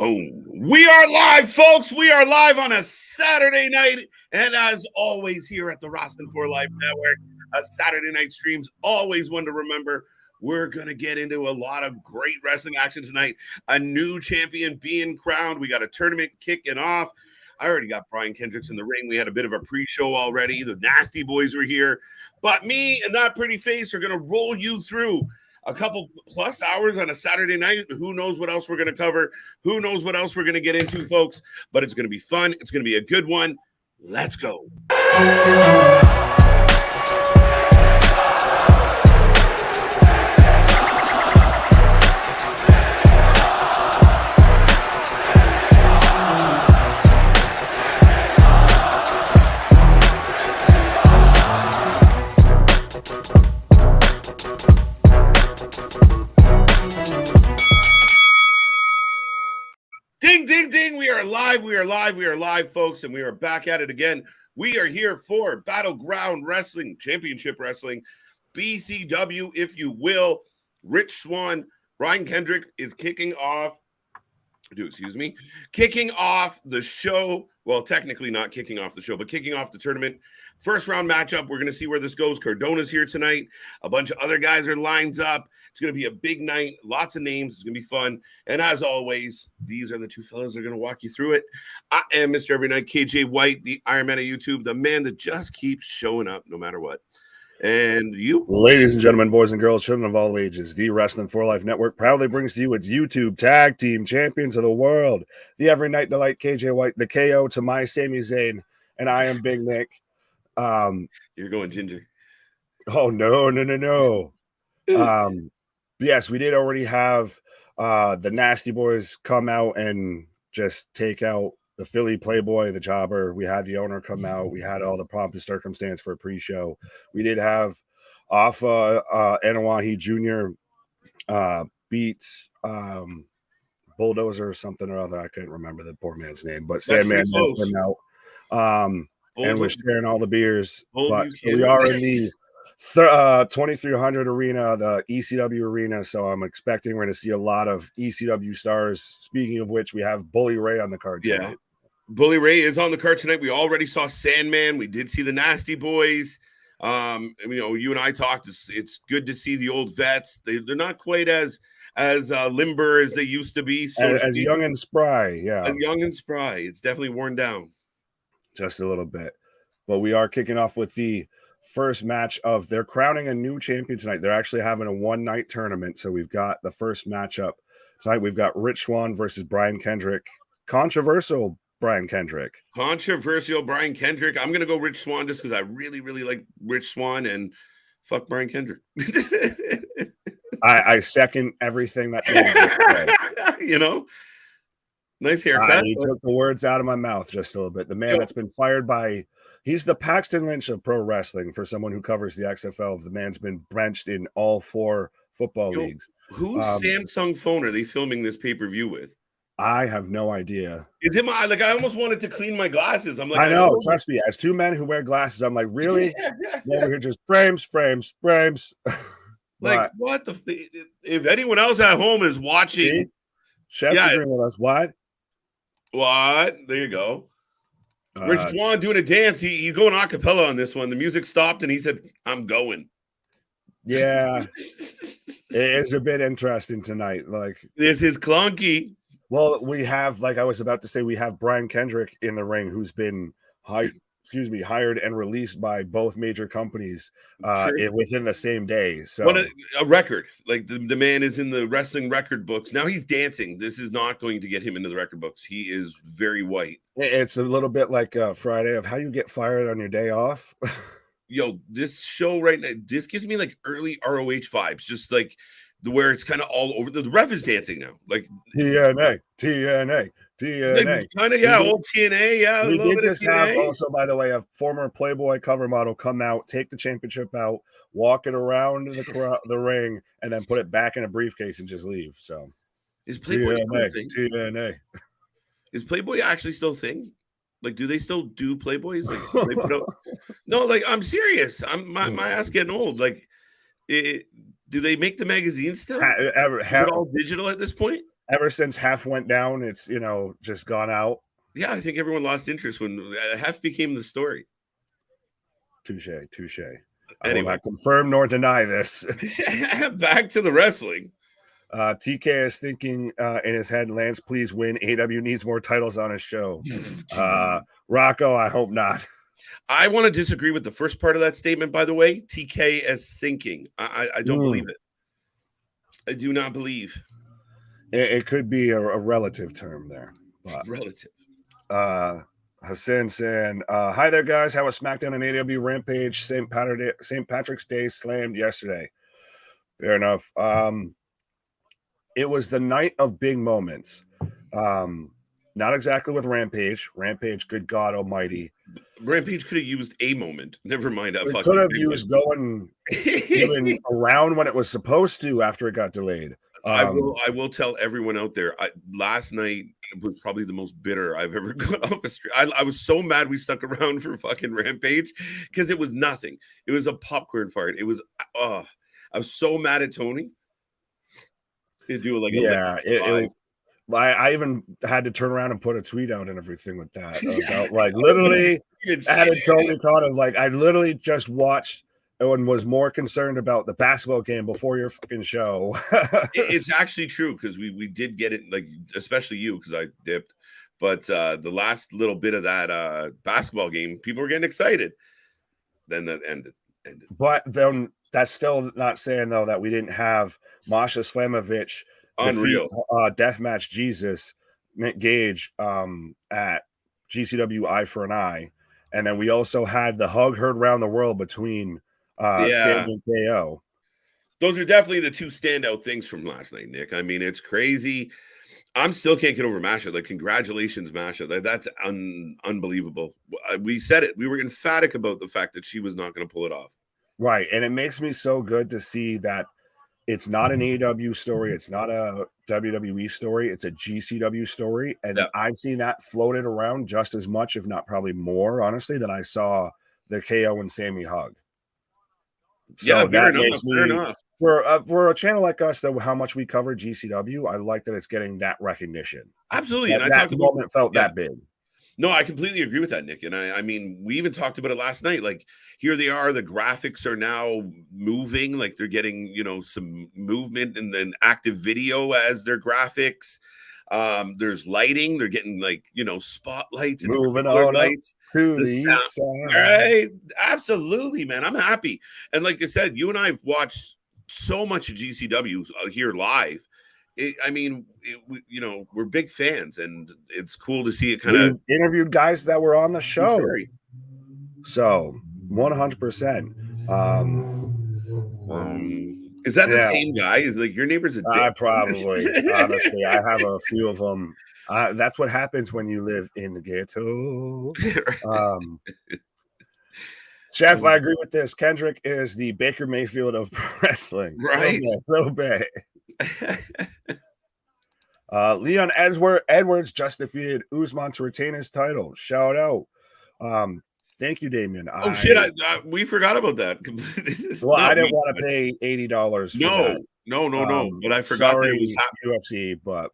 Boom. We are live, folks. We are live on a Saturday night. And as always, here at the Wrasslin for Life Network, a Saturday night stream's always one to remember. We're going to get into a lot of great wrestling action tonight. A new champion being crowned. We got a tournament kicking off. I already got Brian Kendricks in the ring. We had a bit of a pre-show already. The Nasty Boys were here. But me and that pretty face are going to roll you through a couple plus hours on a Saturday night. Who knows what else we're going to cover? Who knows what else we're going to get into, folks? But it's going to be fun. It's going to be a good one. Let's go. Ding, ding, ding. We are live. We are live. We are live, folks. And we are back at it again. We are here for Battleground Wrestling, Championship Wrestling, BCW, if you will. Rich Swann, Brian Kendrick is kicking off the show. Well, technically not kicking off the show, but kicking off the tournament. First round matchup. We're going to see where this goes. Cardona's here tonight. A bunch of other guys are lined up. It's going to be a big night. Lots of names. It's going to be fun. And as always, these are the two fellas that are going to walk you through it. I am Mr. Every Night, KJ White, the Iron Man of YouTube, the man that just keeps showing up no matter what. And you? Ladies and gentlemen, boys and girls, children of all ages, the Wrestling for Life Network proudly brings to you its YouTube Tag Team Champions of the World, the Every Night Delight, KJ White, the KO to my Sami Zayn, and I am Big Nick. You're going ginger. Oh, no. Yes, we did already have the Nasty Boys come out and just take out the Philly Playboy, the Jobber. We had the owner come out. We had all the pomp and circumstance for a pre-show. We did have Anawahi Jr. Beats Bulldozer or something or other. I couldn't remember the poor man's name, but Sandman came out and was sharing all the beers. But we are in the 2300 arena, the ECW arena, so I'm expecting we're going to see a lot of ECW stars. Speaking of which, we have Bully Ray on the card tonight. Yeah, Bully Ray is on the card tonight. We already saw Sandman. We did see the Nasty Boys. You and I talked. It's good to see the old vets. They're not quite as limber as they used to be. So as young and spry, yeah. As young and spry. It's definitely worn down. Just a little bit. But we are kicking off with the first match of they're crowning a new champion tonight. They're actually having a one-night tournament. So we've got the first matchup tonight. We've got Rich Swann versus Brian Kendrick. Controversial Brian Kendrick. I'm going to go Rich Swann just because I really, really like Rich Swann and fuck Brian Kendrick. I second everything that nice haircut. He took the words out of my mouth just a little bit. The man that's been fired by he's the Paxton Lynch of pro wrestling for someone who covers the XFL. The man's been benched in all 4 football leagues. Whose Samsung phone are they filming this pay-per-view with? I have no idea. It's in my I almost wanted to clean my glasses. I'm like, I know. Trust me, as 2 men who wear glasses, I'm like, really? Over here, just frames. Like, what the? If anyone else at home is watching, Chef's agreeing with us. What? There you go. Rich Swann doing a dance. He going a cappella on this one. The music stopped and he said, "I'm going." Yeah, it is a bit interesting tonight. Like, this is clunky. Well, we have, like I was about to say, we have Brian Kendrick in the ring, who's been hired and released by both major companies within the same day. So what a record. Like the man is in the wrestling record books. Now he's dancing. This is not going to get him into the record books. He is very white. It's a little bit like Friday of how you get fired on your day off. Yo, this show right now, this gives me like early ROH vibes. Just like where it's kind of all over. The ref is dancing now. Like TNA. Like, kind of, old TNA, We did just have also, by the way, a former Playboy cover model come out, take the championship out, walk it around the ring, and then put it back in a briefcase and just leave. So is Playboy still a thing? TNA. Is Playboy actually still a thing? Like, do they still do Playboys? Like, they put out... No, like, I'm serious. My ass getting old. Like, do they make the magazine still? Is it all digital at this point? ever since Hef went down, it's just gone out. Yeah, I think everyone lost interest when Hef became the story. Touche. Anyway. I will not confirm nor deny this. Back to the wrestling. TK is thinking in his head, Lance, please win. AW needs more titles on his show. Rocco, I hope not. I want to disagree with the first part of that statement, by the way. TK is thinking. I don't believe it. I do not believe. It could be a relative term there. But, relative. Hassan saying, hi there, guys. How was SmackDown and AW Rampage St. Patrick's Day slammed yesterday? Fair enough. It was the night of big moments. Not exactly with Rampage. Rampage, good God Almighty. Rampage could have used a moment. Never mind that. It could have used going even around when it was supposed to after it got delayed. I will tell everyone out there. Last night was probably the most bitter I've ever gone off a street. I was so mad we stuck around for fucking Rampage because it was nothing. It was a popcorn fart. It was. I was so mad at Tony. Do like I even had to turn around and put a tweet out and everything like that about like literally had a Tony thought of like I literally just watched and was more concerned about the basketball game before your fucking show. It's actually true because we did get it, like especially you because I dipped, but the last little bit of that basketball game, people were getting excited. Then that ended. But then that's still not saying though that we didn't have Masha Slamovich unreal deathmatch Jesus Nick Gage at GCW Eye for an Eye, and then we also had the hug heard around the world between Sam and KO. Those are definitely the two standout things from last night, Nick. I mean, it's crazy. I'm still can't get over Masha. Like, congratulations, Masha. That's unbelievable. We said it. We were emphatic about the fact that she was not going to pull it off. Right. And it makes me so good to see that it's not an AEW story. It's not a WWE story. It's a GCW story. And I've seen that floated around just as much, if not probably more, honestly, than I saw the KO and Sammy hug. So fair enough. For a channel like us, though, how much we cover GCW, I like that it's getting that recognition. Absolutely. And that moment felt that big. No, I completely agree with that, Nick. And I mean, we even talked about it last night. Like, here they are. The graphics are now moving. Like, they're getting, some movement and then active video as their graphics. There's lighting. They're getting, like, spotlights and moving on lights. The sound. Right? Absolutely, man. I'm happy. And like I said, you and I have watched so much of GCW here live. We're big fans, and it's cool to see it kind of interviewed guys that were on the show. So 100%. Is that the same guy? Is like your neighbor's a dick? I probably, honestly, I have a few of them. That's what happens when you live in the ghetto. Chef, I agree with this. Kendrick is the Baker Mayfield of wrestling. Right. A little bit. Leon Edwards just defeated Usman to retain his title. Shout out. Thank you, Damien. We forgot about that. Well, I didn't want to pay $80. No. But I forgot that it was UFC, but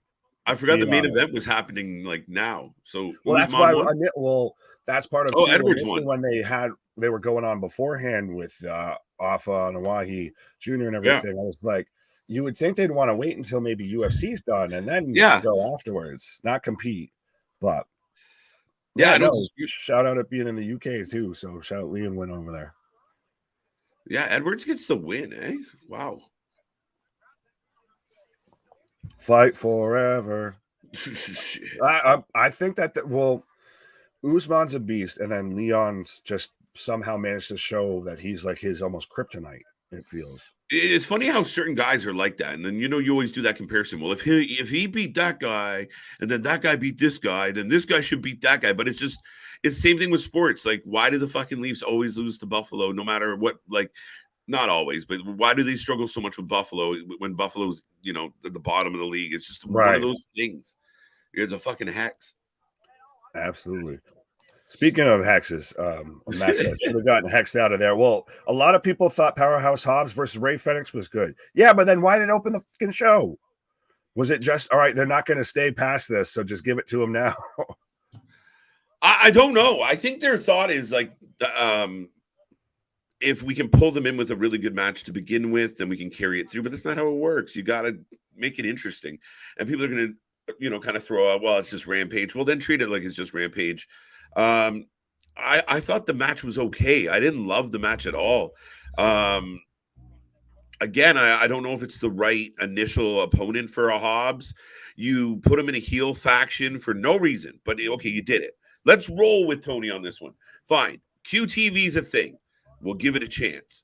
I forgot the main event was happening like now. So that's why. That's part of Edwards won when they were going on beforehand with Afa Nawahi Jr. and everything. I was like, you would think they'd want to wait until maybe UFC's done and then go afterwards, not compete. But shout out at being in the UK too. So shout out Liam win over there. Yeah, Edwards gets the win, eh? Wow. Fight forever. I think that Usman's a beast, and then Leon's just somehow managed to show that he's like his almost kryptonite. It feels. It's funny how certain guys are like that, and then you always do that comparison. Well, if he beat that guy, and then that guy beat this guy, then this guy should beat that guy. But it's the same thing with sports. Like, why do the fucking Leafs always lose to Buffalo, no matter what? Like, not always, but why do they struggle so much with Buffalo when Buffalo's at the bottom of the league? It's just one of those things. It's a fucking hex. Absolutely. Speaking of hexes, Matt said should have gotten hexed out of there. Well, a lot of people thought Powerhouse Hobbs versus Ray Fenix was good. Yeah, but then why did it open the fucking show? Was it just, all right, they're not going to stay past this, so just give it to them now? I don't know. I think their thought is like, if we can pull them in with a really good match to begin with, then we can carry it through. But that's not how it works. You got to make it interesting. And people are going to, kind of throw out, well, it's just Rampage. Well, then treat it like it's just Rampage. I thought the match was okay. I didn't love the match at all. Again, I don't know if it's the right initial opponent for a Hobbs. You put him in a heel faction for no reason, but okay, you did it. Let's roll with Tony on this one. Fine. QTV is a thing. We'll give it a chance.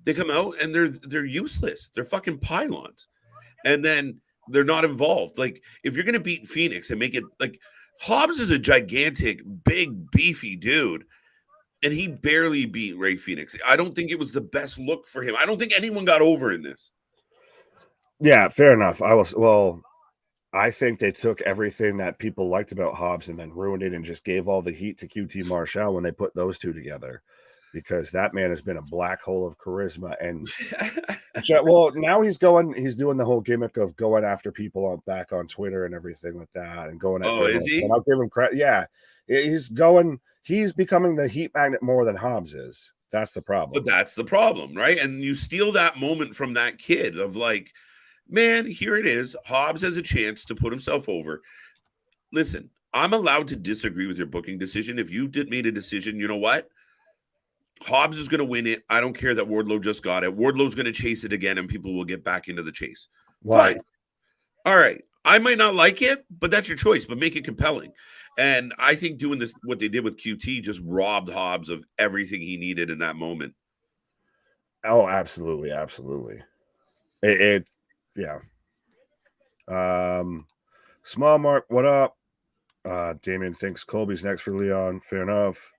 They come out and they're useless. They're fucking pylons. And then they're not involved. Like, if you're going to beat Phoenix and make it like Hobbs is a gigantic, big, beefy dude. And he barely beat Ray Phoenix. I don't think it was the best look for him. I don't think anyone got over in this. Yeah, fair enough. I think they took everything that people liked about Hobbs and then ruined it and just gave all the heat to QT Marshall when they put those two together, because that man has been a black hole of charisma. And well, now he's doing the whole gimmick of going after people back on Twitter and everything like that, and going at is he? And I'll give him credit. Yeah, he's becoming the heat magnet more than Hobbs is. That's the problem. But that's the problem, right? And you steal that moment from that kid of like, man, here it is. Hobbs has a chance to put himself over. Listen, I'm allowed to disagree with your booking decision. If you made a decision, you know what? Hobbs is going to win it. I don't care that Wardlow just got it. Wardlow's going to chase it again, and people will get back into the chase. Right. Fine. All right. I might not like it, but that's your choice. But make it compelling. And I think doing this, what they did with QT, just robbed Hobbs of everything he needed in that moment. Oh, absolutely, absolutely. Yeah. Small Mark, what up? Damien thinks Colby's next for Leon. Fair enough.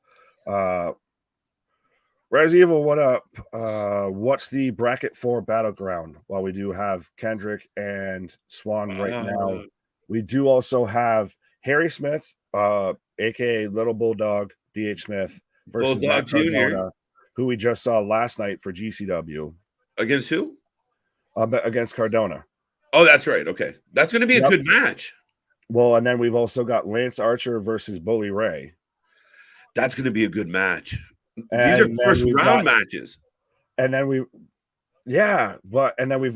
Res Evil, what up? What's the bracket for Battleground? Well, we do have Kendrick and Swan right now. We do also have Harry Smith, aka Little Bulldog, DH Smith, versus Bulldog Cardona, who we just saw last night for GCW. Against who? Against Cardona. Oh, that's right. Okay. That's going to be a good match. Well, and then we've also got Lance Archer versus Bully Ray. That's going to be a good match. These are first round matches. And then we've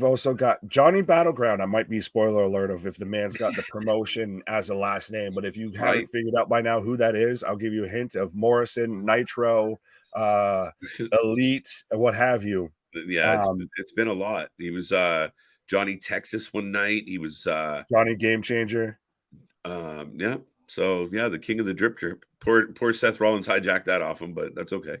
also got Johnny Battleground. I might be spoiler alert of if the man's got the promotion as a last name, but if you haven't figured out by now who that is, I'll give you a hint of Morrison, Nitro, Elite, what have you. Yeah, it's been a lot. He was Johnny Texas one night. He was Johnny Game Changer. Yeah. So yeah, the king of the drip. Poor Seth Rollins hijacked that off him, but that's okay.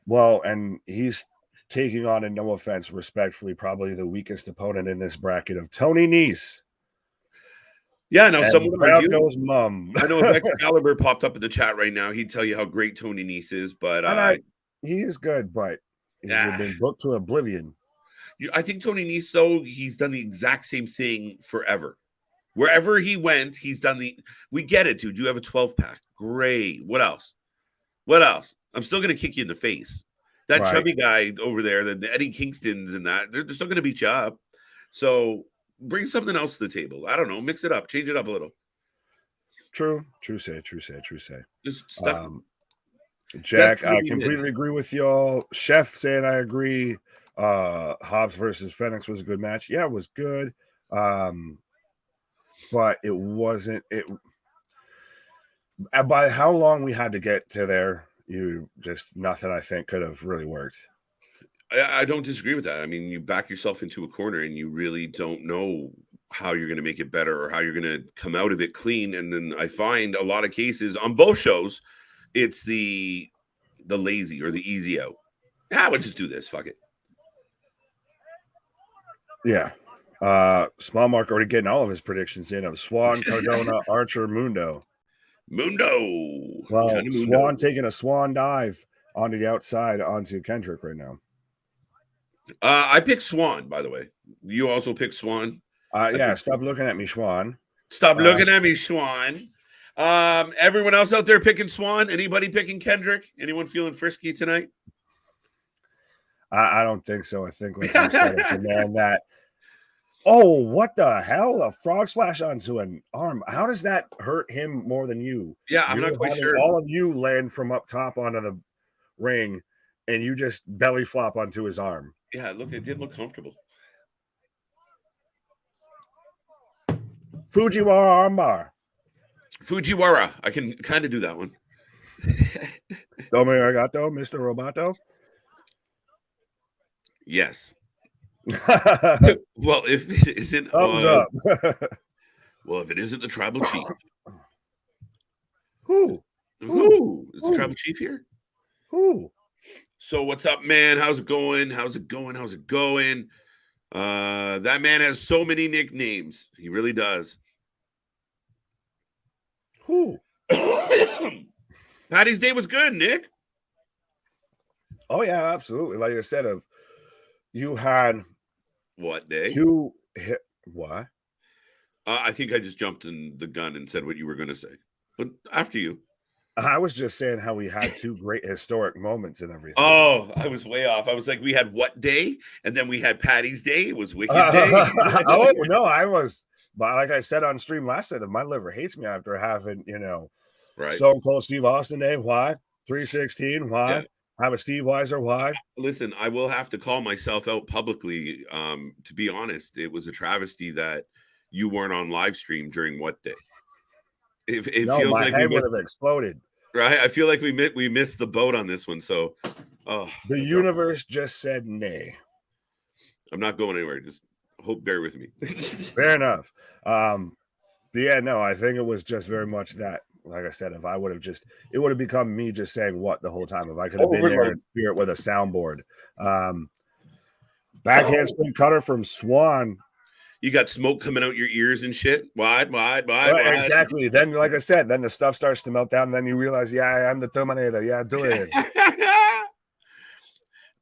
Well, and he's taking on, and no offense, respectfully, probably the weakest opponent in this bracket of Tony Nese. Yeah, now someone goes mum. I know if Excalibur popped up in the chat right now, he'd tell you how great Tony Nese is, but he is good, but he's been booked to oblivion. I think Tony Nese, though, he's done the exact same thing forever. Wherever he went, he's done we get it, dude. You have a 12-pack. Great. What else? I'm still going to kick you in the face. That chubby guy over there, the Eddie Kingstons and that, they're still going to beat you up. So bring something else to the table. I don't know. Mix it up. Change it up a little. True say. Just stuff. Jack, I completely agree with y'all. Chef saying I agree. Hobbs versus Phoenix was a good match. Yeah, it was good. But it wasn't it. By how long we had to get to there, nothing I think could have really worked. I don't disagree with that. I mean, you back yourself into a corner and you really don't know how you're going to make it better or how you're going to come out of it clean. And then I find a lot of cases on both shows, it's the lazy or the easy out. We'll just do this. Fuck it. Yeah. Small Mark already getting all of his predictions in of Swan, Cardona, Archer, Mundo. Well, Swan taking a swan dive onto the outside onto Kendrick right now. I picked Swan, by the way. You also picked Swan. Stop looking at me, Swan. Stop looking at me, Swan. Everyone else out there picking Swan? Anybody picking Kendrick? Anyone feeling frisky tonight? I don't think so. I think, like you said, it's a man that Oh, what the hell? A frog splash onto an arm. How does that hurt him more than you? Yeah, I'm not quite sure. All of you land from up top onto the ring, and you just belly flop onto his arm. Yeah, it did look comfortable. Fujiwara armbar. Fujiwara. I can kind of do that one. Dome arigato, Mr. Roboto. Yes. Well, if it isn't thumbs up. Well, if it isn't the tribal chief. Who is the tribal chief here? Who? So what's up, man? How's it going? That man has so many nicknames. He really does. Who? Patty's Day was good, Nick. Oh yeah, absolutely. Like I said, you had what day? What? I think I just jumped in the gun and said what you were going to say. But after you. I was just saying how we had two great historic moments and everything. Oh, I was way off. I was like, we had what day? And then we had Patty's Day. It was Wicked Day. Oh, no, I was. But like I said on stream last night, my liver hates me after having, right. Stone Cold Steve Austin Day. Why? 316. Why? Yeah. Have a Steve Weiser. Why? Listen, I will have to call myself out publicly. To be honest, it was a travesty that you weren't on live stream during what day? It feels my like head would have exploded. Right? I feel like we missed the boat on this one. So, the universe just said nay. I'm not going anywhere. Just bear with me. Fair enough. Yeah, no, I think it was just very much that. Like I said, if I would have it would have become me just saying what the whole time. If I could have been there in spirit with a soundboard. Backhand spin cutter from Swan. You got smoke coming out your ears and shit. Wide. Exactly. Then, like I said, then the stuff starts to melt down. And then you realize, yeah, I'm the Terminator. Yeah, do it.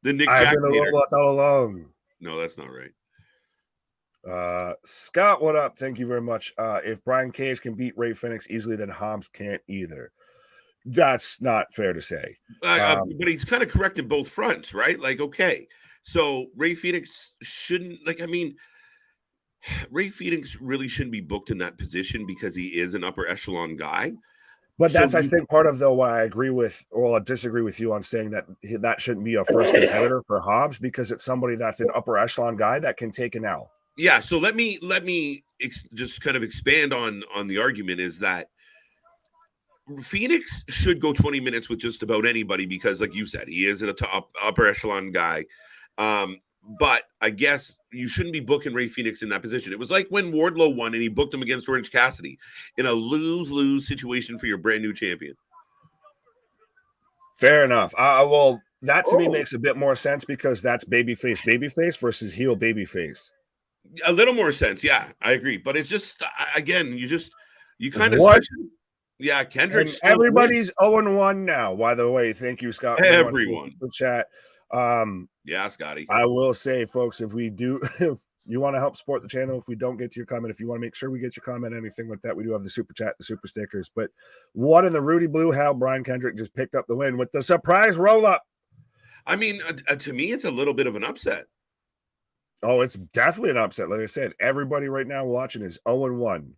The Nick I've been a robot all along. No, that's not right. Scott, what up? Thank you very much. If Brian Cage can beat Ray Phoenix easily, then Hobbs can't either. That's not fair to say. But he's kind of correct in both fronts, right? Like, okay. So Ray Phoenix shouldn't, Ray Phoenix really shouldn't be booked in that position because he is an upper echelon guy. But that's, I think, part of what I agree with, or I disagree with you on saying that shouldn't be a first competitor for Hobbs because it's somebody that's an upper echelon guy that can take an L. Yeah. So let me just kind of expand on the argument is that Phoenix should go 20 minutes with just about anybody because, like you said, he is a top upper echelon guy. But I guess you shouldn't be booking Ray Phoenix in that position. It was like when Wardlow won and he booked him against Orange Cassidy in a lose-lose situation for your brand new champion. Fair enough. Well, that to me makes a bit more sense because that's babyface versus heel babyface. A little more sense. Yeah, I agree. But it's just, again, you kind of switch. Yeah, Kendrick. Everybody's 0-1 now. By the way, thank you, Scott. Everyone. For chat. Yeah, Scotty. I will say, folks, if you want to help support the channel, if we don't get to your comment, if you want to make sure we get your comment, anything like that, we do have the super chat, the super stickers. But what in the Rudy Blue how Brian Kendrick just picked up the win with the surprise roll up? I mean, to me, it's a little bit of an upset. Oh, it's definitely an upset. Like I said, everybody right now watching is 0-1.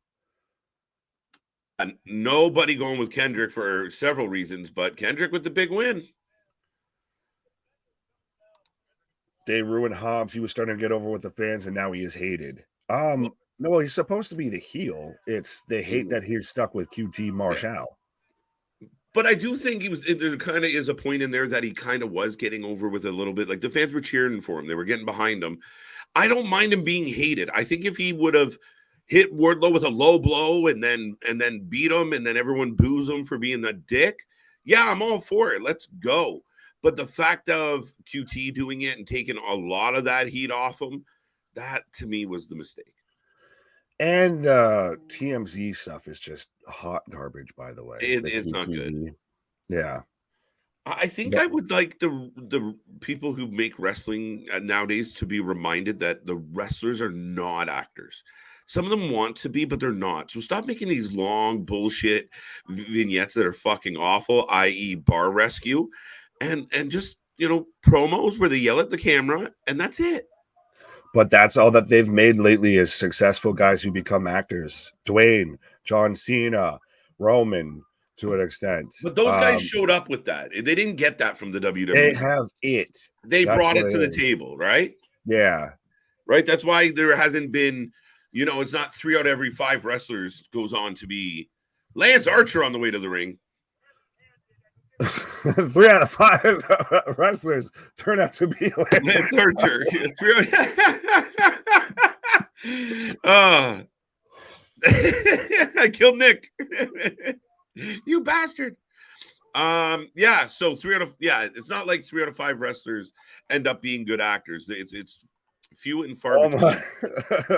And nobody going with Kendrick for several reasons, but Kendrick with the big win. They ruined Hobbs. He was starting to get over with the fans, and now he is hated. No, he's supposed to be the heel. It's the hate that he's stuck with QT Marshall. Yeah. But I do think there kind of is a point in there that he kind of was getting over with a little bit. Like the fans were cheering for him. They were getting behind him. I don't mind him being hated. I think if he would have hit Wardlow with a low blow and then beat him and then everyone boos him for being the dick, yeah, I'm all for it. Let's go. But the fact of QT doing it and taking a lot of that heat off him, that to me was the mistake. And TMZ stuff is just hot garbage, by the way. It's not good. Yeah. I think I would like the people who make wrestling nowadays to be reminded that the wrestlers are not actors. Some of them want to be, but they're not. So stop making these long bullshit vignettes that are fucking awful, i.e. bar rescue. And just, promos where they yell at the camera, and that's it. But that's all that they've made lately is successful guys who become actors. Dwayne, John Cena, Roman, to an extent. But those guys showed up with that. They didn't get that from the WWE. They have it. They brought it to the table, right? Yeah. Right? That's why there hasn't been, it's not 3 out of every 5 wrestlers goes on to be Lance Archer on the way to the ring. 3 out of 5 wrestlers turn out to be Lance Archer. I killed Nick. You bastard. Yeah, so it's not like 3 out of 5 wrestlers end up being good actors. It's few and far between.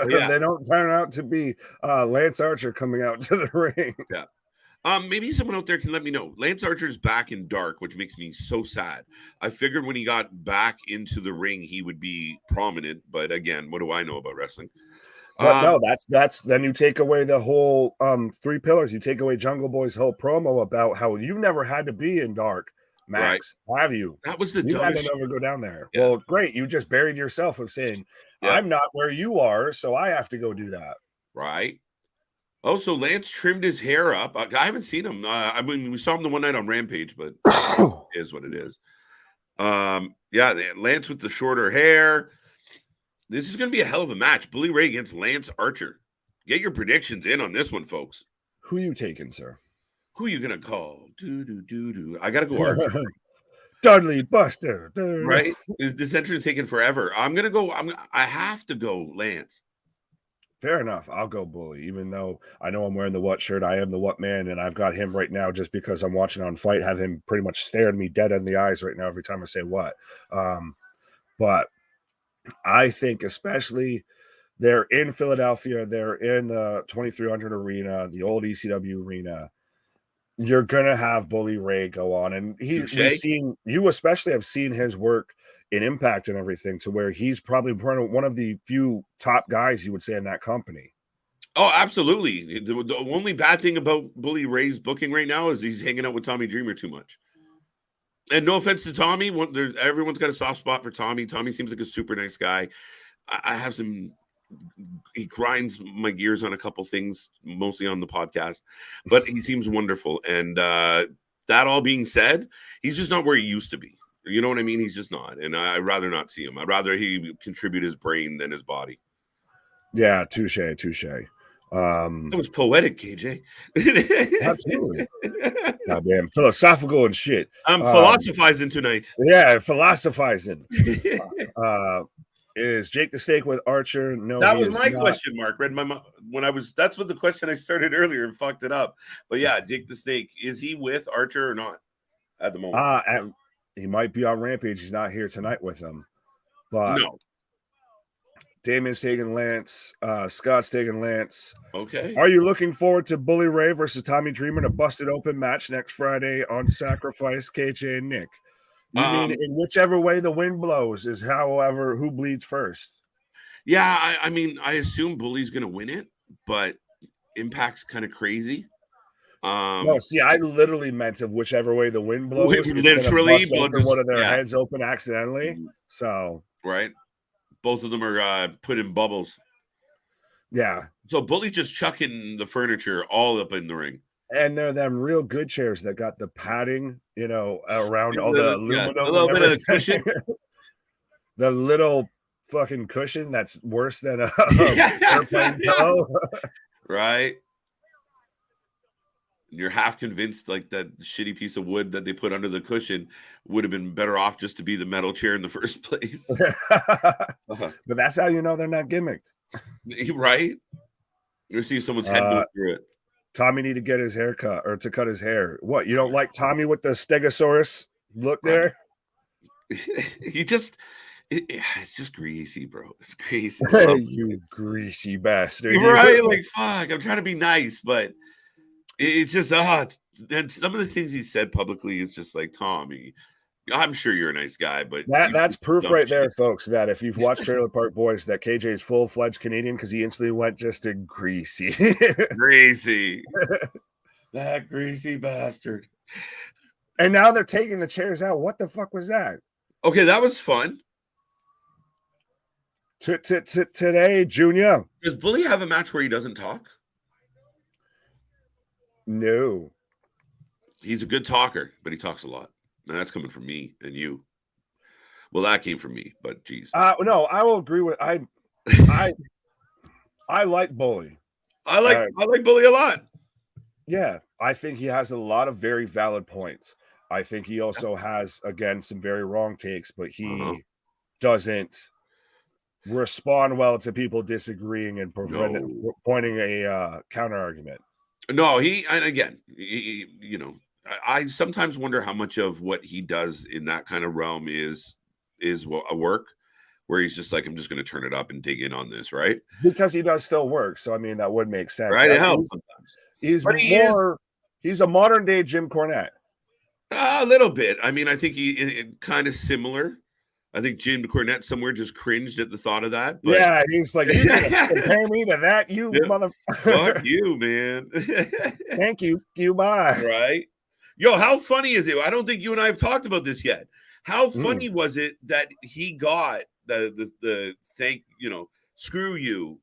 Yeah. They don't turn out to be Lance Archer coming out to the ring. Yeah. Maybe someone out there can let me know. Lance Archer's back in dark, which makes me so sad. I figured when he got back into the ring, he would be prominent. But again, what do I know about wrestling? But no, that's then you take away the whole 3 pillars. You take away Jungle Boy's whole promo about how you never had to be in dark, Max. Right. Have you? That was the you had to never go down there. Yeah. Well, great. You just buried yourself of saying, I'm not where you are, so I have to go do that. Right. Oh, so Lance trimmed his hair up. I haven't seen him. I mean, we saw him the one night on Rampage, but it is what it is. Lance with the shorter hair. This is going to be a hell of a match. Bully Ray against Lance Archer. Get your predictions in on this one, folks. Who you taking, sir? Who are you going to call? I got to go Archer. Dudley Buster. Right? This entrance taking forever. I'm going to go. I have to go Lance. Fair enough. I'll go Bully, even though I know I'm wearing the what shirt. I am the what man, and I've got him right now just because I'm watching on Fight, have him pretty much staring me dead in the eyes right now every time I say what. But I think especially they're in Philadelphia, they're in the 2300 arena, the old ECW arena. You're going to have Bully Ray go on, and you especially have seen his work in Impact and everything, to where he's probably one of the few top guys you would say in that company. Oh, absolutely. The only bad thing about Bully Ray's booking right now is he's hanging out with Tommy Dreamer too much. And no offense to Tommy, everyone's got a soft spot for Tommy. Tommy seems like a super nice guy. He grinds my gears on a couple things, mostly on the podcast, but he seems wonderful. And that all being said, he's just not where he used to be. You know what I mean? He's just not. And I'd rather not see him. I'd rather he contribute his brain than his body. Yeah, touche. That was poetic, KJ. Absolutely. Goddamn philosophical and shit. I'm philosophizing tonight. Yeah, philosophizing. Is Jake the Snake with Archer? No, that was my question mark. That's what the question I started earlier and fucked it up. But yeah, Jake the Snake, is he with Archer or not at the moment? He might be on Rampage. He's not here tonight with them. But no. Damien's taking Lance. Scott's taking Lance. Okay. Are you looking forward to Bully Ray versus Tommy Dreamer in a busted open match next Friday on Sacrifice, KJ and Nick? You mean in whichever way the wind blows is however who bleeds first? Yeah, I mean, I assume Bully's going to win it, but Impact's kind of crazy. No, see, I literally meant of whichever way the wind blows. Literally, one of their heads open accidentally. So right, both of them are put in bubbles. Yeah. So Bully just chucking the furniture all up in the ring. And they're them real good chairs that got the padding, around all the aluminum. A little bit of cushion. The little fucking cushion that's worse than a airplane pillow. Right. You're half convinced like that shitty piece of wood that they put under the cushion would have been better off just to be the metal chair in the first place. But that's how you know they're not gimmicked. Right? You see if someone's head goes through it. Tommy need to get his hair cut or to cut his hair. What, you don't like Tommy with the Stegosaurus look there? It's just greasy, bro. It's greasy. You greasy bastard. You're right. Like, fuck, I'm trying to be nice, but it's just, and some of the things he said publicly is just like, Tommy, I'm sure you're a nice guy, but that's proof right there, folks, that if you've watched Trailer Park Boys, that KJ is full-fledged Canadian because he instantly went just to greasy. Greasy. That greasy bastard. And now they're taking the chairs out. What the fuck was that? Okay, that was fun. Today, Junior. Does Bully have a match where he doesn't talk? No. He's a good talker, but he talks a lot. And that's coming from me and you. Well, that came from me, but geez. No, I will agree with I like Bully. I like Bully a lot. Yeah, I think he has a lot of very valid points. I think he also has, again, some very wrong takes, but he doesn't respond well to people disagreeing and pointing a counter argument. No, I sometimes wonder how much of what he does in that kind of realm is a work where he's just like, I'm just going to turn it up and dig in on this, right? Because he does still work. So, I mean, that would make sense. Right? It helps sometimes. He's a modern day Jim Cornette. A little bit. I mean, I think he kind of similar. I think Jim Cornette somewhere just cringed at the thought of that. But... yeah, he's like, you're going to compare me to that, you motherfucker. Fuck you, man. Thank you. Bye. Right? Yo, how funny is it? I don't think you and I have talked about this yet. How funny was it that he got the thank screw you,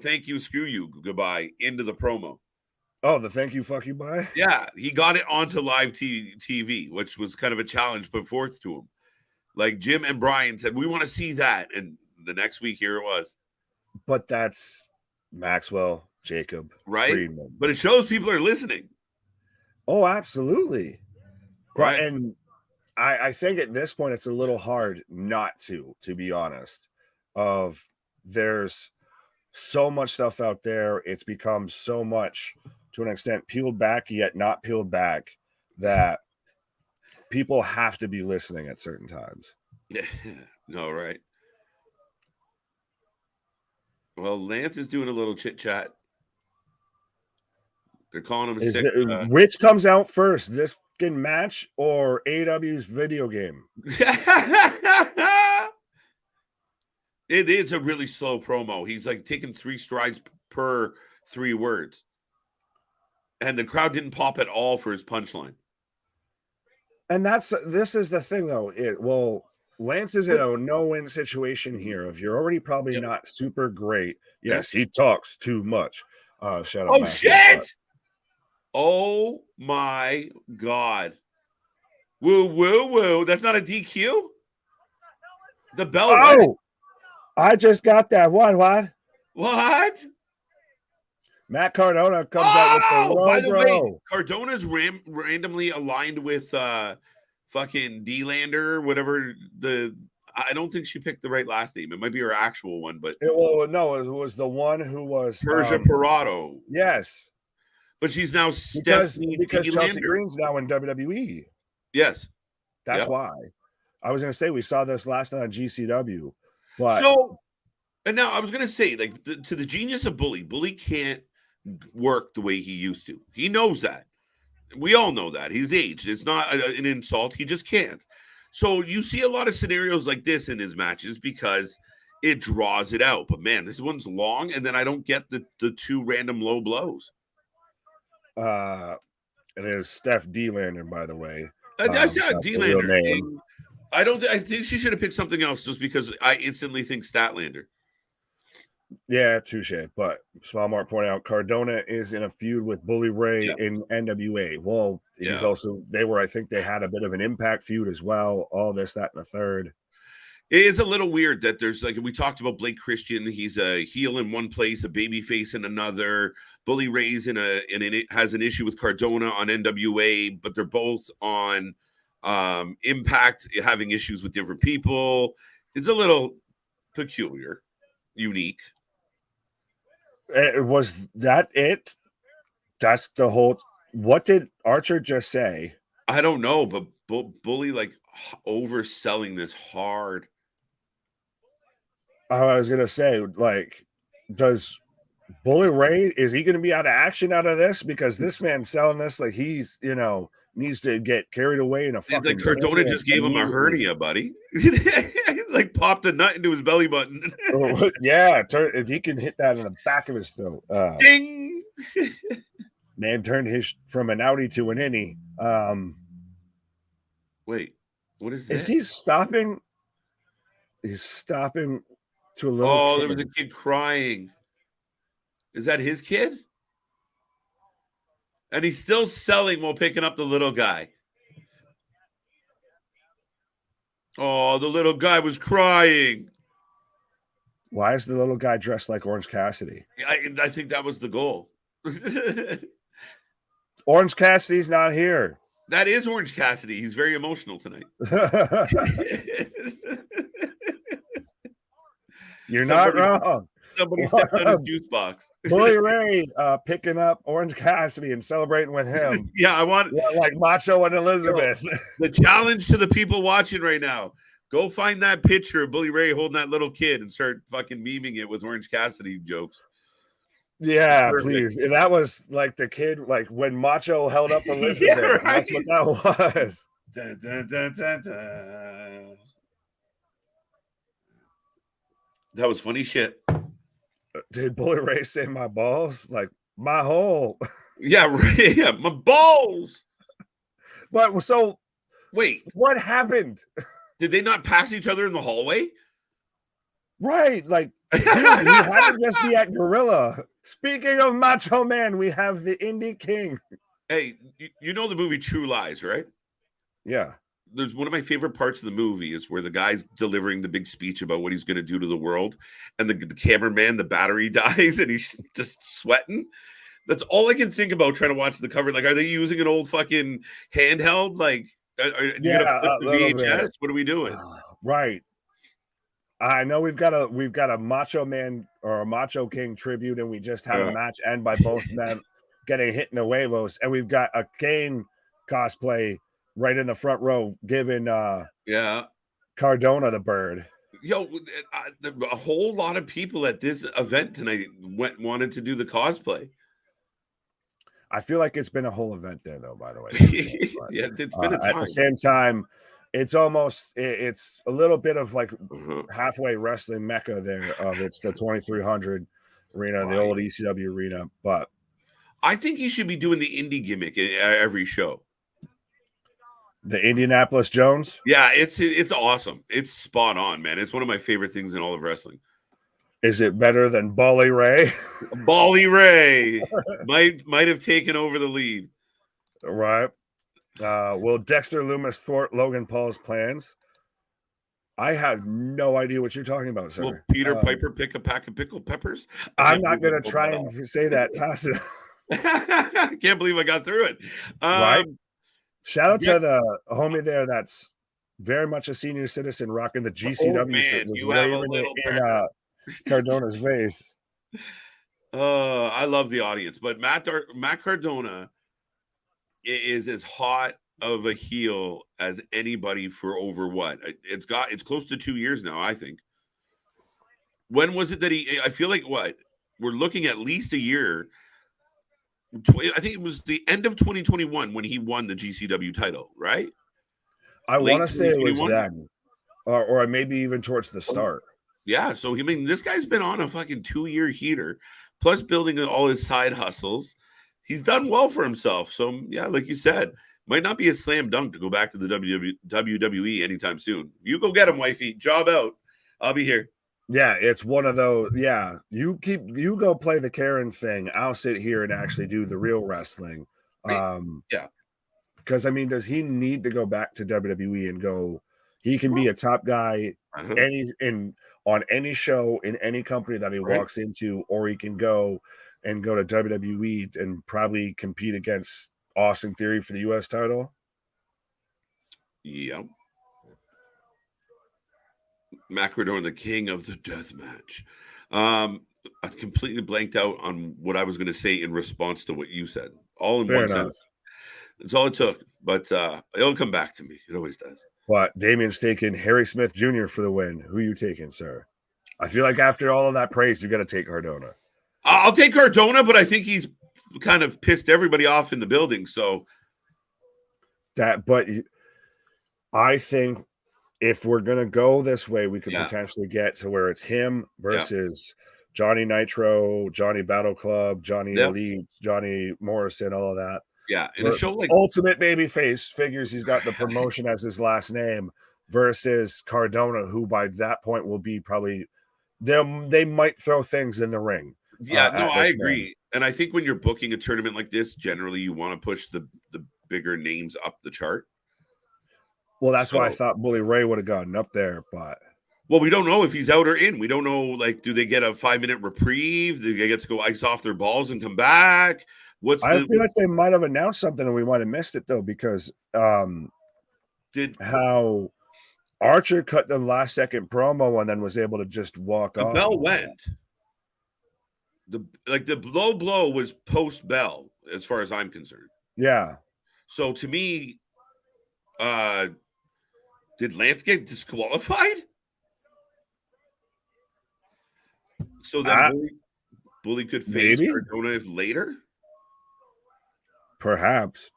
thank you, screw you, goodbye into the promo? Oh, the thank you, fuck you, bye? Yeah, he got it onto live TV, which was kind of a challenge put forth to him. Like Jim and Brian said, we want to see that. And the next week, here it was. But that's Maxwell, Jacob, right? Friedman. But it shows people are listening. Oh, absolutely. Right. And I think at this point, it's a little hard not to be honest. There's so much stuff out there. It's become so much, to an extent, peeled back, yet not peeled back, that people have to be listening at certain times. Yeah. No, right. Well, Lance is doing a little chit chat. They're calling him which comes out first, this match or AEW's video game? It's a really slow promo. He's like taking 3 strides per 3 words. And the crowd didn't pop at all for his punchline. And this is the thing, though. Lance is in a no-win situation here. If you're already probably not super great, yes, he talks too much. Shut up. Oh, shit! Oh, my God. Woo, woo, woo. That's not a DQ? The bell. Oh, I just got that one. What? Matt Cardona comes out with the low. By the way, Cardona's randomly aligned with fucking D-Lander, whatever I don't think she picked the right last name. It might be her actual one, but it was the one who was Persia Parado. Yes. But she's now because Chelsea Green's now in WWE. Yes. That's why. I was going to say we saw this last night on GCW. But and now I was going to say, like, to the genius of Bully can't work the way he used to. He knows that. We all know that. He's aged. It's not an insult. He just can't. So you see a lot of scenarios like this in his matches because it draws it out. But, man, this one's long, and then I don't get the 2 random low blows. It is Steph D-Lander, by the way. That's D-Lander. I think she should have picked something else just because I instantly think Statlander. Yeah, touche. But Small Mark pointed out Cardona is in a feud with Bully Ray in NWA. Well, he's also I think they had a bit of an Impact feud as well. All this, that, and the third. It is a little weird that there's we talked about Blake Christian. He's a heel in one place, a baby face in another. Bully Ray's has an issue with Cardona on NWA, but they're both on Impact, having issues with different people. It's a little peculiar, unique. Was that it? That's the whole. What did Archer just say? I don't know, but Bully overselling this hard. I was gonna say, does Bully Ray, is he gonna be out of action out of this? Because this man's selling this like he's needs to get carried away in a fucking. Like Cardona just gave him a hernia, buddy. Like popped a nut into his belly button. Yeah, if he can hit that in the back of his throat. Ding! Man turned from an outie to an innie. Wait, what is that? Is he stopping? He's stopping to a little kid. There was a kid crying. Is that his kid? And he's still selling while picking up the little guy. Oh, the little guy was crying. Why is the little guy dressed like Orange Cassidy? I think that was the goal. Orange Cassidy's not here. That is Orange Cassidy. He's very emotional tonight. You're not wrong. Somebody stepped on his juice box. Bully Ray picking up Orange Cassidy and celebrating with him. Yeah, I want like Macho and Elizabeth. The challenge to the people watching right now: go find that picture of Bully Ray holding that little kid and start fucking memeing it with Orange Cassidy jokes. Yeah, please. That was like the kid, like when Macho held up Elizabeth. Yeah, right. That's what that was. Dun, dun, dun, dun, dun. That was funny shit. Did Bully Ray say my balls? Like my hole. Yeah, right. Yeah, my balls. But so wait, what happened? Did they not pass each other in the hallway? Right, like dude, we had to just be at Gorilla. Speaking of Macho Man, we have the Indie King. Hey, you know the movie True Lies, right? Yeah. There's one of my favorite parts of the movie is where the guy's delivering the big speech about what he's going to do to the world, and the cameraman, the battery dies, and he's just sweating. That's all I can think about trying to watch the cover. Like, are they using an old fucking handheld? Like, you gonna flip the VHS? What are we doing? Right. I know we've got a Macho Man or a Macho King tribute, and we just had a match end by both men getting hit in the huevos, and we've got a Kane cosplay right in the front row giving Cardona the bird. Yo, a whole lot of people at this event tonight wanted to do the cosplay. I feel like it's been a whole event there, though, by the way. But, yeah, it's been a time. At the same time, it's a little bit of like halfway wrestling mecca there. It's the 2300 arena, the old ECW arena. But I think he should be doing the indie gimmick at every show. The Indianapolis Jones? Yeah, it's awesome. It's spot on, man. It's one of my favorite things in all of wrestling. Is it better than Bully Ray? Bully Ray might have taken over the lead. Right. Will Dexter Lumis thwart Logan Paul's plans? I have no idea what you're talking about, sir. Will Peter Piper pick a pack of pickled peppers? I'm not going to try and say that fast enough. I can't believe I got through it. Right. Shout out to the homie there that's very much a senior citizen rocking the GCW shirt. You have a little in Cardona's face. I love the audience, but Matt Cardona is as hot of a heel as anybody for over what? It's close to 2 years now, I think. When was it that I feel like what? We're looking at least a year. I think it was the end of 2021 when he won the GCW title, right? I want to say it was then, or maybe even towards the start. Yeah, so I mean, this guy's been on a fucking 2-year heater, plus building all his side hustles. He's done well for himself. So yeah, like you said, might not be a slam dunk to go back to the WWE anytime soon. You go get him, wifey. Job out. I'll be here. Yeah, it's one of those. Yeah, you go play the Karen thing. I'll sit here and actually do the real wrestling. Yeah, because I mean, does he need to go back to WWE and go? He can be a top guy on any show in any company that he walks into, or he can go to WWE and probably compete against Austin Theory for the U.S. title. Yeah. Matt Cardona, the king of the death match. I completely blanked out on what I was going to say in response to what you said. All in one sentence. That's all it took. But it'll come back to me. It always does. But Damien's taking Harry Smith Jr. for the win. Who are you taking, sir? I feel like after all of that praise, you got to take Cardona. I'll take Cardona, but I think he's kind of pissed everybody off in the building. So I think if we're going to go this way, we could potentially get to where it's him versus Johnny Nitro, Johnny Battle Club, Johnny Elite, Johnny Morrison, all of that. Yeah, in a show like Ultimate Babyface figures he's got the promotion as his last name versus Cardona, who by that point will be probably they might throw things in the ring. Yeah, no, I agree. And I think when you're booking a tournament like this, generally you want to push the bigger names up the chart. Well, that's why I thought Bully Ray would have gotten up there, but well, we don't know if he's out or in. We don't know, like, do they get a 5-minute reprieve? Do they get to go ice off their balls and come back? I feel like they might have announced something and we might have missed it though, because how Archer cut the last second promo and then was able to just walk off. The bell went. The blow was post bell, as far as I'm concerned. Yeah. So to me, did Lance get disqualified? So then Bully could face Cardona if later? Perhaps.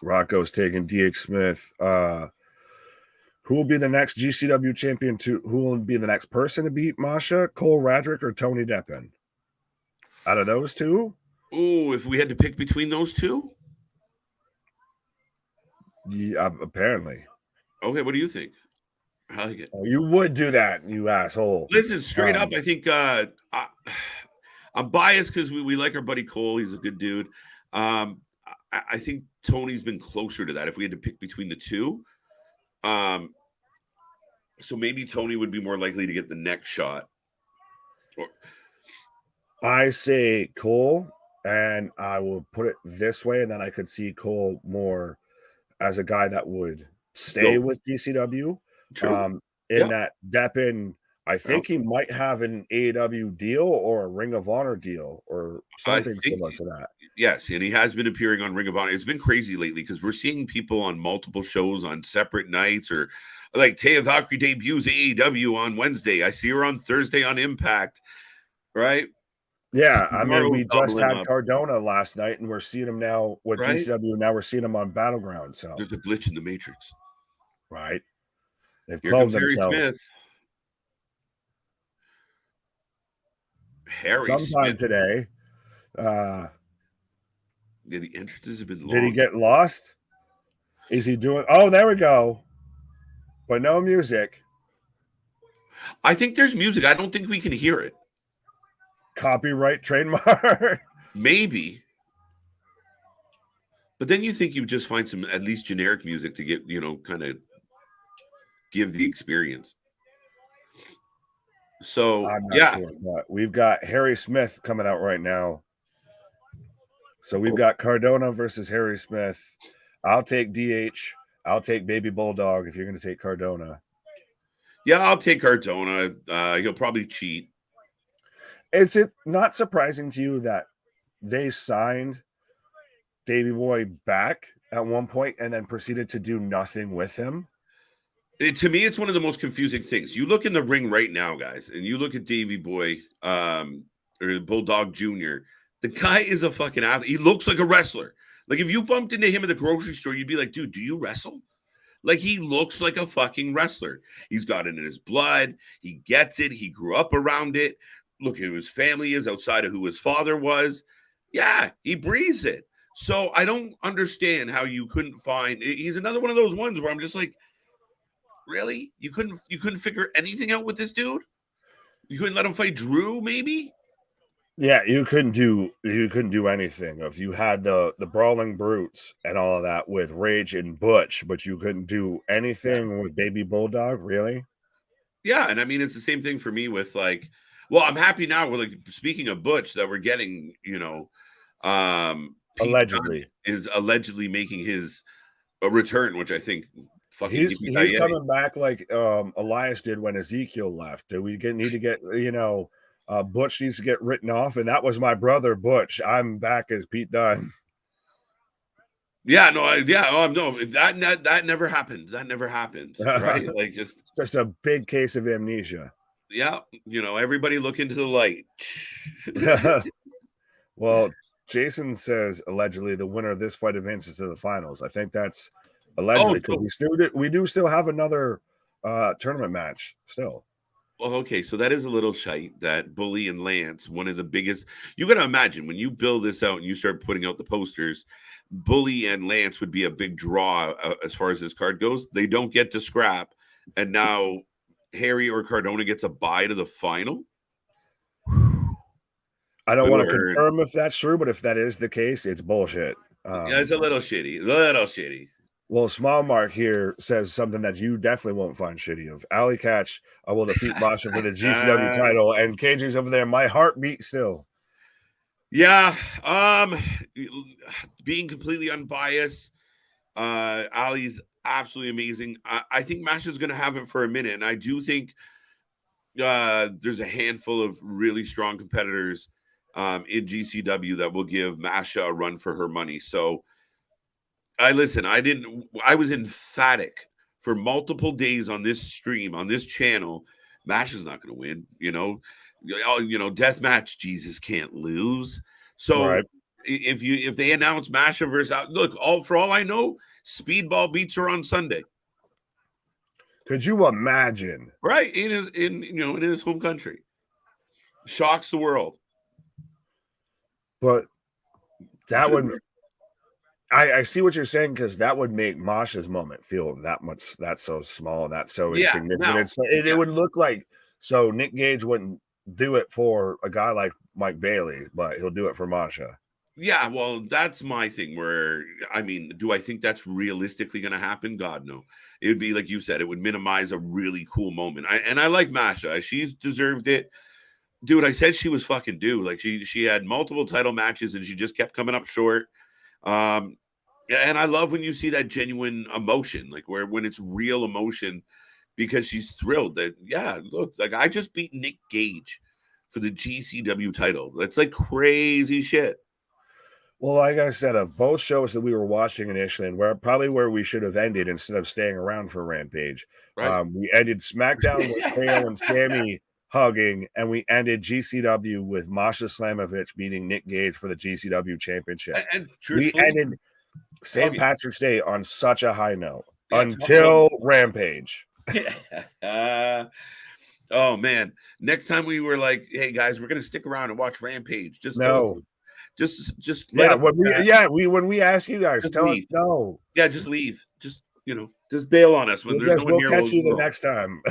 Rocco's taking DH Smith. Who will be the next GCW champion? Who will be the next person to beat Masha? Cole Radrick or Tony Deppen? Out of those two? Oh, if we had to pick between those two? Yeah, apparently. Okay, what do you think? I like it. Oh, you would do that, you asshole. Listen, straight up, I think I'm biased because we like our buddy Cole. He's a good dude. I think Tony's been closer to that if we had to pick between the two. So maybe Tony would be more likely to get the next shot. I say Cole, and I will put it this way, and then I could see Cole more as a guy that would stay with GCW. True. That Deppen, I think he might have an AEW deal or a Ring of Honor deal or something similar to that. Yes, and he has been appearing on Ring of Honor. It's been crazy lately because we're seeing people on multiple shows on separate nights, or like Taya Valkyrie debuts AEW on Wednesday. I see her on Thursday on Impact, right? Yeah, I mean, we just had Cardona last night, and we're seeing him now with GCW. Now we're seeing him on Battleground. So there's a glitch in the Matrix, right? They've cloned themselves. Smith. Harry sometime Smith. Today. Yeah, the entrances have been long. Did he get lost? Is he doing? Oh, there we go. But no music. I think there's music. I don't think we can hear it. Copyright, trademark. Maybe. But then you think you just find some at least generic music to get, kind of give the experience. So, I'm not sure, but we've got Harry Smith coming out right now. So we've got Cardona versus Harry Smith. I'll take DH. I'll take Baby Bulldog if you're going to take Cardona. Yeah, I'll take Cardona. He'll probably cheat. Is it not surprising to you that they signed Davey Boy back at one point and then proceeded to do nothing with him? To me, it's one of the most confusing things. You look in the ring right now, guys, and you look at Davey Boy or Bulldog Jr., the guy is a fucking athlete. He looks like a wrestler. Like, if you bumped into him at the grocery store, you'd be like, dude, do you wrestle? Like, he looks like a fucking wrestler. He's got it in his blood. He gets it. He grew up around it. Look at who his family is outside of who his father was. Yeah, he breathes it. So I don't understand how you couldn't find. He's another one of those ones where I'm just like, really? You couldn't figure anything out with this dude? You couldn't let him fight Drew, maybe? Yeah, you couldn't do anything. If you had the Brawling Brutes and all of that with Rage and Butch, but you couldn't do anything with Baby Bulldog, really? Yeah, and I mean it's the same thing for me with like, well, I'm happy now. We're like, speaking of Butch, that we're getting, allegedly is allegedly making his return, which I think fucking he's coming back like Elias did when Ezekiel left. Do we need to get Butch needs to get written off, and that was my brother Butch. I'm back as Pete Dunne. Yeah, no, no, that never happened. That never happened, right? Like just a big case of amnesia. Yeah, everybody look into the light. Well, Jason says allegedly the winner of this fight advances to the finals. I think that's allegedly because we do still have another tournament match still. Well, okay, so that is a little shite that Bully and Lance, one of the biggest. You got to imagine when you build this out and you start putting out the posters, Bully and Lance would be a big draw as far as this card goes. They don't get to scrap, and now Harry or Cardona gets a bye to the final. I don't want to confirm if that's true, but if that is the case, it's bullshit. Yeah, it's a little shitty. Well, Small Mark here says something that you definitely won't find shitty of. Alley Catch, I will defeat Masha for the GCW title, and KJ's over there. My heartbeat still. Yeah, being completely unbiased, Ali's absolutely amazing. I think Masha's going to have it for a minute, and I do think there's a handful of really strong competitors in GCW that will give Masha a run for her money. So I was emphatic for multiple days on this stream, on this channel. Masha's not going to win, deathmatch Jesus can't lose. So right. if they announce Masha versus, look, for all I know, Speedball beats her on Sunday. Could you imagine? Right, in his home country. Shocks the world. But that would, I see what you're saying, because that would make Masha's moment feel that's so small, that's so insignificant. It would look like, so Nick Gage wouldn't do it for a guy like Mike Bailey, but he'll do it for Masha. Yeah, well, that's my thing where, do I think that's realistically going to happen? God, no. It would be like you said, it would minimize a really cool moment. I like Masha. She's deserved it. Dude, I said she was fucking due. Like she had multiple title matches and she just kept coming up short. And I love when you see that genuine emotion, like when it's real emotion, because she's thrilled that, yeah, look, like I just beat Nick Gage for the GCW title. That's like crazy shit. Well, like I said, of both shows that we were watching initially, and where we should have ended instead of staying around for Rampage, right. We ended SmackDown with KO and Sammy hugging, and we ended GCW with Masha Slamovich beating Nick Gage for the GCW championship. And we ended St. Patrick's Day on such a high note until Rampage. Oh man, next time we were like, hey guys, we're gonna stick around and watch Rampage. Just when we ask you guys, tell us no. Yeah, just leave. Just bail on us when there's no one here. We'll catch you the next time.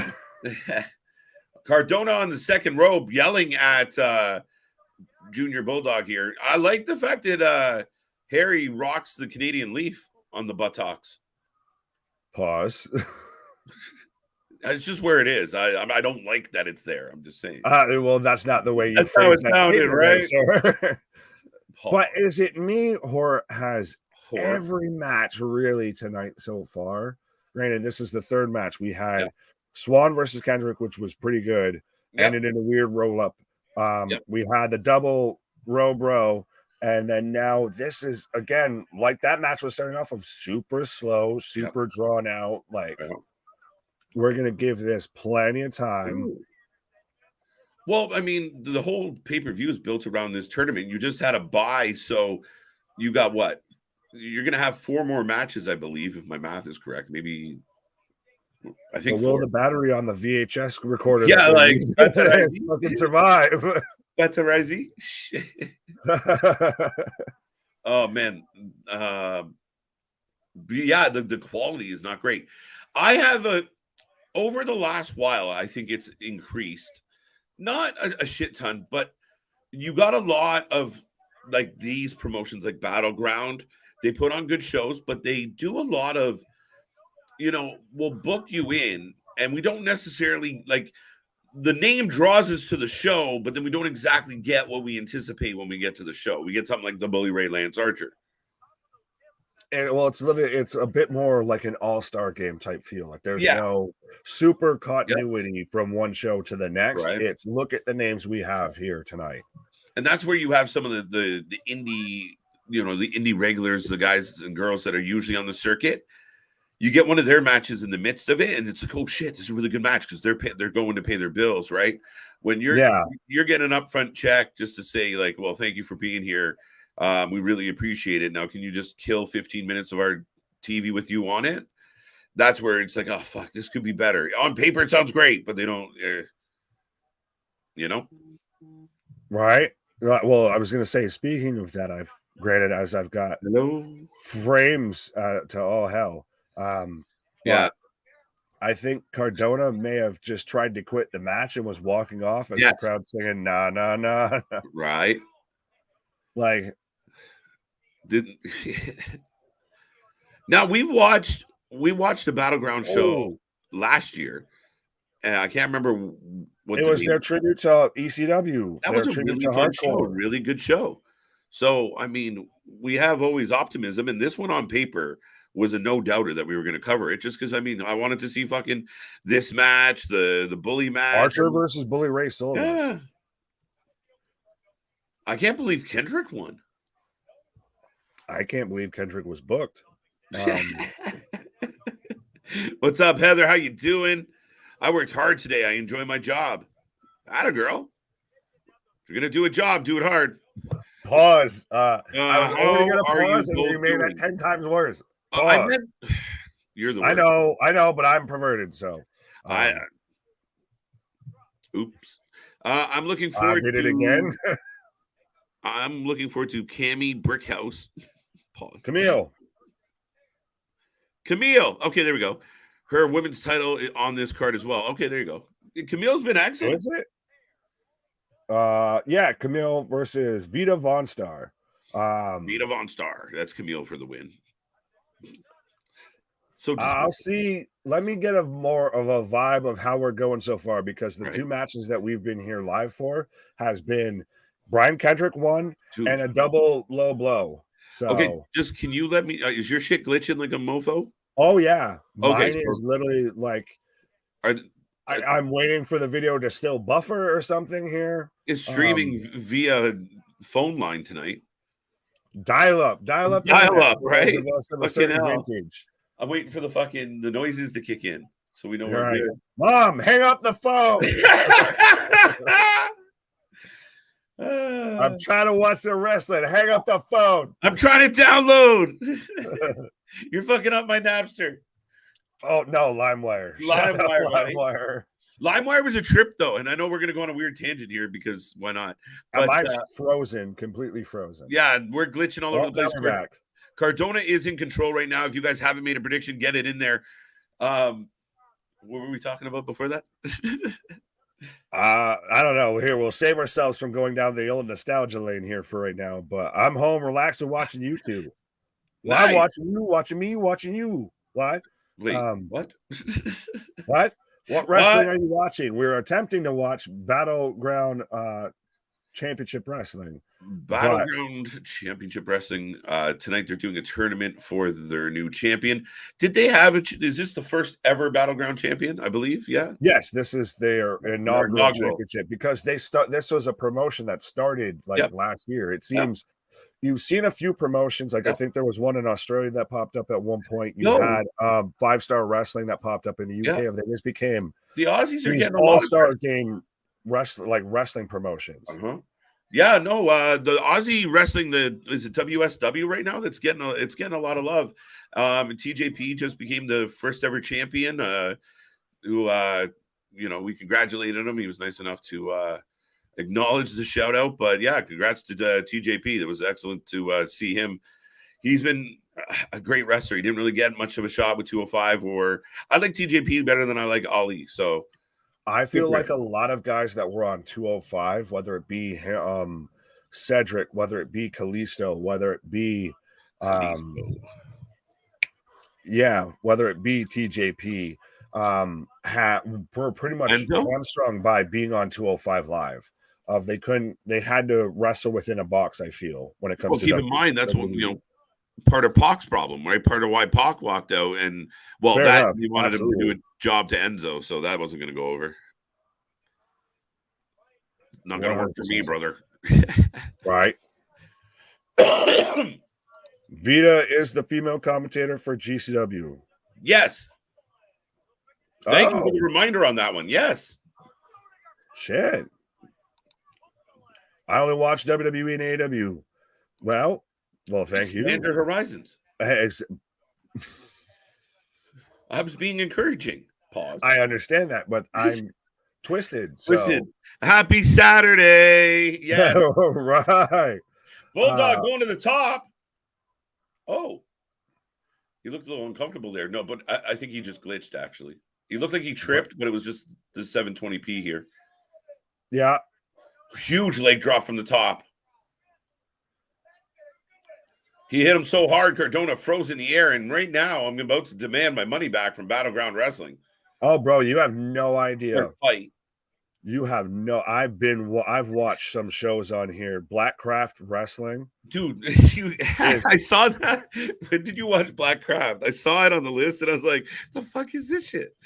Cardona on the second rope yelling at Junior Bulldog here. I like the fact that Harry rocks the Canadian leaf on the buttocks. Pause. It's just where it is. I don't like that it's there. I'm just saying. Well, that's not the way you phrase how it sounded, right? But is it me, or has every match really tonight so far? Granted, this is the third match. We had Swan versus Kendrick, which was pretty good. Ended in a weird roll up. We had the double row bro, and then now this is again like that match was starting off of super slow, super drawn out. Like we're gonna give this plenty of time. Ooh. Well, the whole pay-per-view is built around this tournament. You just had a bye, so you got what? You're going to have 4 more matches, I believe, if my math is correct. Maybe, I think. Will the battery on the VHS recorder? Yeah, like fucking survive. That's a Razzie. Oh man, the quality is not great. I have over the last while, I think it's increased. Not a shit ton, but you got a lot of like these promotions like Battleground. They put on good shows, but they do a lot of, we'll book you in, and we don't necessarily like the name draws us to the show, but then we don't exactly get what we anticipate when we get to the show. We get something like the Bully Ray Lance Archer. And well, it's a bit more like an all-star game type feel. Like there's no super continuity from one show to the next. Right. It's look at the names we have here tonight. And that's where you have some of the indie, the indie regulars, the guys and girls that are usually on the circuit. You get one of their matches in the midst of it, and it's like, oh shit, this is a really good match because they're going to pay their bills, right? When you're getting an upfront check just to say like, well, thank you for being here. We really appreciate it. Now, can you just kill 15 minutes of our TV with you on it? That's where it's like, oh, fuck, this could be better. On paper, it sounds great, but they don't, Right. Well, I was going to say, speaking of that, I've got frames to all hell. I think Cardona may have just tried to quit the match and was walking off as the crowd singing, nah, nah, nah. Right. Like, didn't. Now we watched a Battleground show last year, and I can't remember what it was their tribute to ECW. That was a really fun show, a really good show. So, I mean, we have always optimism, and this one on paper was a no-doubter that we were going to cover it, just because, I mean, I wanted to see fucking this match, the Bully match. Archer versus Bully Ray Sullivan. Yeah. I can't believe Kendrick won. I can't believe Kendrick was booked. What's up, Heather? How you doing? I worked hard today. I enjoy my job. Atta girl. If you're going to do a job, do it hard. Pause. I was only going to pause and you made that 10 times worse. I meant, you're the worst. I know, but I'm perverted, so. Oops. I'm looking forward did it again? I'm looking forward to Cammy Brickhouse. Pause. Camille. Okay, there we go. Her women's title on this card as well. Okay, there you go. Camille's been excellent. Is it? Yeah, Camille versus Vita Von Star. Vita Von Star. That's Camille for the win. So I'll see. Let me get more of a vibe of how we're going so far, because the two matches that we've been here live for has been Brian Kendrick won and a double low blow. So okay, just can you let me? Is your shit glitching like a mofo? Oh yeah, mine is literally like. I'm waiting for the video to still buffer or something here. It's streaming via phone line tonight. Dial up, right? Of a certain vintage. I'm waiting for the noises to kick in so we know we're good. Mom, hang up the phone. I'm trying to watch the wrestling. Hang up the phone. I'm trying to download. You're fucking up my Napster. Oh no, LimeWire. LimeWire was a trip though, and I know we're gonna go on a weird tangent here because why not? But mine's frozen, completely frozen. Yeah, we're glitching all over the place. Cardona is in control right now. If you guys haven't made a prediction, get it in there. What were we talking about before that? I don't know. Here, we'll save ourselves from going down the old nostalgia lane here for right now. But I'm home, relaxed, and watching YouTube. Well, nice. I'm watching you, watching me, watching you. What? Wait, what? What? What wrestling are you watching? We're attempting to watch Battleground Championship Wrestling. Battleground Championship Wrestling. Tonight they're doing a tournament for their new champion. Did they have is this the first ever Battleground champion? I believe, yeah. Yes, this is their inaugural championship, because this was a promotion that started last year. It seems you've seen a few promotions. I think there was one in Australia that popped up at one point. You had 5-Star Wrestling that popped up in the UK. They just became the Aussies are getting all-star game wrestling promotions. Yeah, no, the Aussie wrestling, is it WSW right now? That's getting a lot of love. TJP just became the first ever champion. Who we congratulated him. He was nice enough to acknowledge the shout out. But yeah, congrats to TJP. That was excellent to see him. He's been a great wrestler. He didn't really get much of a shot with 205. I like TJP better than I like Ali. So. I feel like a lot of guys that were on 205, whether it be Cedric, whether it be Kalisto, whether it be whether it be TJP, were pretty much hamstrung by being on 205 Live. They had to wrestle within a box, I feel, when it comes to keep in mind that's what part of Pac's problem, right? Part of why Pac walked out, and he wanted to do a job to Enzo, so that wasn't going to go over. Not going to work for me, brother. Right. Vita is the female commentator for GCW. Yes. Thank you for the reminder on that one. Yes. Shit. I only watch WWE and AEW. Well, thank you. Expand your horizons. I was being encouraging. Pause. I understand that, but I'm twisted. Happy Saturday. Yeah. Right. Bulldog going to the top. Oh. He looked a little uncomfortable there. No, but I think he just glitched, actually. He looked like he tripped, but it was just the 720p here. Yeah. Huge leg drop from the top. He hit him so hard, Cardona froze in the air, and right now I'm about to demand my money back from Battleground Wrestling. Oh, bro, you have no idea. Fight. You have no. I've watched some shows on here. Blackcraft Wrestling, dude. I saw that. When did you watch Blackcraft? I saw it on the list, and I was like, "The fuck is this shit?"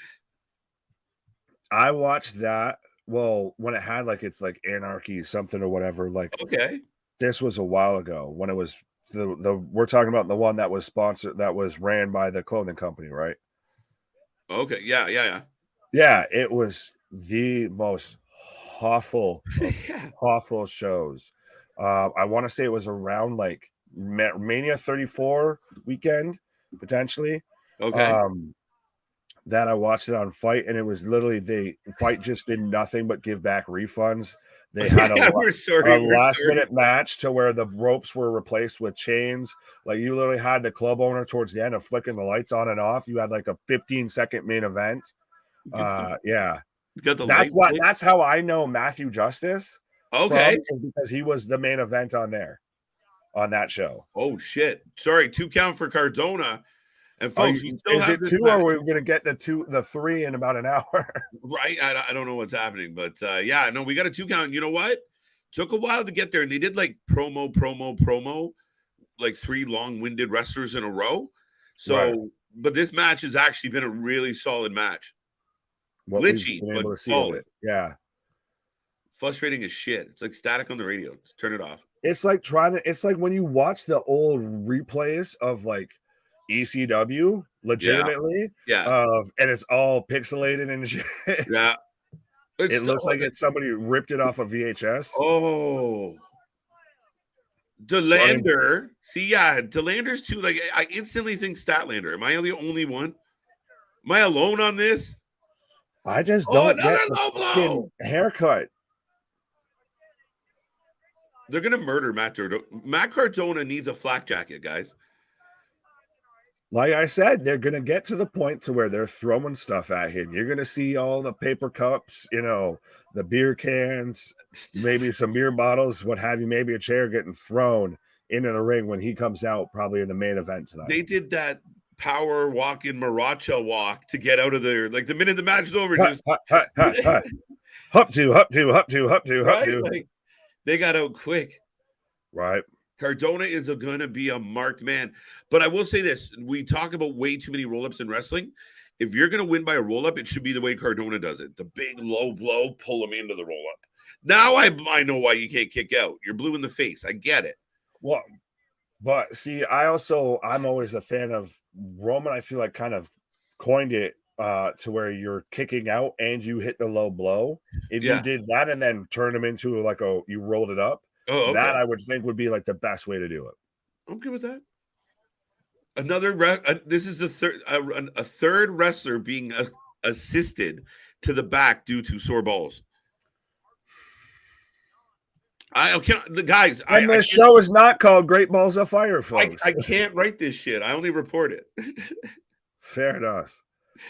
I watched that. Well, when it had like it's like Anarchy something or whatever. Like, okay, this was a while ago when it was the we're talking about the one that was sponsored, that was ran by the clothing company, right? Okay, yeah. It was the most awful shows. I want to say it was around like Mania 34 weekend, potentially. Okay. That I watched it on Fight, and it was literally Fight just did nothing but give back refunds. They had a last minute match to where the ropes were replaced with chains. Like, you literally had the club owner towards the end of flicking the lights on and off. You had like a 15-second main event. That's how I know Matthew Justice. Okay. Is because he was the main event on that show. Oh shit. Sorry, 2 count for Cardona. And folks, is it 2 or we're gonna get the 3 in about an hour? Right. I don't know what's happening, but yeah, no, we got a 2 count. You know what? Took a while to get there, and they did like promo, like 3 long-winded wrestlers in a row. So, right. But this match has actually been a really solid match. Glitchy, but solid. Yeah. Frustrating as shit. It's like static on the radio. Just turn it off. It's like when you watch the old replays of like ECW, legitimately, and it's all pixelated and shit. Yeah, it looks like somebody ripped it off of VHS. Oh, Delander. See, Delander's too. Like, I instantly think Statlander. Am I the only one? Am I alone on this? I just don't get the haircut. They're gonna murder Matt Cardona. Matt Cardona needs a flak jacket, guys. Like I said, they're going to get to the point to where they're throwing stuff at him. You're going to see all the paper cups, the beer cans, maybe some beer bottles, what have you, maybe a chair getting thrown into the ring when he comes out, probably in the main event tonight. They did that power walk in Maracha walk to get out of there. Like, the minute the match is over, hop to. Like, they got out quick. Right. Cardona is going to be a marked man. But I will say this. We talk about way too many roll-ups in wrestling. If you're going to win by a roll-up, it should be the way Cardona does it. The big low blow, pull him into the roll-up. Now I know why you can't kick out. You're blue in the face. I get it. Well, but see, I'm always a fan of Roman. I feel like kind of coined it to where you're kicking out and you hit the low blow. If you did that and then turn him into like you rolled it up, that I would think would be like the best way to do it. I'm good with that. This is the third a third wrestler being assisted to the back due to sore balls. The guys. And this show is not called Great Balls of Fire, folks. I can't write this shit. I only report it. Fair enough.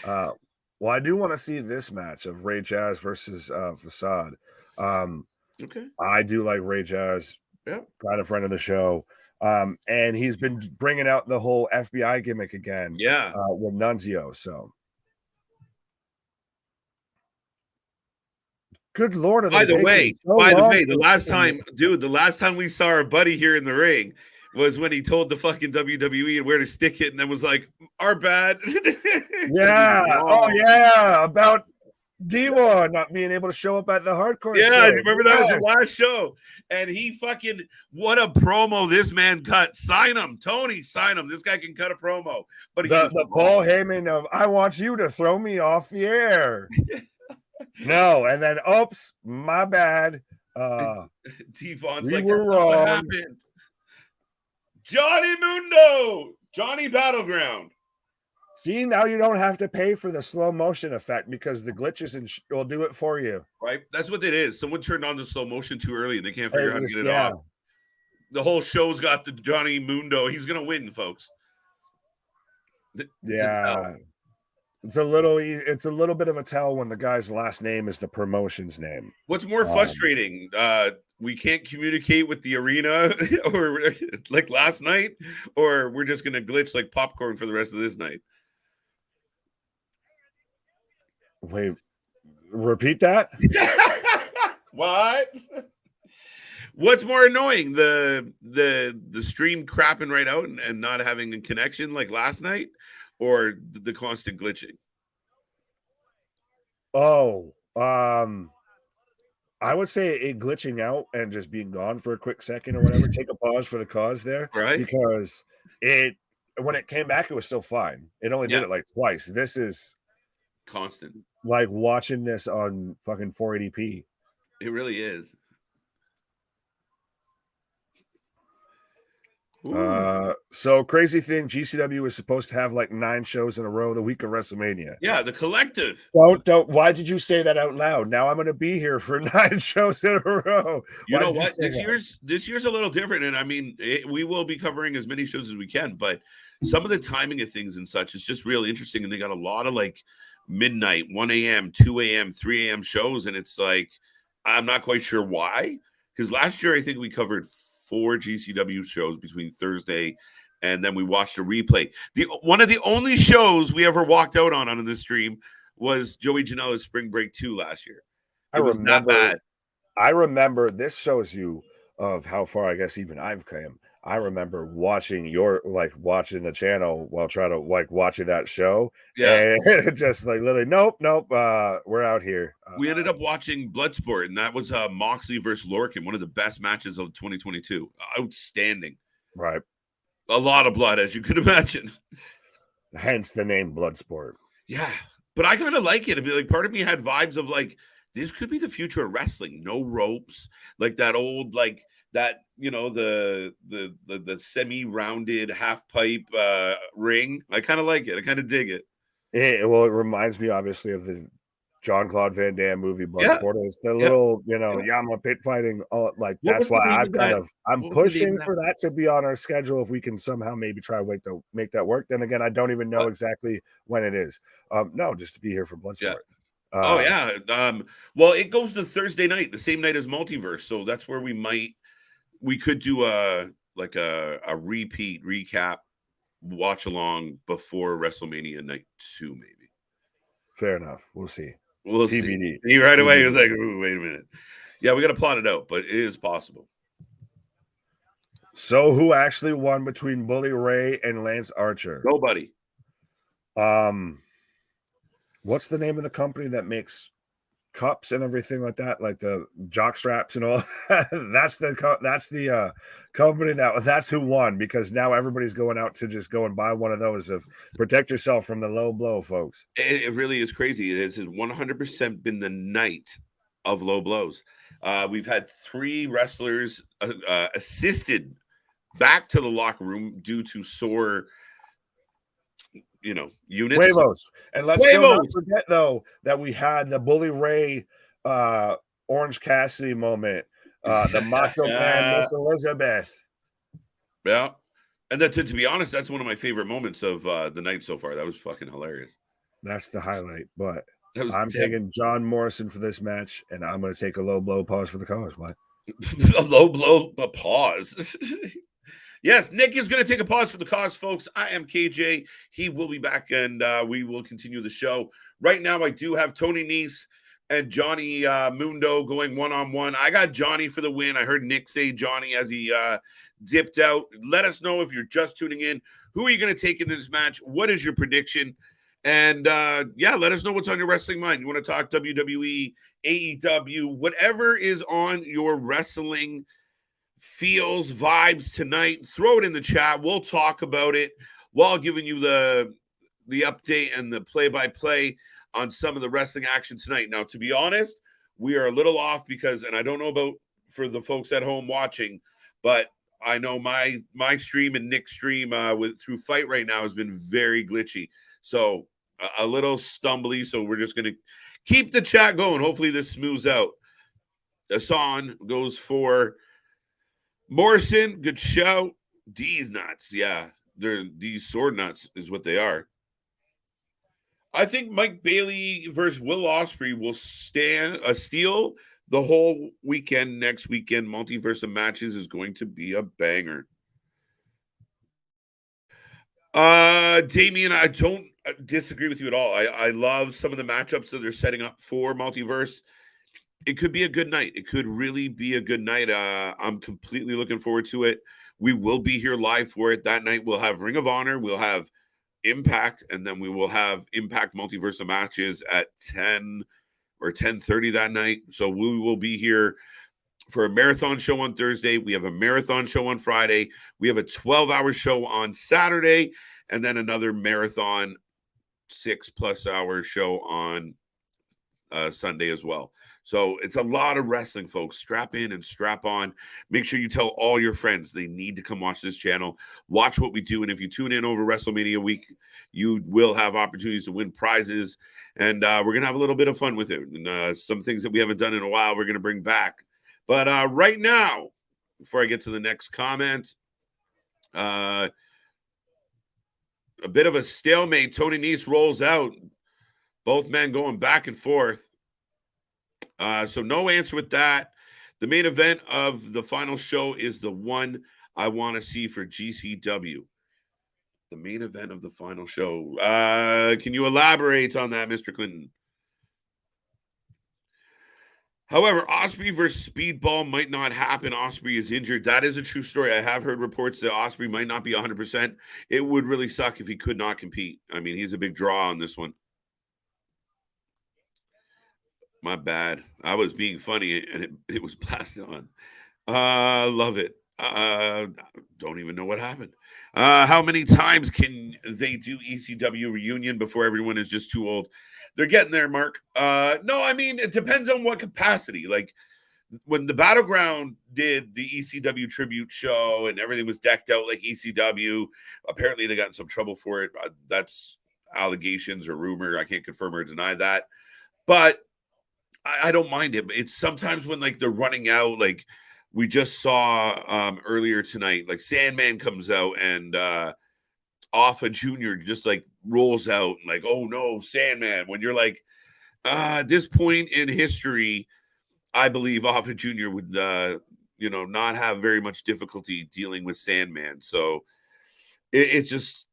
Well, I do want to see this match of Ray Jazz versus Facade. Okay. I do like Ray Jazz. Yeah. Kind of friend of the show. And he's been bringing out the whole FBI gimmick again. Yeah. With Nunzio. So. Good Lord. By the way, the last time we saw our buddy here in the ring was when he told the fucking WWE where to stick it and then was like, our bad. Yeah. Oh, yeah. About D1 not being able to show up at the hardcore show. I remember that was the last show. And he fucking, what a promo this man cut. Sign him, Tony, sign him. This guy can cut a promo. But the Paul Heyman of, I want you to throw me off the air. No, and then, oops, my bad. Devon's like, were wrong. What happened? Johnny Mundo, Johnny Battleground. See, now you don't have to pay for the slow motion effect because the glitches will do it for you. Right? That's what it is. Someone turned on the slow motion too early and they can't figure out how to get it off. The whole show's got the Johnny Mundo. He's going to win, folks. Yeah. It's a little bit of a tell when the guy's last name is the promotion's name. What's more frustrating? We can't communicate with the arena or like last night, or we're just gonna glitch like popcorn for the rest of this night. Wait, repeat that? What? What's more annoying, the stream crapping right out and not having a connection like last night, or the constant glitching? Oh, I would say it glitching out and just being gone for a quick second or whatever. Take a pause for the cause there, right? Because when it came back, it was still fine. It only did it like twice. This is constant, like watching this on fucking 480p. It really is. So crazy thing, GCW was supposed to have like 9 shows in a row the week of WrestleMania. Yeah, the collective. Don't. Why did you say that out loud? Now I'm going to be here for 9 shows in a row. You know what? This year's a little different, and I mean, we will be covering as many shows as we can. But some of the timing of things and such is just really interesting, and they got a lot of like midnight, 1 a.m., 2 a.m., 3 a.m. shows, and it's like I'm not quite sure why. Because last year I think we covered 4 GCW shows between Thursday and then we watched a replay. One of the only shows we ever walked out on this stream was Joey Janela's Spring Break 2 last year. It was not bad. I remember, this shows you of how far I guess even I've come. I remember watching watching the channel while trying to watching that show. Yeah. And just like literally, nope. We're out here. We ended up watching Bloodsport, and that was Moxley versus Lorcan, one of the best matches of 2022. Outstanding. Right. A lot of blood, as you could imagine. Hence the name Bloodsport. Yeah. But I kind of like it. I mean, like, part of me had vibes of like, this could be the future of wrestling. No ropes, like that old, like that, the semi-rounded half pipe ring. I kind of like it. I kind of dig it. It reminds me obviously of the Jean-Claude Van Damme movie Bloodsport. Yeah. It's the little, Yama pit fighting. That's why I'm pushing for that to be on our schedule if we can somehow maybe try to make that work. Then again, I don't even know exactly when it is. No, just to be here for Bloodsport. Yeah. Well, it goes to Thursday night, the same night as Multiverse. So that's where we could do a repeat recap watch along before WrestleMania night 2, maybe. Fair enough. We'll see. We'll TBD. See. He right away was like, "Ooh, wait a minute." Yeah, we got to plot it out, but it is possible. So, who actually won between Bully Ray and Lance Archer? Nobody. What's the name of the company that makes cups and everything like that, like the jock straps and all? That's the company that's who won, because now everybody's going out to just go and buy one of those of protect yourself from the low blow, folks. It really is crazy. It has 100% been the night of low blows. We've had 3 wrestlers assisted back to the locker room due to sore units. Huevos. And let's not forget though that we had the Bully Ray Orange Cassidy moment, the Macho Man Miss Elizabeth. Yeah. And that, to be honest, that's one of my favorite moments of the night so far. That was fucking hilarious. That's the highlight. But I'm taking John Morrison for this match, and I'm going to take a low blow pause for the cause. What? A low blow pause. Yes, Nick is going to take a pause for the cause, folks. I am KJ. He will be back, and we will continue the show. Right now, I do have Tony Nese and Johnny Mundo going one-on-one. I got Johnny for the win. I heard Nick say Johnny as he dipped out. Let us know if you're just tuning in. Who are you going to take in this match? What is your prediction? And, let us know what's on your wrestling mind. You want to talk WWE, AEW, whatever is on your wrestling feels, vibes tonight, throw it in the chat. We'll talk about it while giving you the update and the play-by-play on some of the wrestling action tonight. Now, to be honest, we are a little off because, and I don't know about for the folks at home watching, but I know my stream and Nick's stream through Fight right now has been very glitchy. So a little stumbly. So we're just going to keep the chat going. Hopefully this smooths out. Hassan goes for Morrison, good shout. D's nuts. Yeah, these sword nuts is what they are. I think Mike Bailey versus Will Ospreay will steal the whole weekend. Next weekend, multiverse of matches is going to be a banger. Damien, I don't disagree with you at all. I love some of the matchups that they're setting up for multiverse. It could be a good night. It could really be a good night. I'm completely looking forward to it. We will be here live for it. That night we'll have Ring of Honor, we'll have Impact, and then we will have Impact Multiverse of matches at 10 or 10:30 that night. So we will be here for a marathon show on Thursday. We have a marathon show on Friday. We have a 12-hour show on Saturday, and then another marathon 6+ hour show on Sunday as well. So it's a lot of wrestling, folks. Strap in and strap on. Make sure you tell all your friends they need to come watch this channel. Watch what we do. And if you tune in over WrestleMania week, you will have opportunities to win prizes. And we're going to have a little bit of fun with it. And some things that we haven't done in a while, we're going to bring back. But right now, before I get to the next comment, a bit of a stalemate. Tony Nese rolls out. Both men going back and forth. So no answer with that. The main event of the final show is the one I want to see for GCW. The main event of the final show. Can you elaborate on that, Mr. Clinton? However, Ospreay versus Speedball might not happen. Ospreay is injured. That is a true story. I have heard reports that Ospreay might not be 100%. It would really suck if he could not compete. I mean, he's a big draw on this one. My bad. I was being funny and it was blasted on. Love it. Don't even know what happened. How many times can they do ECW reunion before everyone is just too old? They're getting there, Mark. No, I mean, it depends on what capacity. Like when the Battleground did the ECW tribute show and everything was decked out like ECW, apparently they got in some trouble for it. That's allegations or rumor. I can't confirm or deny that. But I don't mind it. It's sometimes when like they're running out, like we just saw earlier tonight, like Sandman comes out and Alpha Jr. just like rolls out and like, oh no, Sandman. When you're like, at this point in history, I believe Alpha Jr. would not have very much difficulty dealing with Sandman. So it's just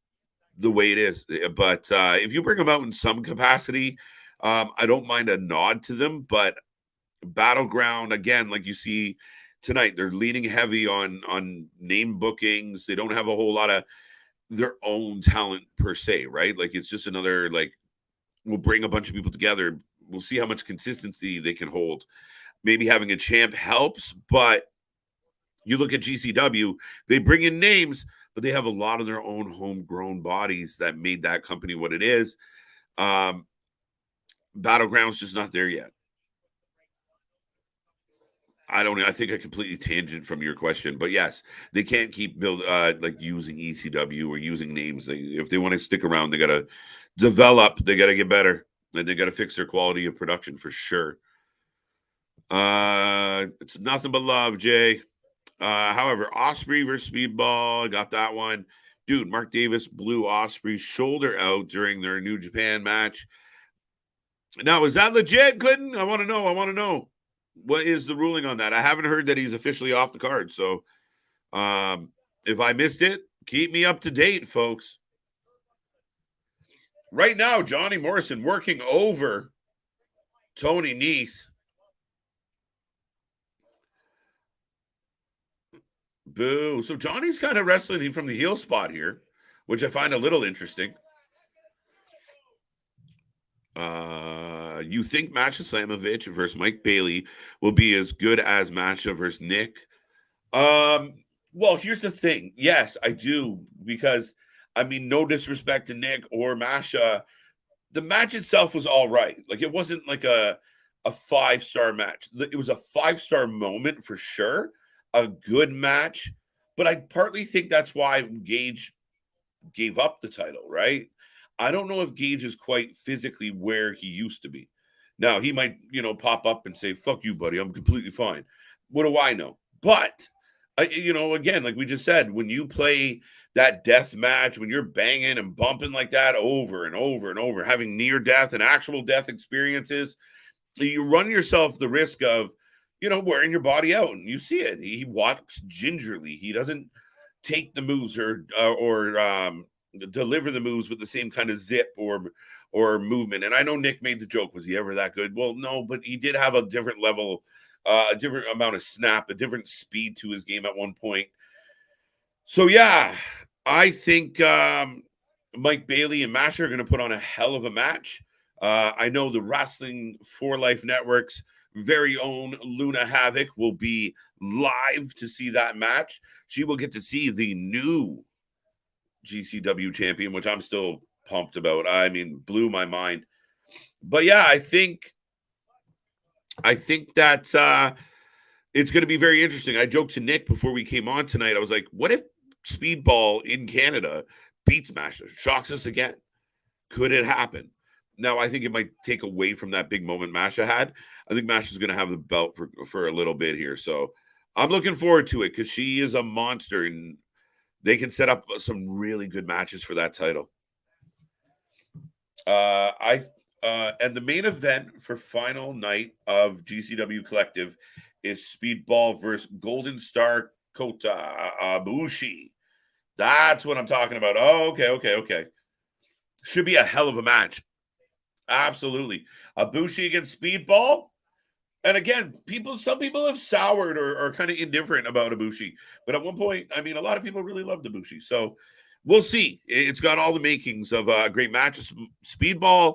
the way it is. But if you bring them out in some capacity, I don't mind a nod to them, but Battleground, again, like you see tonight, they're leaning heavy on name bookings. They don't have a whole lot of their own talent per se, right? Like it's just another, like, we'll bring a bunch of people together. We'll see how much consistency they can hold. Maybe having a champ helps, but you look at GCW, they bring in names, but they have a lot of their own homegrown bodies that made that company what it is. Battleground's just not there yet. I think I completely tangent from your question, but yes, they can't keep like using ECW or using names. If they want to stick around, they got to develop, they got to get better, and they got to fix their quality of production for sure. It's nothing but love, Jay. However, Ospreay versus Speedball, I got that one. Dude, Mark Davis blew Ospreay's shoulder out during their New Japan match. Now, is that legit, Clinton? I want to know. What is the ruling on that? I haven't heard that he's officially off the card. So if I missed it, keep me up to date, folks. Right now, Johnny Morrison working over Tony Nese. Boo. So Johnny's kind of wrestling from the heel spot here, which I find a little interesting. You think Masha Slamovich versus Mike Bailey will be as good as Masha versus Nick? Well, here's the thing. Yes, I do, because I mean, no disrespect to Nick or Masha, the match itself was all right. Like it wasn't like a 5-star match. It was a 5-star moment for sure, a good match. But I partly think that's why Gage gave up the title, right? I don't know if Gage is quite physically where he used to be. Now, he might, pop up and say, fuck you, buddy. I'm completely fine. What do I know? But Again, like we just said, when you play that death match, when you're banging and bumping like that over and over and over, having near death and actual death experiences, you run yourself the risk of, wearing your body out. And you see it. He walks gingerly. He doesn't take the moves or deliver the moves with the same kind of zip or movement. And I know Nick made the joke, was he ever that good? Well, no, but he did have a different level, a different amount of snap, a different speed to his game at one point. So yeah, I think Mike Bailey and Masha are going to put on a hell of a match. I know the Wrestling for Life Network's very own Luna Havoc will be live to see that match. She will get to see the new GCW champion, which I'm still pumped about. I mean, blew my mind. But yeah, I think that it's going to be very interesting. I joked to Nick before we came on tonight. I was like, what if Speedball in Canada beats Masha, shocks us again? Could it happen? Now, I think it might take away from that big moment Masha had. I think Masha's going to have the belt for a little bit here. So I'm looking forward to it because she is a monster, and they can set up some really good matches for that title. And the main event for final night of GCW Collective is Speedball versus Golden Star Kota Ibushi. That's what I'm talking about. Oh, okay. Should be a hell of a match. Absolutely. Ibushi against Speedball. And again, some people have soured or are kind of indifferent about Ibushi. But at one point, I mean, a lot of people really loved Ibushi. So we'll see. It's got all the makings of a great match. Speedball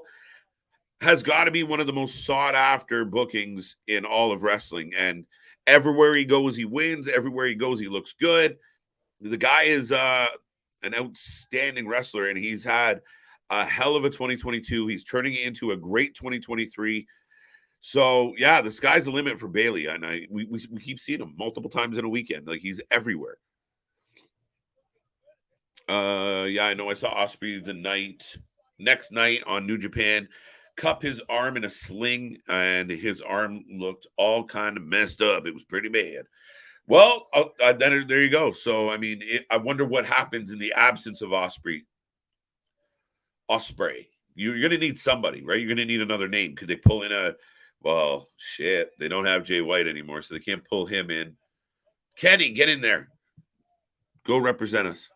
has got to be one of the most sought-after bookings in all of wrestling. And everywhere he goes, he wins. Everywhere he goes, he looks good. The guy is an outstanding wrestler, and he's had a hell of a 2022. He's turning it into a great 2023. So, yeah, the sky's the limit for Bailey. And we keep seeing him multiple times in a weekend. Like, he's everywhere. Yeah, I know I saw Ospreay next night on New Japan cup his arm in a sling, and his arm looked all kind of messed up. It was pretty bad. Well, then there you go. So, I mean, I wonder what happens in the absence of Ospreay. You're going to need somebody, right? You're going to need another name. Could they pull in well, shit. They don't have Jay White anymore, so they can't pull him in. Kenny, get in there. Go represent us.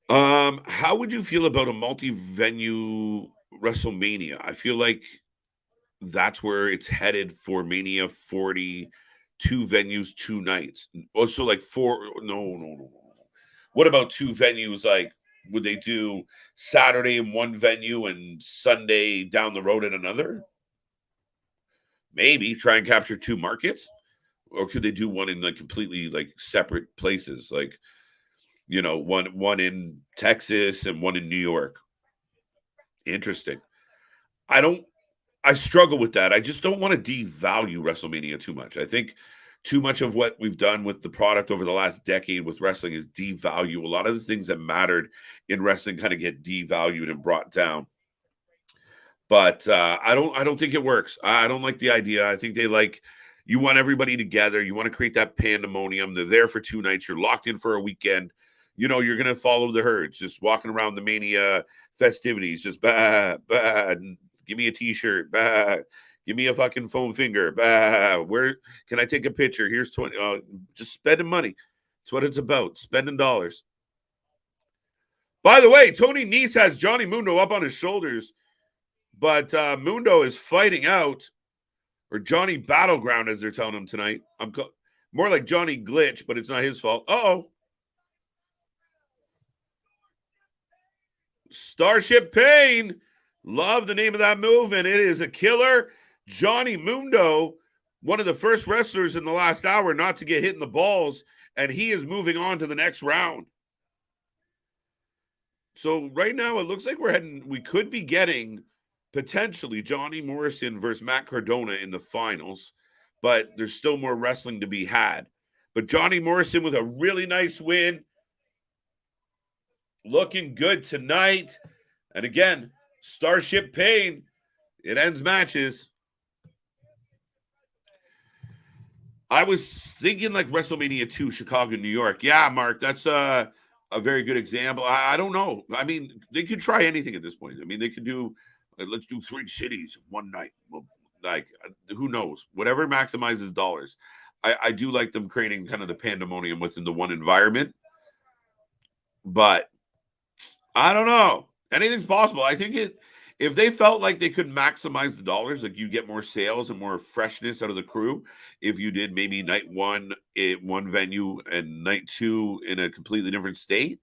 How would you feel about a multi-venue WrestleMania? I feel like that's where it's headed for Mania 40, 2 venues, 2 nights. Also, like 4. No. What about 2 venues? Like, would they do Saturday in one venue and Sunday down the road in another? Maybe try and capture 2 markets, or could they do one in like completely like separate places? Like, one in Texas and one in New York. Interesting. I struggle with that. I just don't want to devalue WrestleMania too much. I think too much of what we've done with the product over the last decade with wrestling is devalue. A lot of the things that mattered in wrestling kind of get devalued and brought down. But I don't think it works. I don't like the idea. I think you want everybody together. You want to create that pandemonium. They're there for 2 nights. You're locked in for a weekend. You're going to follow the herd, just walking around the Mania festivities, just give me a t-shirt, give me a fucking foam finger, where can I take a picture? Here's 20, just spending money. That's what it's about, spending dollars. By the way, Tony Nese has Johnny Mundo up on his shoulders, but Mundo is fighting out, or Johnny Battleground, as they're telling him tonight. More like Johnny Glitch, but it's not his fault. Uh-oh. Starship Pain. Love the name of that move, and it is a killer. Johnny Mundo, one of the first wrestlers in the last hour not to get hit in the balls, and he is moving on to the next round. So right now it looks like we could be getting potentially Johnny Morrison versus Matt Cardona in the finals, but there's still more wrestling to be had. But Johnny Morrison with a really nice win. Looking good tonight. And again, Starship Pain, it ends matches. I was thinking like WrestleMania 2, Chicago, New York. Yeah, Mark, that's a very good example. I don't know. I mean, they could try anything at this point. I mean, they could do, let's do 3 cities one night. Well, like, who knows? Whatever maximizes dollars. I do like them creating kind of the pandemonium within the one environment. But I don't know. Anything's possible. I think if they felt like they could maximize the dollars, like you get more sales and more freshness out of the crew, if you did maybe night 1 at one venue and night 2 in a completely different state,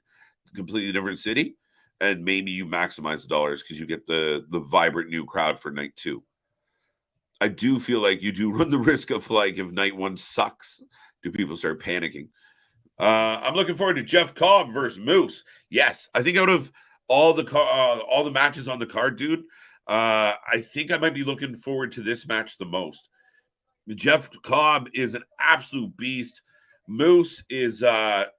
completely different city, and maybe you maximize the dollars because you get the vibrant new crowd for night 2. I do feel like you do run the risk of, like, if night 1 sucks, do people start panicking? I'm looking forward to Jeff Cobb versus Moose. Yes, I think out of all the matches on the card, dude, I think I might be looking forward to this match the most. Jeff Cobb is an absolute beast. Moose is a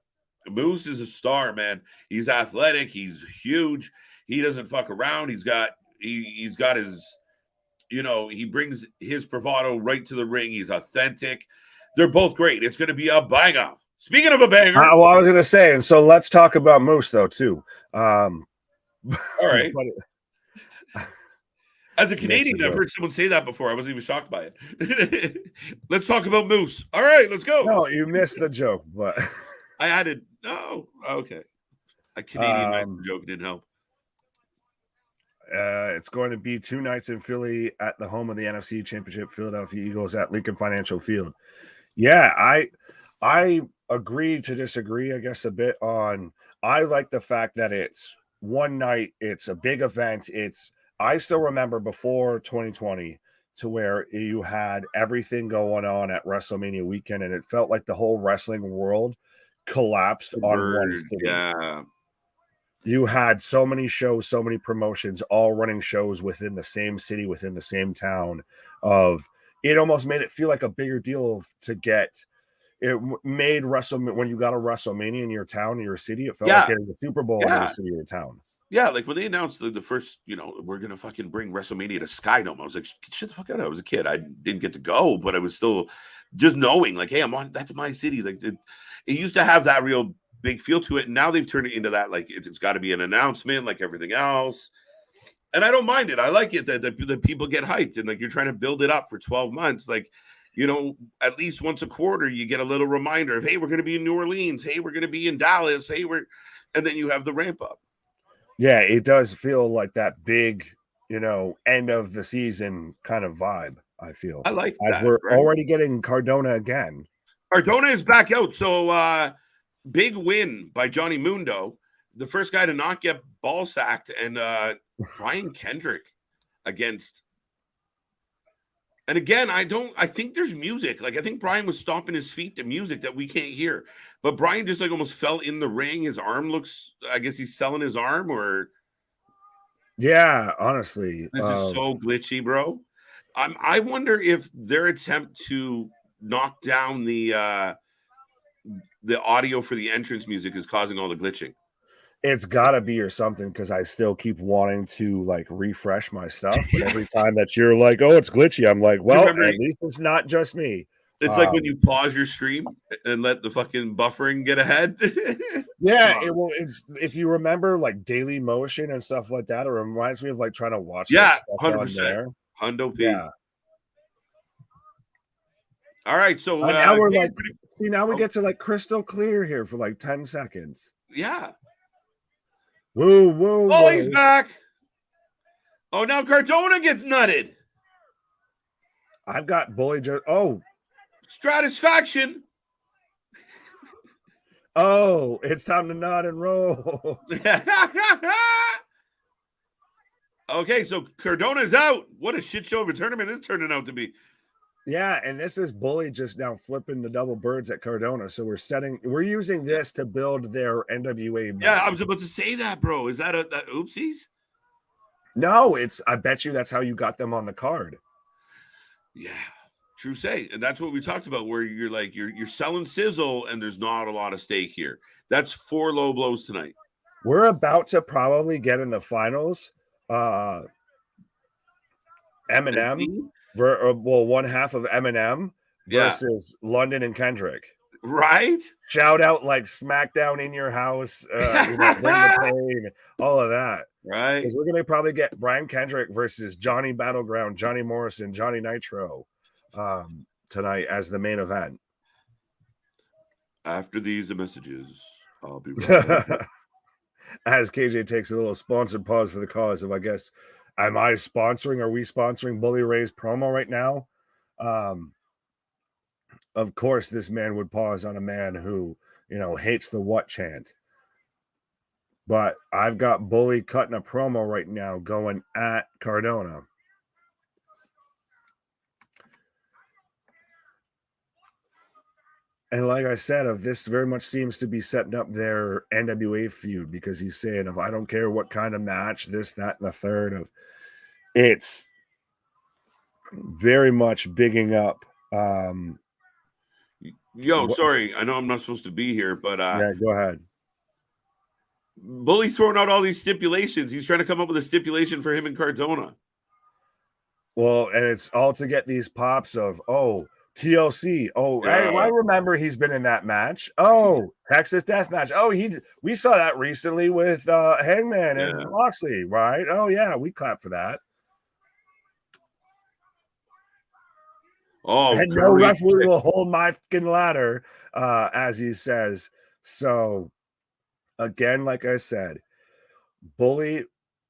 star, man. He's athletic. He's huge. He doesn't fuck around. He's got his, he brings his bravado right to the ring. He's authentic. They're both great. It's going to be a banger. Speaking of a banger. Well, I was going to say, and so let's talk about Moose, though, too. All right. As a Canadian, I've heard someone say that before. I wasn't even shocked by it. Let's talk about Moose. All right, let's go. No, you missed the joke, but I added. No, okay. A Canadian joke didn't help. It's going to be 2 nights in Philly at the home of the NFC Championship, Philadelphia Eagles at Lincoln Financial Field. Yeah, I agree to disagree, I guess, a bit on. I like the fact that it's one night, it's a big event. I still remember before 2020 to where you had everything going on at WrestleMania weekend, and it felt like the whole wrestling world collapsed on one city. Yeah. You had so many shows, so many promotions, all running shows within the same city, within the same town. It almost made it feel like a bigger deal to get. It made WrestleMania, when you got a WrestleMania in your town, in your city, it felt like getting the Super Bowl in your city or town. Yeah, like when they announced the first, we're going to fucking bring WrestleMania to Skydome, I was like, shut the fuck out. I was a kid. I didn't get to go, but I was still just knowing, like, hey, that's my city. Like, it used to have that real big feel to it. And now they've turned it into that, like, it's got to be an announcement like everything else. And I don't mind it. I like it that people get hyped and, like, you're trying to build it up for 12 months. Like, at least once a quarter, you get a little reminder of, hey, we're going to be in New Orleans. Hey, we're going to be in Dallas. Hey, and then you have the ramp up. Yeah, it does feel like that big, end of the season kind of vibe, I feel. I like that. As we're already getting Cardona again. Cardona is back out. So big win by Johnny Mundo, the first guy to not get ball sacked, and Brian Kendrick against. And again, I think there's music. Like, I think Brian was stomping his feet to music that we can't hear. But Brian just, like, almost fell in the ring. His arm looks, I guess he's selling his arm, or. Yeah, honestly. This is so glitchy, bro. I wonder if their attempt to knock down the audio for the entrance music is causing all the glitching. It's gotta be or something, because I still keep wanting to, like, refresh my stuff. But every time that you're like, oh, it's glitchy, I'm like, well, at least it's not just me. It's like when you pause your stream and let the fucking buffering get ahead. Yeah, it's if you remember, like, Daily Motion and stuff like that, it reminds me of, like, trying to watch stuff 100%. On there. Hundo P. Yeah. All right, so now we're like, now we get to, like, crystal clear here for like 10 seconds. Yeah. Whoa. Oh, he's back. Oh, now Cardona gets nutted. I've got Bully Stratisfaction. Oh, it's time to nod and roll. Okay, so Cardona's out. What a shit show of a tournament this is turning out to be. Yeah, and this is Bully just now flipping the double birds at Cardona. So we're using this to build their NWA match. Yeah, I was about to say that, bro. Is that that oopsies? No, I bet you that's how you got them on the card. Yeah, true say. And that's what we talked about, where you're like, you're selling sizzle and there's not a lot of stake here. That's 4 low blows tonight. We're about to probably get in the finals. Eminem. One half of Eminem versus London and Kendrick. Right? Shout out like SmackDown in your house, bring the pain, all of that. Right. Because we're gonna probably get Brian Kendrick versus Johnny Battleground, Johnny Morrison, Johnny Nitro tonight as the main event. After these messages, I'll be right back. As KJ takes a little sponsored pause for the cause of, I guess, am I sponsoring? Are we sponsoring Bully Ray's promo right now? Of course, this man would pause on a man who, hates the what chant. But I've got Bully cutting a promo right now going at Cardona. And like I said, this very much seems to be setting up their NWA feud, because he's saying, if I don't care what kind of match, this, that, and the third, it's very much bigging up. Sorry, I know I'm not supposed to be here, but yeah, go ahead. Bully's throwing out all these stipulations. He's trying to come up with a stipulation for him and Cardona. Well, and it's all to get these pops of, TLC. I remember he's been in that match. Texas Death Match. We saw that recently with Hangman and Moxley, right? Oh yeah, we clapped for that. And no referee will hold my fucking ladder, as he says. So again, like I said, Bully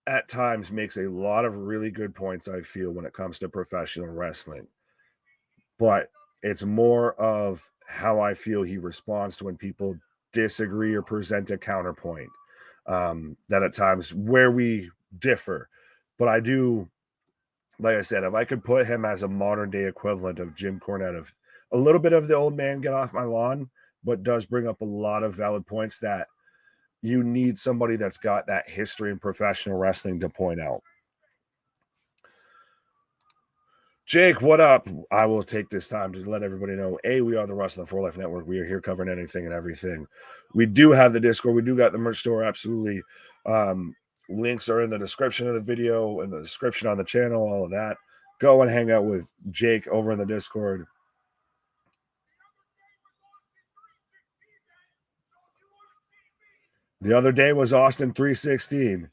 at times makes a lot of really good points, I feel, when it comes to professional wrestling. But it's more of how I feel he responds to when people disagree or present a counterpoint, that at times where we differ. But I do, like I said, if I could put him as a modern day equivalent of Jim Cornette, of a little bit of the old man get off my lawn, but does bring up a lot of valid points that you need somebody that's got that history in professional wrestling to point out. Jake, what up? I will take this time to let everybody know, we are the Wrestling for Life Network. We are here covering anything and everything. We do have the Discord. We do got the merch store. Absolutely. Links are in the description of the video and the description on the channel, all of that. Go and hang out with Jake over in the Discord. The other day was Austin 316.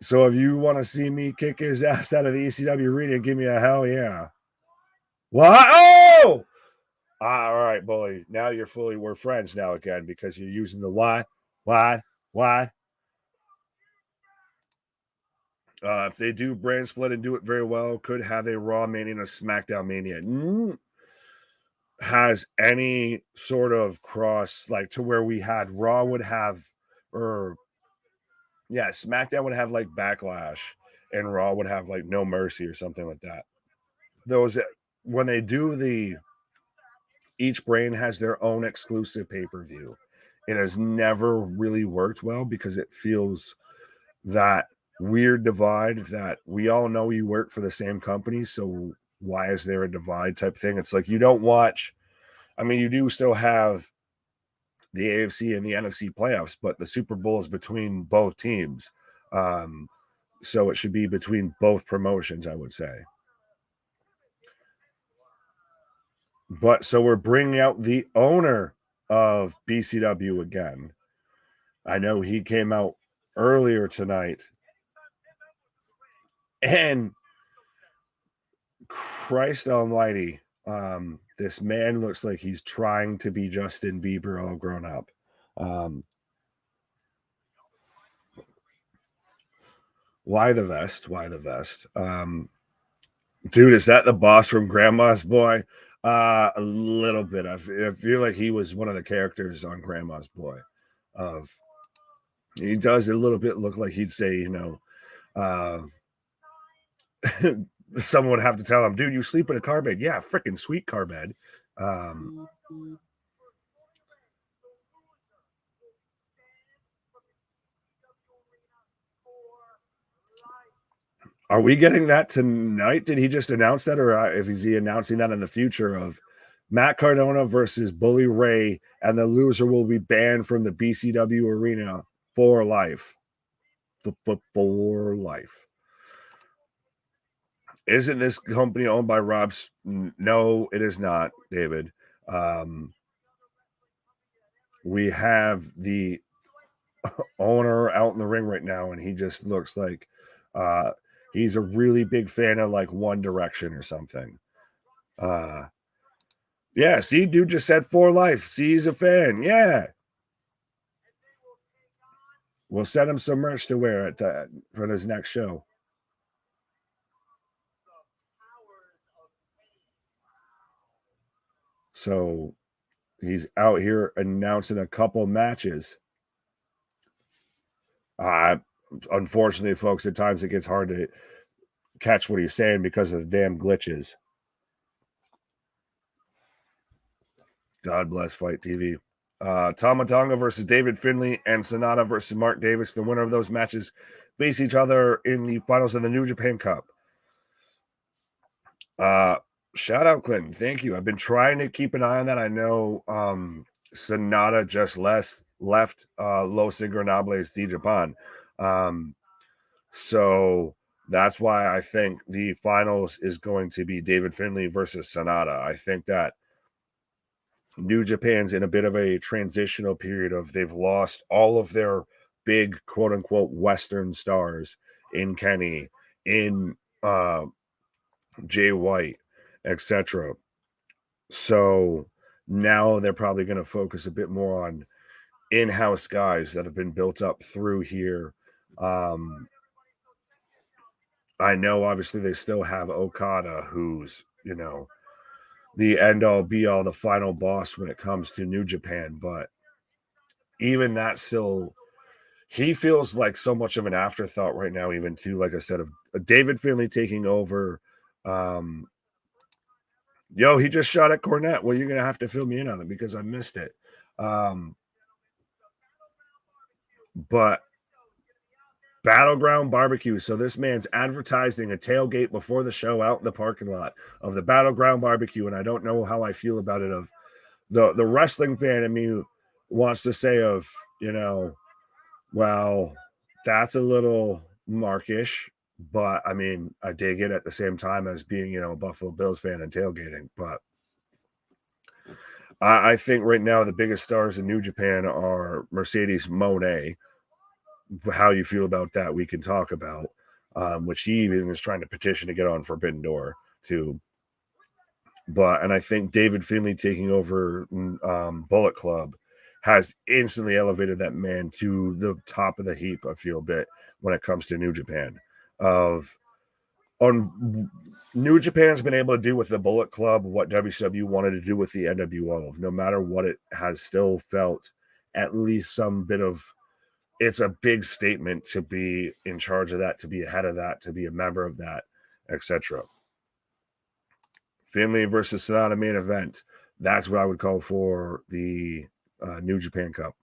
So if you want to see me kick his ass out of the ECW arena, give me a hell yeah. What? Oh! All right, Bully. Now we're friends now again, because you're using the why. If they do brand split and do it very well, could have a Raw Mania and a SmackDown Mania. Has any sort of cross, like to where we had Raw would have, SmackDown would have like Backlash, and Raw would have like No Mercy or something like that. Those, when they do each brand has their own exclusive pay-per-view. It has never really worked well, because it feels that weird divide that we all know you work for the same company, so why is there a divide type thing? It's like you don't watch. I mean, you do still have the AFC and the NFC playoffs, but the Super Bowl is between both teams. So it should be between both promotions, I would say. But so we're bringing out the owner of BCW again. I know he came out earlier tonight. And Christ almighty, this man looks like he's trying to be Justin Bieber all grown up. Why the vest? Dude, is that the boss from Grandma's Boy? A little bit. I feel like he was one of the characters on Grandma's Boy. He does a little bit look like he'd say, someone would have to tell him, dude, you sleep in a car bed. Yeah, freaking sweet car bed. Are we getting that tonight? Did he just announce that, or is he announcing that in the future of Matt Cardona versus Bully Ray, and the loser will be banned from the BCW arena for life? For life. Isn't this company owned by Rob's? No, it is not, David. We have the owner out in the ring right now, and he just looks like he's a really big fan of like One Direction or something. Yeah, see, dude just said For Life. See, he's a fan. Yeah. We'll send him some merch to wear for his next show. So he's out here announcing a couple matches. Unfortunately, folks, at times it gets hard to catch what he's saying because of the damn glitches. God bless Fight TV. Tama Tonga versus David Finlay and Sonata versus Mark Davis. The winner of those matches face each other in the finals of the New Japan Cup. Shout out, Clinton. Thank you. I've been trying to keep an eye on that. I know Sonata just left Los Ingobernables de Japan. So that's why I think the finals is going to be David Finlay versus Sonata. I think that New Japan's in a bit of a transitional period of they've lost all of their big quote unquote Western stars in Kenny, in Jay White, etc. So now they're probably going to focus a bit more on in-house guys that have been built up through here. I know obviously they still have Okada, who's, you know, the end-all be-all, the final boss when it comes to New Japan, but even that still, he feels like so much of an afterthought right now, even too, like I said, of David Finlay taking over. Yo, he just shot at Cornette. Well, you're going to have to fill me in on it because I missed it. But Battleground Barbecue. So this man's advertising a tailgate before the show out in the parking lot of the Battleground Barbecue, and I don't know how I feel about it. Of the wrestling fan in me wants to say of, you know, well, that's a little markish, but I mean, I dig it at the same time as being, you know, a Buffalo Bills fan and tailgating. But I think right now the biggest stars in New Japan are Mercedes Moné. How you feel about that, we can talk about. Which he even is trying to petition to get on Forbidden Door too. And I think David Finlay taking over Bullet Club has instantly elevated that man to the top of the heap, I feel, a bit when it comes to New Japan. New Japan's been able to do with the Bullet Club what WCW wanted to do with the NWO. No matter what, it has still felt at least some bit of, it's a big statement to be in charge of that, to be ahead of that, to be a member of that, etc. Finlay versus Sonata main event. That's what I would call for the New Japan Cup.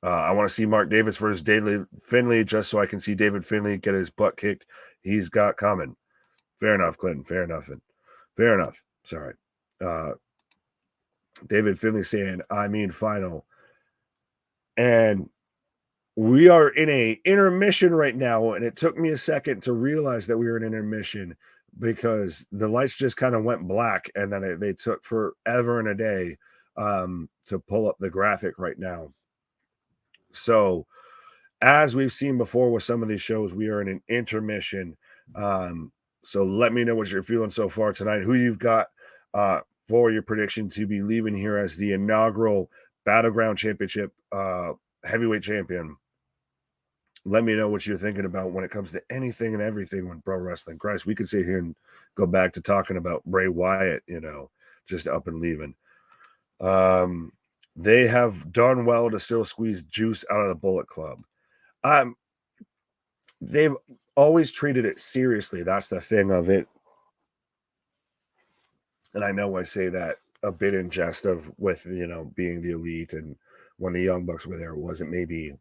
I want to see Mark Davis versus David Finlay just so I can see David Finlay get his butt kicked. He's got coming. Fair enough, Clinton. Fair enough. Fair enough. Sorry. David Finlay saying, I mean final. And we are in a intermission right now, and it took me a second to realize that we were in intermission because the lights just kind of went black, and then they took forever and a day to pull up the graphic right now. So as we've seen before with some of these shows, we are in an intermission. So let me know what you're feeling so far tonight, who you've got for your prediction to be leaving here as the inaugural Battleground Championship heavyweight champion. Let me know what you're thinking about when it comes to anything and everything when pro wrestling. Christ, we could sit here and go back to talking about Bray Wyatt, you know, just up and leaving. They have done well to still squeeze juice out of the Bullet Club. They've always treated it seriously. That's the thing of it. And I know I say that a bit in jest of with, you know, being the elite, and when the Young Bucks were there, it wasn't maybe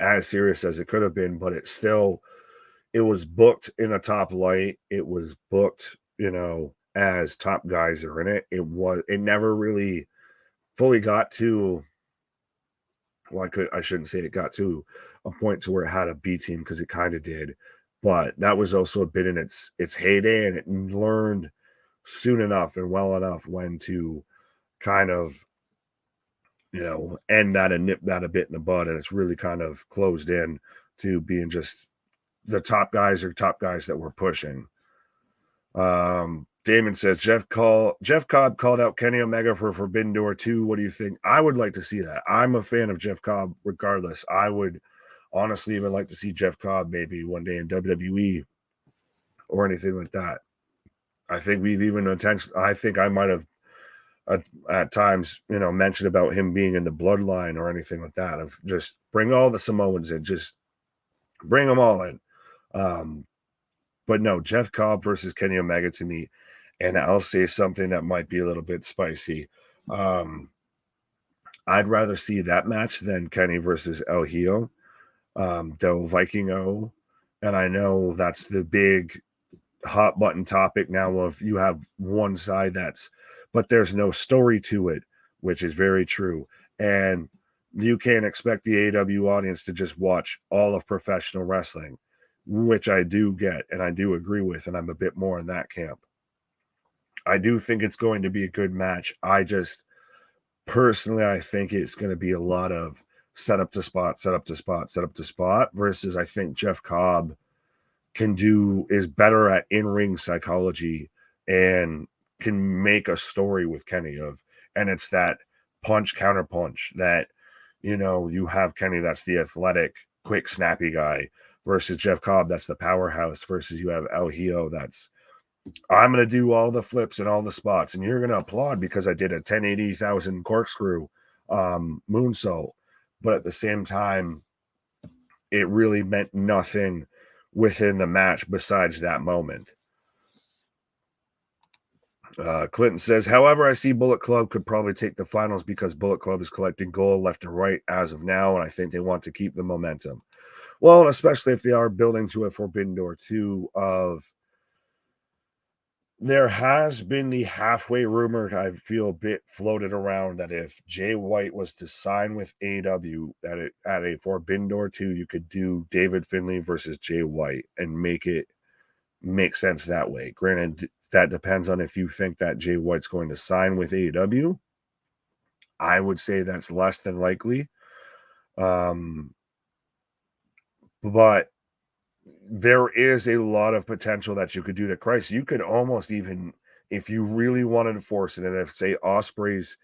as serious as it could have been, but it was booked in a top light. It was booked, you know, as top guys are in it. It never really fully got to, well, I shouldn't say it got to a point to where it had a B team, because it kind of did, but that was also a bit in its heyday, and it learned soon enough and well enough when to kind of, end that and nip that a bit in the bud, and it's really kind of closed in to being just the top guys that we're pushing. Damon says Jeff Cobb called out Kenny Omega for Forbidden Door 2. What do you think? I would like to see that. I'm a fan of Jeff Cobb regardless. I would honestly even like to see Jeff Cobb maybe one day in WWE or anything like that. I think we've even I think I might have at times, mentioned about him being in the bloodline or anything like that. Of just bring all the Samoans in, just bring them all in. But no, Jeff Cobb versus Kenny Omega to me, and I'll say something that might be a little bit spicy. I'd rather see that match than Kenny versus El Hijo, Del Vikingo. And I know that's the big hot button topic now of you have one side but there's no story to it, which is very true. And you can't expect the AEW audience to just watch all of professional wrestling, which I do get and I do agree with, and I'm a bit more in that camp. I do think it's going to be a good match. I just personally, I think it's going to be a lot of set up to spot versus I think Jeff Cobb is better at in-ring psychology and can make a story with Kenny and it's that punch counter punch that, you have Kenny that's the athletic, quick, snappy guy versus Jeff Cobb that's the powerhouse versus you have El Hijo that's I'm going to do all the flips and all the spots and you're going to applaud because I did a 1080,000 corkscrew moonsault, but at the same time it really meant nothing within the match besides that moment. Clinton says, however, I see Bullet Club could probably take the finals because Bullet Club is collecting gold left and right as of now, and I think they want to keep the momentum. Well, especially if they are building to a Forbidden Door 2 there has been the halfway rumor, I feel a bit floated around, that if Jay White was to sign with AEW, that at a Forbidden Door 2, you could do David Finlay versus Jay White and make it make sense that way. Granted, that depends on if you think that Jay White's going to sign with AEW. I would say that's less than likely. But there is a lot of potential that you could do that. Christ, you could almost even, if you really wanted to force it, and if, say, Osprey's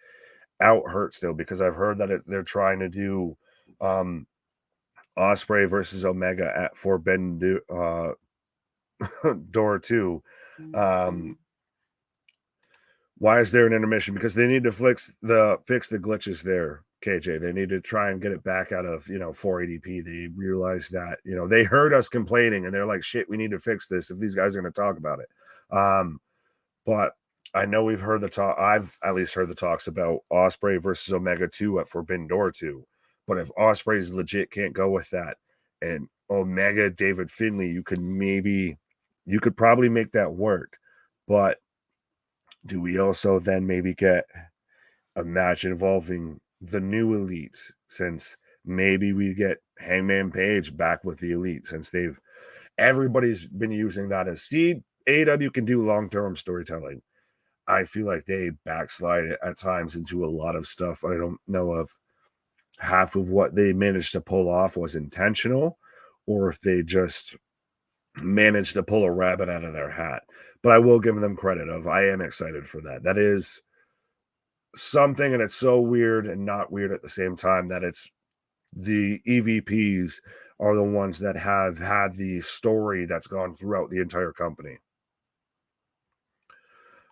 out hurt still, because I've heard that they're trying to do Osprey versus Omega at Forbidden Door 2. Why is there an intermission? Because they need to fix the glitches there, KJ. They need to try and get it back out of 480p. They realize that they heard us complaining and they're like, shit, we need to fix this if these guys are going to talk about it. But I know we've heard the talk. I've at least heard the talks about Osprey versus Omega 2 at Forbidden Door 2. But if Osprey's legit can't go with that, and Omega David Finlay, you could probably make that work. But do we also then maybe get a match involving the new Elite, since maybe we get Hangman Page back with the Elite, since everybody's been using that as seed. AEW can do long-term storytelling. I feel like they backslide at times into a lot of stuff. I don't know if half of what they managed to pull off was intentional or if they just managed to pull a rabbit out of their hat. But I will give them credit I am excited for that. That is something, and it's so weird and not weird at the same time, that it's the EVPs are the ones that have had the story that's gone throughout the entire company.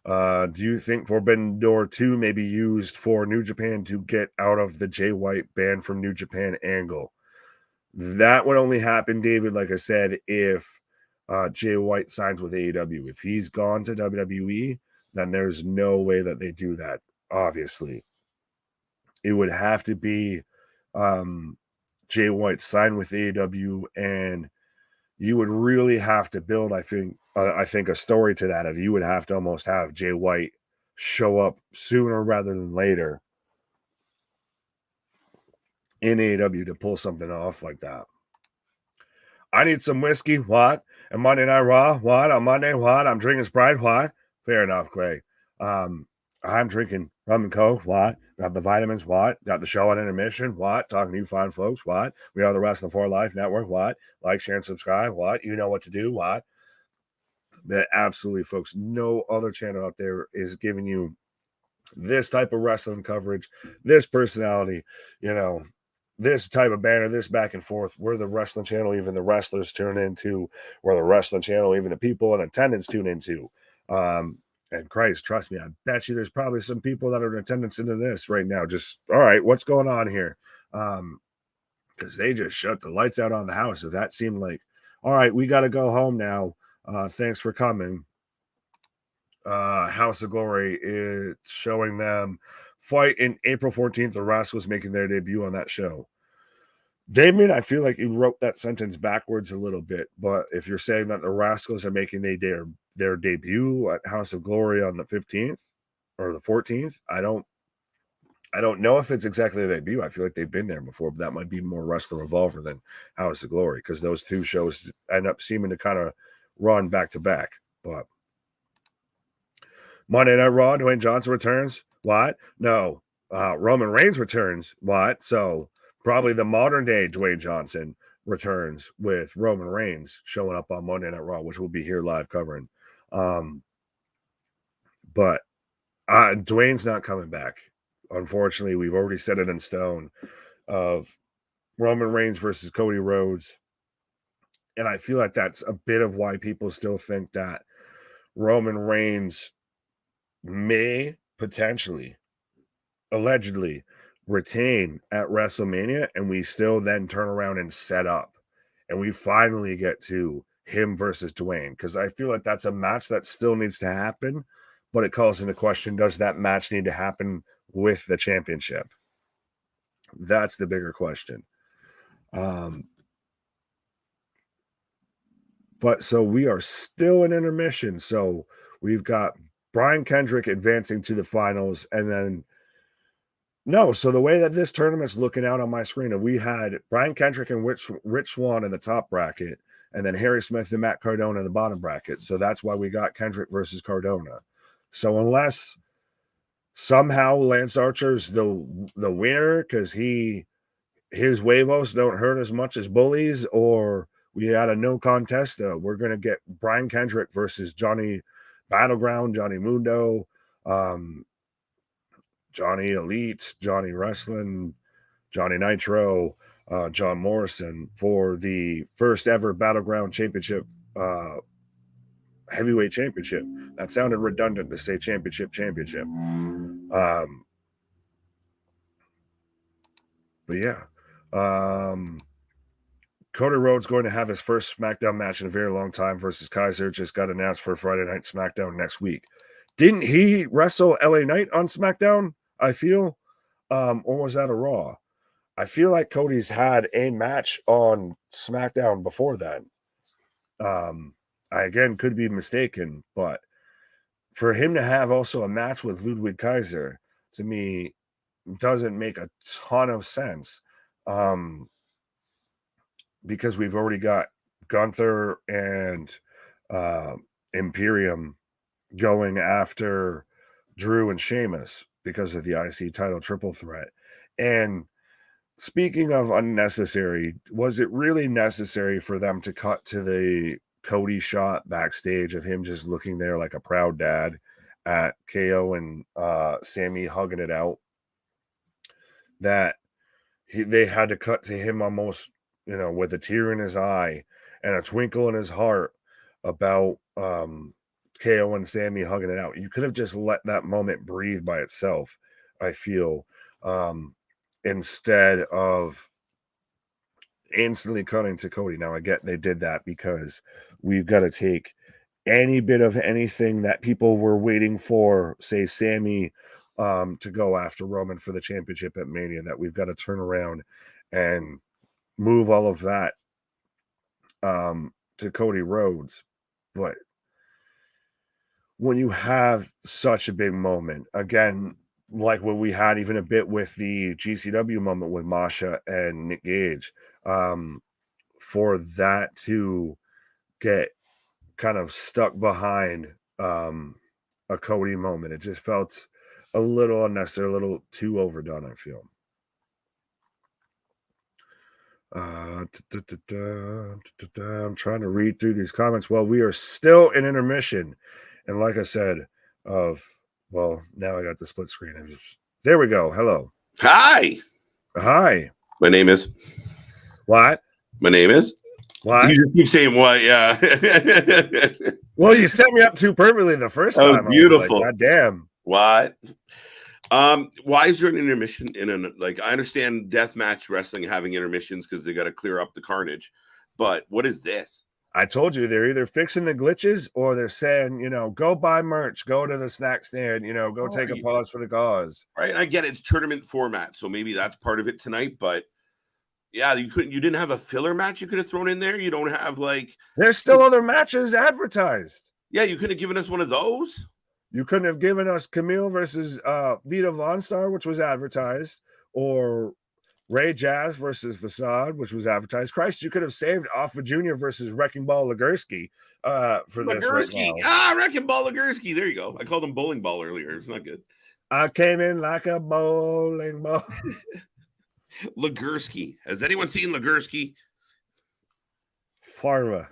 Do you think Forbidden Door 2 may be used for New Japan to get out of the Jay White ban from New Japan angle? That would only happen, David, like I said, if Jay White signs with AEW. If he's gone to WWE, then there's no way that they do that, obviously. It would have to be Jay White sign with AEW, and you would really have to build, I think a story to that. You would have to almost have Jay White show up sooner rather than later in AEW to pull something off like that. I need some whiskey. What? And Monday Night Raw. What? On Monday. What? I'm drinking Sprite. What? Fair enough, Clay. I'm drinking rum and coke. What? Got the vitamins. What? Got the show on Intermission. What? Talking to you fine folks. What? We are the Wrestling for Life Network. What? Like, share, and subscribe. What? You know what to do. What? That absolutely, folks. No other channel out there is giving you this type of wrestling coverage, this personality, this type of banner, this back and forth. We're the wrestling channel, even the wrestlers tune into. We're the wrestling channel, even the people in attendance tune into. And Christ, trust me, I bet you there's probably some people that are in attendance into this right now. Just, all right, what's going on here? Because they just shut the lights out on the house. So that seemed like, all right, we got to go home now. Thanks for coming. House of Glory is showing them fight in April 14th. The Rascals making their debut on that show. Damien, I feel like you wrote that sentence backwards a little bit, but if you're saying that the Rascals are making their debut at House of Glory on the 15th or the 14th, I don't know if it's exactly a debut. I feel like they've been there before, but that might be more Wrestling Revolver than House of Glory because those two shows end up seeming to kind of run back to back. But Monday Night Raw, Dwayne Johnson returns. What? No. Roman Reigns returns. What? So probably the modern day Dwayne Johnson returns with Roman Reigns showing up on Monday Night Raw, which we'll be here live covering. But Dwayne's not coming back. Unfortunately, we've already set it in stone of Roman Reigns versus Cody Rhodes. And I feel like that's a bit of why people still think that Roman Reigns may potentially, allegedly, retain at WrestleMania, and we still then turn around and set up, and we finally get to him versus Dwayne, because I feel like that's a match that still needs to happen, but it calls into question, does that match need to happen with the championship? That's the bigger question. But so we are still in intermission, so we've got Brian Kendrick advancing to the finals, and then so the way that this tournament's looking out on my screen, we had Brian Kendrick and Rich Swann in the top bracket, and then Harry Smith and Matt Cardona in the bottom bracket. So that's why we got Kendrick versus Cardona. So unless somehow Lance Archer's the winner because his huevos don't hurt as much as Bully's, or we had a no contest, we're going to get Brian Kendrick versus Johnny Battleground, Johnny Mundo, Johnny Elite, Johnny Wrasslin, Johnny Nitro, John Morrison for the first ever Battleground Championship, heavyweight championship. That sounded redundant to say championship. But yeah, Cody Rhodes going to have his first SmackDown match in a very long time versus Kaiser. Just got announced for Friday Night SmackDown next week. Didn't he wrestle LA Knight on SmackDown, I feel? Or was that a Raw? I feel like Cody's had a match on SmackDown before that. I, again, could be mistaken, but for him to have also a match with Ludwig Kaiser, to me, doesn't make a ton of sense. Because we've already got Gunther and Imperium going after Drew and Sheamus because of the IC title triple threat. And speaking of unnecessary, was it really necessary for them to cut to the Cody shot backstage of him just looking there like a proud dad at KO and Sammy hugging it out? That they had to cut to him almost, with a tear in his eye and a twinkle in his heart about KO and Sammy hugging it out. You could have just let that moment breathe by itself, I feel, instead of instantly cutting to Cody. Now, I get they did that because we've got to take any bit of anything that people were waiting for, say Sammy, to go after Roman for the championship at Mania, that we've got to turn around and move all of that to Cody Rhodes. But when you have such a big moment, again, like what we had even a bit with the GCW moment with Masha and Nick Gage, for that to get kind of stuck behind a Cody moment. It just felt a little unnecessary, a little too overdone, I feel. I'm trying to read through these comments. Well, we are still in intermission. And like I said, now I got the split screen. There we go. Hello. Hi. Hi. My name is. What? My name is. What? You just keep saying what? Yeah. Well, you set me up too perfectly the first time. Beautiful. God damn. What? Why is there an intermission I understand deathmatch wrestling having intermissions because they got to clear up the carnage, but what is this? I told you they're either fixing the glitches or they're saying, go buy merch, go to the snack stand, go take a pause for the cause. Right. I get it. It's tournament format, so maybe that's part of it tonight, but yeah, you didn't have a filler match you could have thrown in there. You don't have there's still other matches advertised. Yeah, you could have given us one of those. You couldn't have given us Camille versus Vita Von Star, which was advertised, or Ray Jazz versus Facade, which was advertised. Christ, you could have saved Alpha Jr. versus Wrecking Ball Legursky for this right now. Wrecking Ball Legursky. There you go. I called him Bowling Ball earlier. It's not good. I came in like a bowling ball. Legursky. Has anyone seen Legursky? Farva.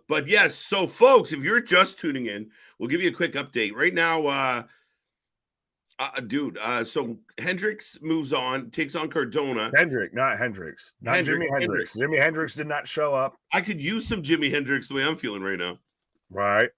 But yes, so folks, if you're just tuning in, we'll give you a quick update right now. So Hendricks moves on, takes on Cardona. Not Hendricks, not Jimi Hendrix. Jimi Hendrix did not show up. I could use some Jimi Hendrix the way I'm feeling right now. Right.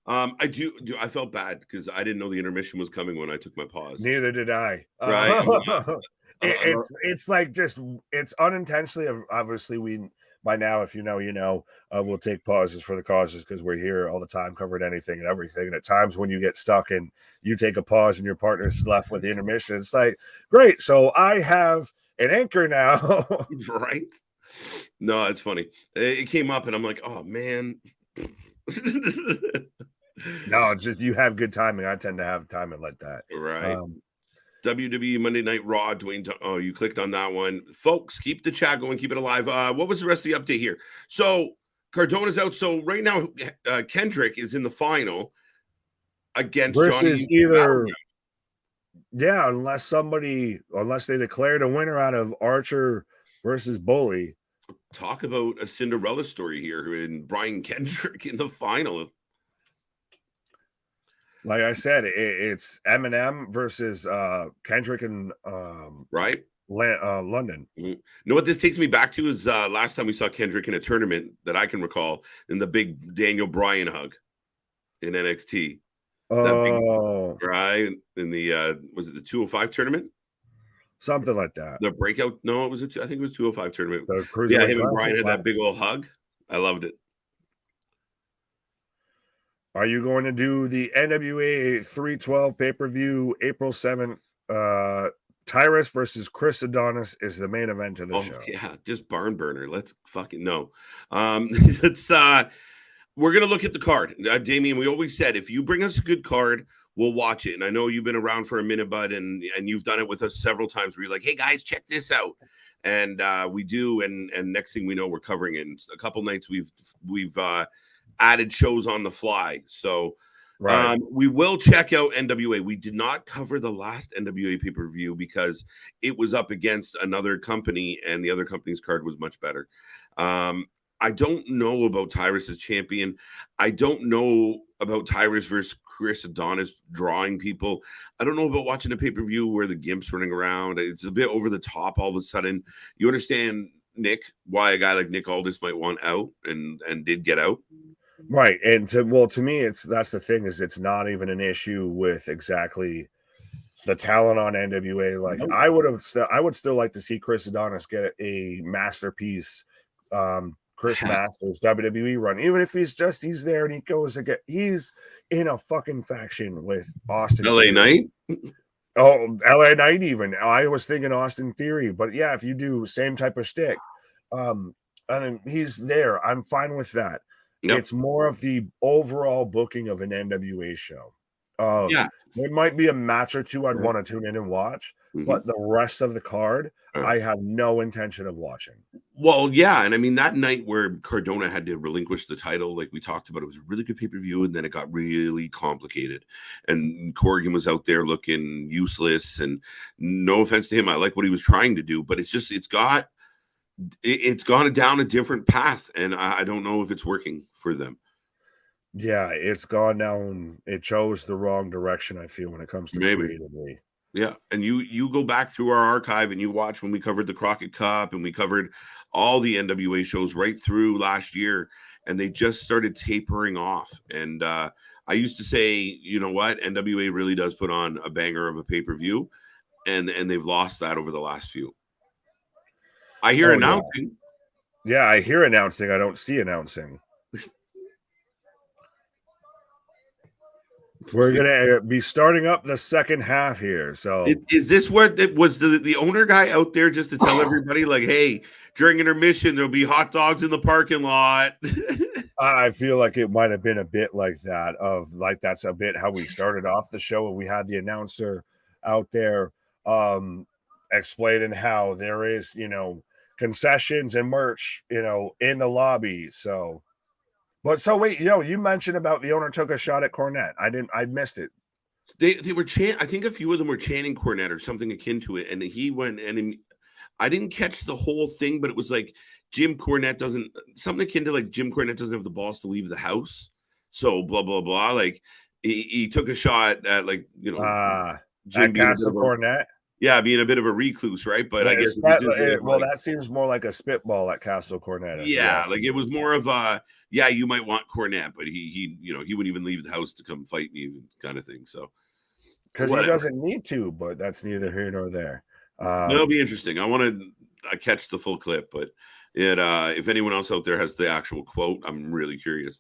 I felt bad because I didn't know the intermission was coming when I took my pause. Neither did I. Right. It's like it's unintentionally. Obviously, we by now, if you know, we'll take pauses for the causes because we're here all the time, covering anything and everything. And at times when you get stuck and you take a pause and your partner's left with the intermission, it's like, great. So I have an anchor now. Right. No, it's funny. It came up and I'm like, oh man. No, it's just you have good timing. I tend to have timing like that. Right. WWE Monday Night Raw, Dwayne. Oh, you clicked on that one. Folks, keep the chat going. Keep it alive. What was the rest of the update here? So Cardona's out. So right now, Kendrick is in the final against versus Johnny either. Yeah, unless they declared a winner out of Archer versus Bully. Talk about a Cinderella story here in Brian Kendrick in the final. Like I said, it's Eminem versus Kendrick and London. You know what this takes me back to is last time we saw Kendrick in a tournament that I can recall in the big Daniel Bryan hug in NXT. Right in the was it the 205 tournament? Something like that. The breakout? No, it was I think it was 205 tournament. Yeah, him and Bryan had that big old hug. I loved it. Are you going to do the NWA 312 pay-per-view April 7th? Tyrus versus Chris Adonis is the main event of the show. Yeah, just barn burner. Let's fucking know. We're gonna look at the card. Damien, we always said if you bring us a good card, we'll watch it. And I know you've been around for a minute, bud, and you've done it with us several times where you're like, hey guys, check this out. And we do, and next thing we know, we're covering it. And a couple nights we've added shows on the fly. So we will check out NWA. We did not cover the last NWA pay-per-view because it was up against another company and the other company's card was much better. I don't know about Tyrus as champion. I don't know about Tyrus versus Chris Adonis drawing people. I don't know about watching a pay-per-view where the Gimp's running around. It's a bit over the top all of a sudden. You understand, Nick, why a guy like Nick Aldis might want out and did get out? Right. And to me, that's the thing is it's not even an issue with exactly the talent on NWA. Like nope. I would still like to see Chris Adonis get a masterpiece Chris Masters WWE run, even if he's there and he goes again. He's in a fucking faction with Austin LA Knight. Oh, LA Knight even. I was thinking Austin Theory, but yeah, if you do same type of shtick, and he's there, I'm fine with that. Yep. It's more of the overall booking of an NWA show. Yeah. There might be a match or two I'd want to tune in and watch, but the rest of the card, I have no intention of watching. Well, yeah, and I mean that night where Cardona had to relinquish the title, like we talked about, it was a really good pay-per-view, and then it got really complicated. And Corrigan was out there looking useless, and no offense to him, I like what he was trying to do, but it's gone down a different path, and I don't know if it's working for them. Yeah, it's gone down. It chose the wrong direction, I feel, when it comes to creatively. Yeah, and you go back through our archive and you watch when we covered the Crockett Cup and we covered all the NWA shows right through last year, and they just started tapering off. And I used to say, you know what, NWA really does put on a banger of a pay-per-view, and they've lost that over the last few. I hear announcing. Yeah, I hear announcing. I don't see announcing. We're gonna be starting up the second half here. So is this what it was the owner guy out there just to tell everybody, like, hey, during intermission there'll be hot dogs in the parking lot? I feel like it might have been a bit like that. That's a bit how we started off the show, and we had the announcer out there explaining how there is, concessions and merch, in the lobby. So. But so wait, you mentioned about the owner took a shot at Cornette. I missed it. They were chanting. I think a few of them were chanting Cornette or something akin to it, and he went and I didn't catch the whole thing, but it was like Jim Cornette doesn't something akin to like Jim Cornette doesn't have the balls to leave the house, so blah blah blah. Like he took a shot at Jim Castle Cornette. Yeah, being a bit of a recluse, right? But I guess that seems more like a spitball at Castle Cornette. Yeah, like it was more of a you might want Cornette, but he wouldn't even leave the house to come fight me, kind of thing. So because he doesn't need to, but that's neither here nor there. It'll be interesting. I catch the full clip, but if anyone else out there has the actual quote, I'm really curious.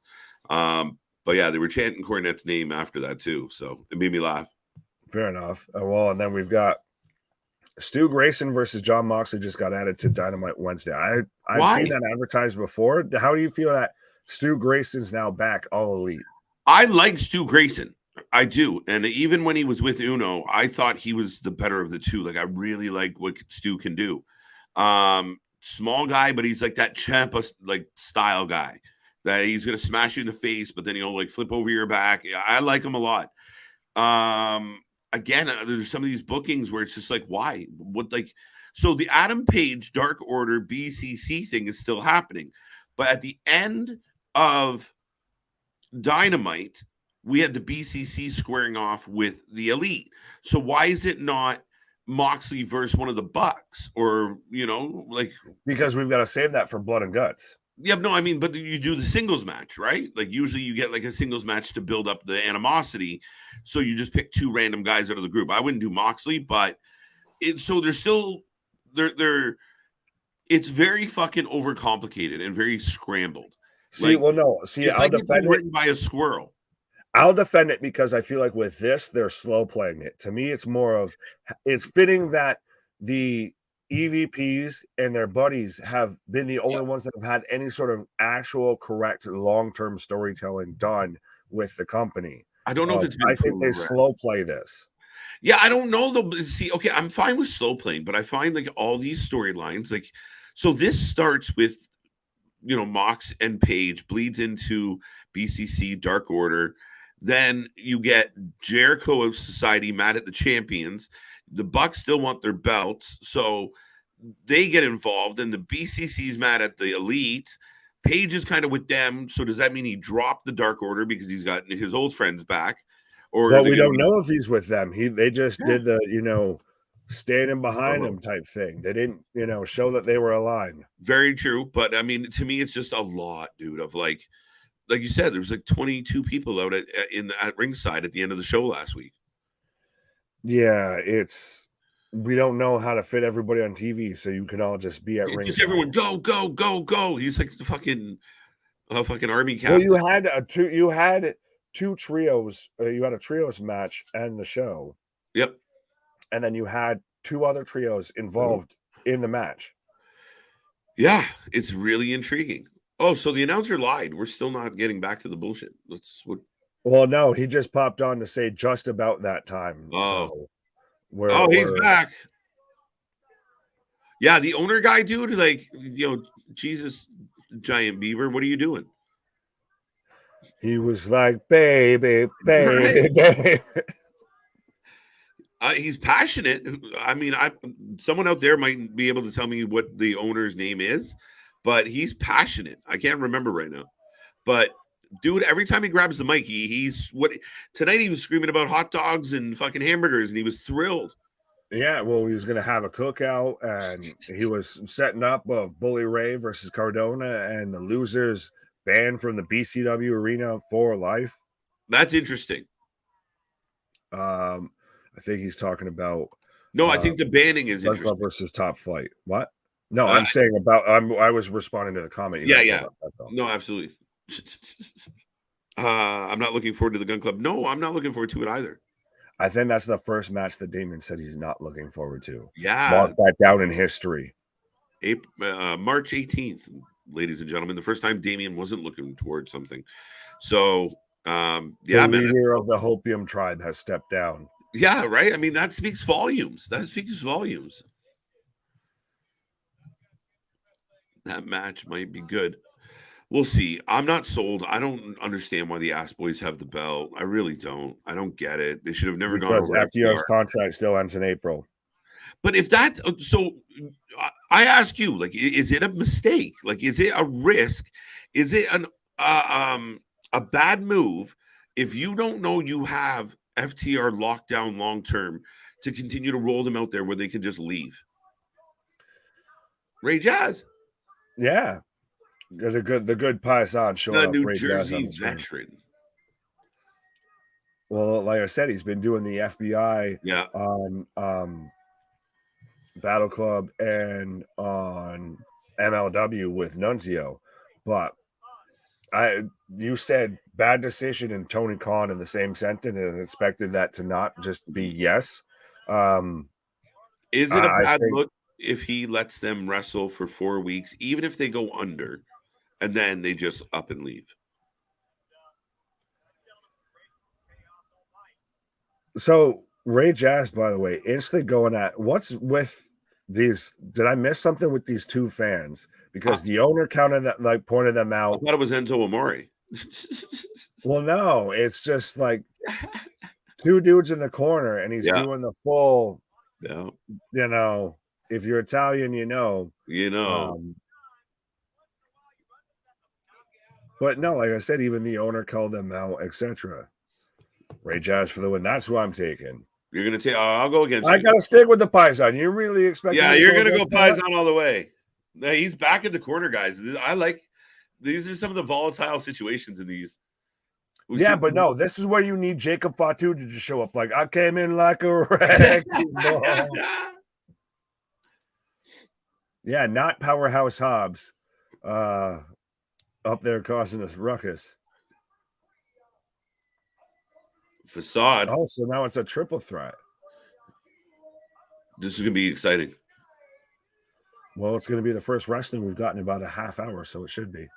But yeah, they were chanting Cornette's name after that too, so it made me laugh. Fair enough. Well, and then we've got Stu Grayson versus John Moxley just got added to Dynamite Wednesday. I've seen that advertised before. How do you feel that Stu Grayson's now back all elite? I like Stu Grayson. I do. And even when he was with Uno, I thought he was the better of the two. Like, I really like what Stu can do. Small guy, but he's like that Ciampa like style guy that he's going to smash you in the face, but then he'll like flip over your back. I like him a lot. Again, there's some of these bookings where it's just like, why? So the Adam Page Dark Order BCC thing is still happening. But at the end of Dynamite, we had the BCC squaring off with the Elite. So why is it not Moxley versus one of the Bucks? Or, because we've got to save that for Blood and Guts. Yeah, no, I mean, but you do the singles match, right? Like usually you get like a singles match to build up the animosity. So you just pick two random guys out of the group. I wouldn't do Moxley, but so they're still it's very fucking overcomplicated and very scrambled. I'll defend it by a squirrel. I'll defend it because I feel like with this, they're slow playing it. To me, it's fitting that the EVPs and their buddies have been the only ones that have had any sort of actual correct long-term storytelling done with the company. I don't know if it's been I think they slow play this. Yeah, I don't know though. See, okay, I'm fine with slow playing, but I find like all these storylines, like, so this starts with, Mox and Page, bleeds into BCC Dark Order. Then you get Jericho Society mad at the champions. The Bucks still want their belts, so they get involved, and the BCC's mad at the Elite. Page is kind of with them, so does that mean he dropped the Dark Order because he's got his old friends back? Or we don't know if he's with them. They just did the standing behind him type thing. They didn't show that they were aligned. Very true, but I mean, to me, it's just a lot, dude. Of like you said, there's like 22 people out at ringside at the end of the show last week. Yeah, we don't know how to fit everybody on TV, so you can all just be at ringside. Just everyone go, go, go, go. He's like the fucking army captain. Well, you had two trios. You had a trios match and the show. Yep. And then you had two other trios involved in the match. Yeah, it's really intriguing. Oh, so the announcer lied. We're still not getting back to the bullshit. Well, no, he just popped on to say just about that time. Oh, So he's back. Yeah, the owner guy, dude. Like, Jesus, giant beaver. What are you doing? He was like, baby, baby, baby. He's passionate. I mean, someone out there might be able to tell me what the owner's name is, but he's passionate. I can't remember right now. But dude, every time he grabs the mic, tonight he was screaming about hot dogs and fucking hamburgers, and he was thrilled. Yeah, well, he was going to have a cookout, and he was setting up a Bully Ray versus Cardona, and the losers banned from the BCW arena for life. That's interesting. I think he's talking about. No, I think the banning is Gun interesting. Club versus Top Flight. What? No, I'm saying about. I was responding to the comment. Yeah. No, absolutely. I'm not looking forward to the Gun Club. No, I'm not looking forward to it either. I think that's the first match that Damon said he's not looking forward to. Yeah. Mark that down in history. March 18th, ladies and gentlemen. The first time Damien wasn't looking towards something. So, the leader of the Hopium tribe has stepped down. Yeah, right? I mean, that speaks volumes. That match might be good. We'll see. I'm not sold. I don't understand why the Ass Boys have the belt. I really don't. I don't get it. They should have never gone over FTR's contract still ends in April. But if that, so I ask you, like, is it a mistake? Like, is it a risk? Is it a bad move if you don't know you have FTR locked down long term to continue to roll them out there where they can just leave? Ray Jazz. Yeah. The good Paisan showing the up. New Jersey veteran. Well, like I said, he's been doing the FBI on Battle Club and on MLW with Nunzio. But you said bad decision and Tony Khan in the same sentence and expected that to not just be yes. Is it a bad look if he lets them wrestle for 4 weeks, even if they go under, and then they just up and leave? So Ray Jazz, by the way, instantly going at what's with these. Did I miss something with these two fans? Because the owner counted that, like, pointed them out. I thought it was Enzo Amore. Well, no, it's just like two dudes in the corner, and he's doing the full. Yeah. You know, if you're Italian, you know. But no, like I said, even the owner called them out, etc. Ray Jazz for the win. That's who I'm taking. You're gonna take. I'll go against. I gotta stick with the Paisan. You really expect? Yeah, you're gonna go Paisan all the way. He's back in the corner, guys. I like. These are some of the volatile situations in these. But no, this is where you need Jacob Fatu to just show up. Like, I came in like a wrecking ball. Yeah, not Powerhouse Hobbs up there causing us ruckus. Facade. Oh, so now it's a triple threat. This is going to be exciting. Well, it's going to be the first wrestling we've gotten in about a half hour, so it should be.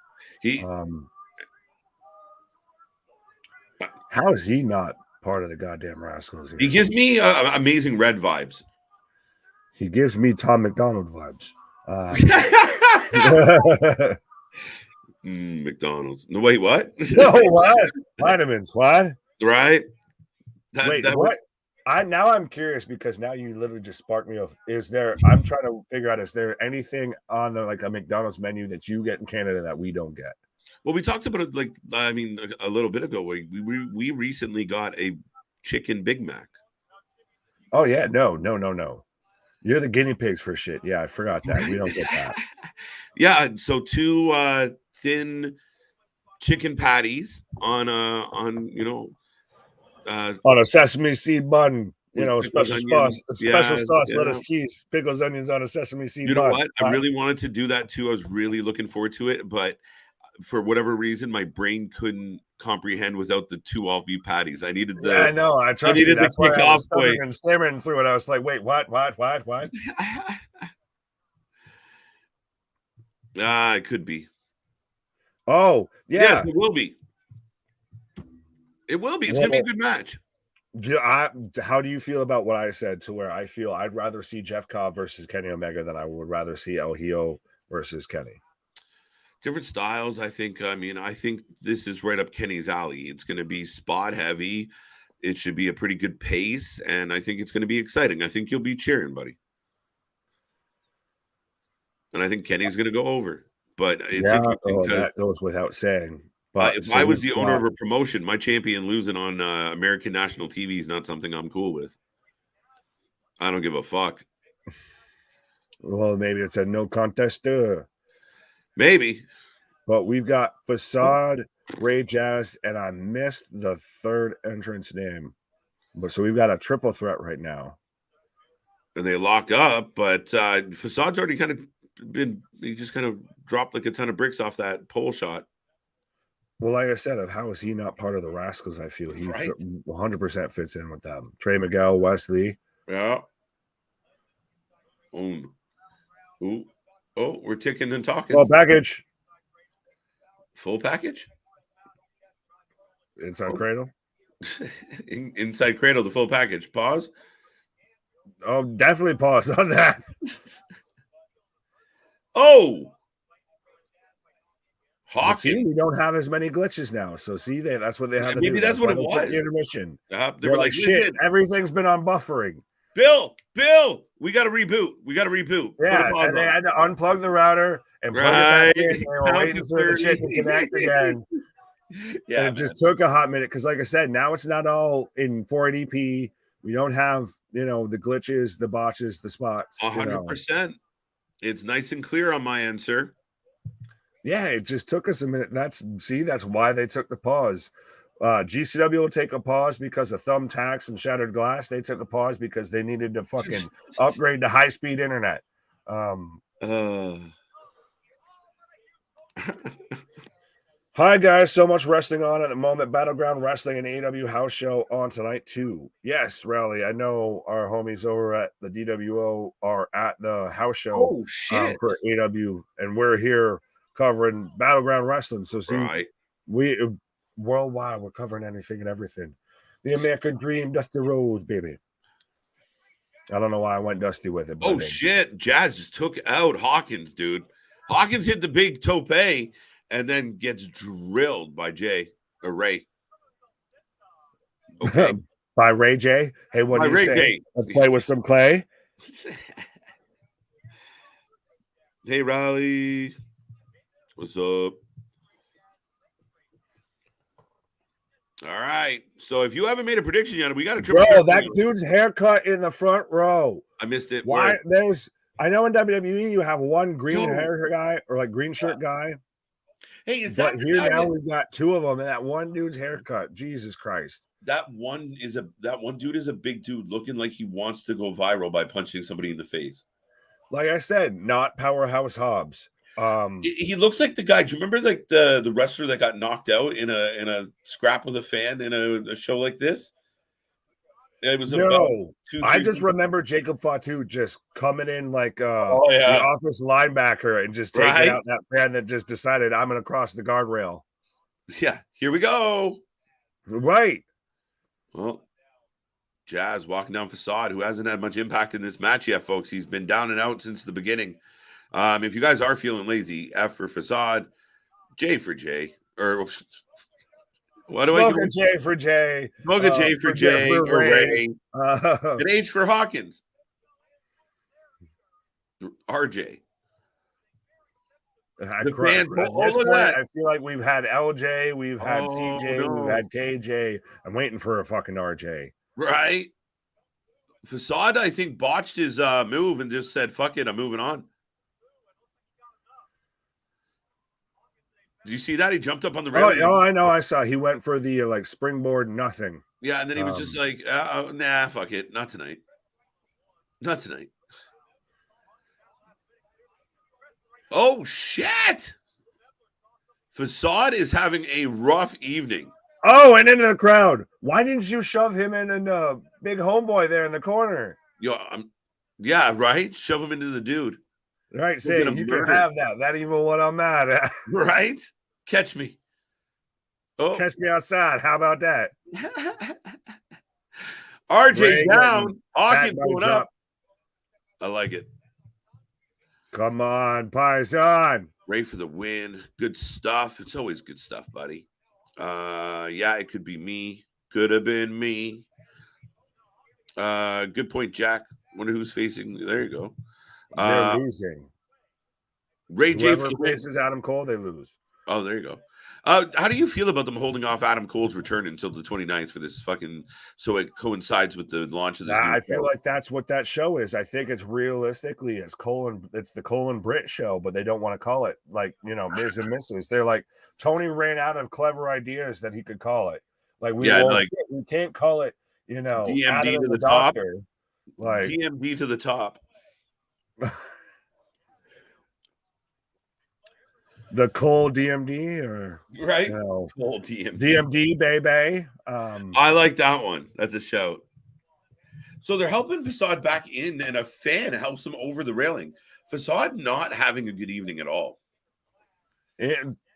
How is he not part of the goddamn Rascals here? He gives me amazing red vibes. He gives me Tom McDonald vibes. McDonald's. No, wait, what? No, what? Vitamins, what? Right? What? I'm curious because now you literally just sparked me off. I'm trying to figure out, is there anything on the, like, a McDonald's menu that you get in Canada that we don't get? Well, we talked about it, a little bit ago. We recently got a chicken Big Mac. Oh, yeah. No. You're the guinea pigs for shit. Yeah, I forgot that. We don't get that. Yeah, so 2 thin chicken patties on a sesame seed bun. Special sauce, lettuce, cheese, pickles, onions on a sesame seed bun. You know what? I really wanted to do that too. I was really looking forward to it, but for whatever reason, my brain couldn't comprehend without the 2 all beef patties. I needed the. Yeah, I know. I trust you. That's why I was stumbling and stammering through it. I was like, "Wait, what?" It could be. Oh, yeah. It will be. It will be. It's going to be a good match. How do you feel about what I said, to where I feel I'd rather see Jeff Cobb versus Kenny Omega than I would rather see El Hijo versus Kenny? Different styles, I think. I mean, I think this is right up Kenny's alley. It's going to be spot heavy. It should be a pretty good pace, and I think it's going to be exciting. I think you'll be cheering, buddy. And I think Kenny's going to go over. But it's interesting that goes without saying. But if I was the owner of a promotion, my champion losing on American national TV is not something I'm cool with. I don't give a fuck. Well, maybe it's a no contest. Maybe. But we've got Facade, Ray Jazz, and I missed the third entrance name. But so we've got a triple threat right now. And they lock up, but Facade's already kind of he just kind of dropped like a ton of bricks off that pole shot. Well, like I said, how is he not part of the Rascals? I feel he 100% fits in with them. Trey Miguel, Wesley. Yeah. Oh, we're ticking and talking. Full package. Full package? Inside cradle? Inside cradle, the full package. Pause. Oh, definitely pause on that. Oh. Hawkins. See, we don't have as many glitches now. So see, that's what they have to do. Maybe that's what it was. The intermission. They were like, shit, everything's been on buffering. Bill, we got to reboot. Yeah, and they had to unplug the router and plug it back in. They were waiting for the shit to connect again. Yeah, and it just took a hot minute because, like I said, now it's not all in 480p. We don't have, the glitches, the botches, the spots. 100%. It's nice and clear on my end, sir. Yeah, it just took us a minute. That's why they took the pause. GCW will take a pause because of thumbtacks and shattered glass. They took a pause because they needed to fucking upgrade to high-speed internet. Hi, guys. So much wrestling on at the moment. Battleground Wrestling and AEW house show on tonight, too. Yes, Rally. I know our homies over at the DWO are at the house show for AEW, and we're here covering Battleground Wrestling. So, see, we worldwide, we're covering anything and everything. The American Dream, Dusty Rhodes, baby. I don't know why I went Dusty with it. Oh, shit. Jazz just took out Hawkins, dude. Hawkins hit the big tope and then gets drilled by Ray. Okay. By Ray J. Hey, what do you say? J. Let's play with some clay. Hey, Riley. What's up? All right. So if you haven't made a prediction yet, we got a triple. Bro, that dude's haircut in the front row. I missed it. Why? I know in WWE you have one green hair guy or like green shirt guy. Hey, is that here now we've got two of them, and that one dude's haircut. Jesus Christ. That one dude is a big dude looking like he wants to go viral by punching somebody in the face. Like I said, not Powerhouse Hobbs. He looks like the guy. Do you remember like the wrestler that got knocked out in a scrap with a fan in a show like this? It was I just remember Jacob Fatu just coming in like the office linebacker and just taking out that fan that just decided I'm going to cross the guardrail. Yeah, here we go. Right. Well, Jazz walking down Facade, who hasn't had much impact in this match yet, folks. He's been down and out since the beginning. If you guys are feeling lazy, F for Facade, J for J, or what do I do? J for J. Smoke a J for J or Ray. And H for Hawkins. RJ. At this point, I feel like we've had LJ, we've had CJ, we've had KJ. I'm waiting for a fucking RJ. Right. Facade, I think, botched his move and just said, fuck it, I'm moving on. Do you see that? He jumped up on the railing. Oh, I know. I saw. He went for the springboard nothing. Yeah, and then he was just like, nah, fuck it. Not tonight. Not tonight. Oh, shit. Facade is having a rough evening. Oh, and into the crowd. Why didn't you shove him in a big homeboy there in the corner? Yeah, right? Shove him into the dude. Right, say you can have that. That evil one I'm mad at. Right? Catch me. Oh, catch me outside. How about that? RJ down. Hawkins going up. I like it. Come on, Paisan. Ray for the win. Good stuff. It's always good stuff, buddy. Yeah, it could be me. Could have been me. Good point, Jack. Wonder who's facing. There you go. They're losing. Ray J Whoever faces Adam Cole, they lose. Oh, there you go. How do you feel about them holding off Adam Cole's return until the 29th for this fucking, so it coincides with the launch of this? I feel like that's what that show is. I think it's realistically it's the Cole and Britt show, but they don't want to call it like, you know, Miz and Mrs. They're like, Tony ran out of clever ideas that he could call it. Like we can't call it, you know, DMD to the top. Like DMD to the top. The Cole DMD or right? No. Cole DMD. DMD, baby. I like that one. That's a shout. So they're helping Facade back in, and a fan helps him over the railing. Facade not having a good evening at all.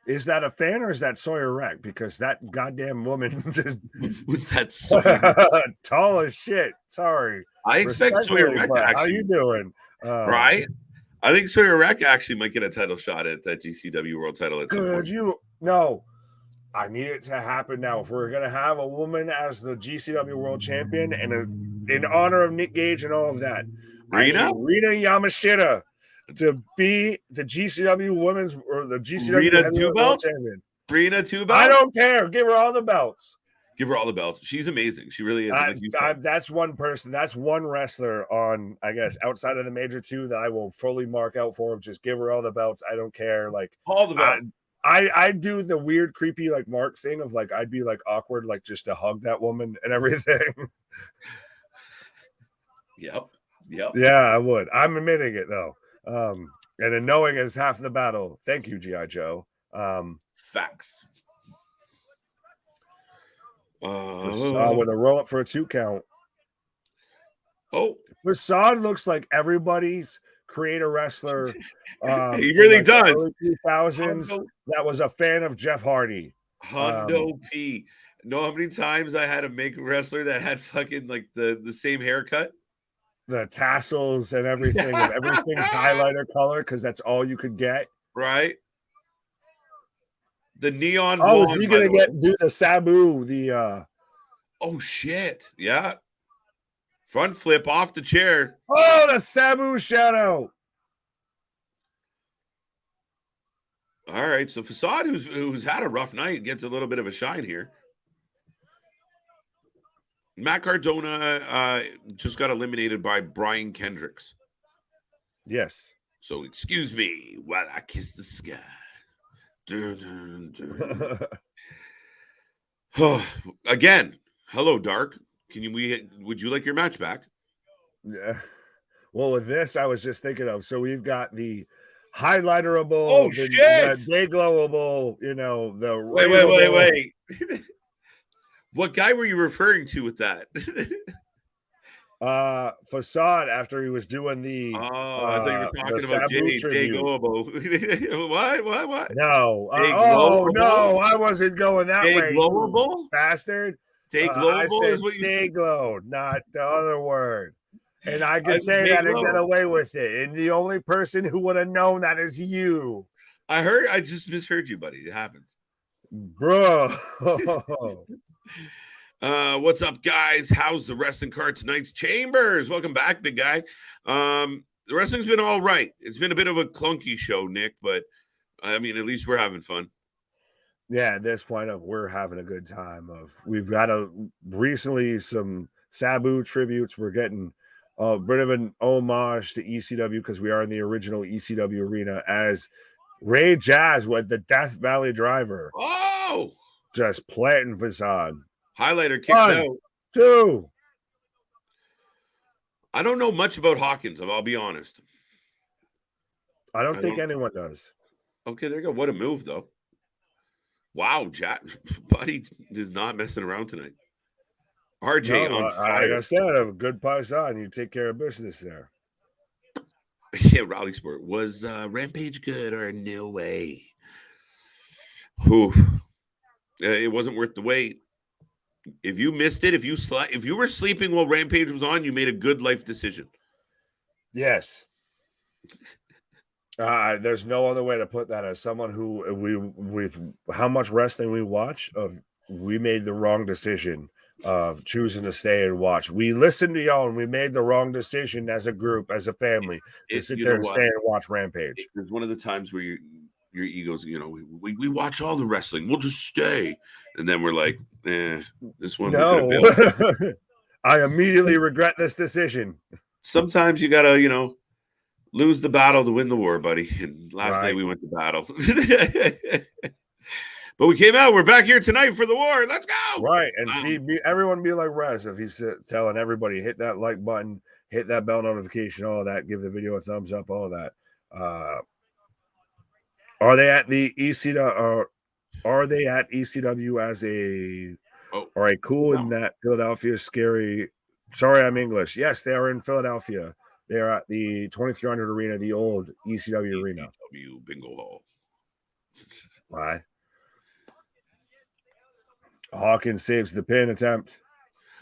Is that a fan or is that Sawyer Wreck? Because that goddamn woman just what's that Sawyer? Tall as shit. Sorry. I expect Sawyer Wreck actually. How you doing? Right? I think Sawyer Wreck actually might get a title shot at that GCW World title at some point. No, I need it to happen now. If we're gonna have a woman as the GCW World Champion and in honor of Nick Gage and all of that, Rina Yamashita to be the GCW Women's or the GCW World Champion. Rina 2 belts. I don't care. Give her all the belts. Give her all the belts. She's amazing. She really is. That's one person. That's one wrestler on, I guess, outside of the major two that I will fully mark out for him. Just give her all the belts. I don't care. Like all the belts. I do the weird, creepy, like Mark thing of like I'd be like awkward, like just to hug that woman and everything. Yep. Yeah, I would. I'm admitting it though. And then knowing is half the battle. Thank you, G.I. Joe. Facts. With a roll up for a 2 count. Oh, Facade looks like everybody's creator wrestler. He really does. Early 2000s. That was a fan of Jeff Hardy. Hondo P. Know how many times I had to make a wrestler that had fucking like the same haircut, the tassels and everything, and everything's highlighter color because that's all you could get. Right. The neon. Oh, is he gonna do the Sabu? Oh shit! Yeah. Front flip off the chair. Oh, the Sabu shadow. All right, so Facade, who's had a rough night, gets a little bit of a shine here. Matt Cardona just got eliminated by Brian Kendricks. Yes. So excuse me while I kiss the sky. Dun, dun, dun. Again, hello, Dark. Would you like your match back? Yeah. Well, with this, I was just thinking of. So we've got the highlighterable, the day glowable. You know, the wait. What guy were you referring to with that? Facade after he was doing the I thought you were talking about Jay Global. What? No. No, I wasn't going that way. Global? Bastard. Day Global is what you Day Glow, not the other word. And I could say that and get away with it. And the only person who would have known that is you. I just misheard you, buddy. It happens. Bro. What's up, guys? How's the wrestling card tonight's Chambers? Welcome back, big guy. The wrestling's been all right. It's been a bit of a clunky show, Nick, but I mean, at least we're having fun. Yeah, at this point we're having a good time. We've got recently some Sabu tributes. We're getting a bit of an homage to ECW because we are in the original ECW arena as Ray Jazz with the Death Valley Driver. Oh, just planting Facade. Highlighter kicks out. 2. I don't know much about Hawkins, I'll be honest. I don't think anyone does. Okay, there you go. What a move, though. Wow, Jack, buddy is not messing around tonight. RJ on fire. Like I said, a good Paisan. You take care of business there. Yeah, Raleigh Sport. Was Rampage good or no way? Whew. It wasn't worth the wait. If you missed it, if you were sleeping while Rampage was on, you made a good life decision. Yes. There's no other way to put that. As someone who with how much wrestling we watch, we made the wrong decision of choosing to stay and watch. We listened to y'all and we made the wrong decision as a group, as a family, to sit there and stay and watch Rampage. There's one of the times where your egos, we watch all the wrestling. We'll just stay. And then we're like, this one. No. I immediately regret this decision. Sometimes you gotta, lose the battle to win the war, buddy. And last night we went to battle. But we came out. We're back here tonight for the war. Let's go. Right. And see everyone be like Res if he's telling everybody, hit that like button, hit that bell notification, all of that, give the video a thumbs up, all of that. Are they at the ECW? Are they at ECW as are cool in that Philadelphia scary? Sorry, I'm English. Yes, they are in Philadelphia. They are at the 2300 Arena, the old ECW Arena. Bingo Hall. Why? Hawkins saves the pin attempt.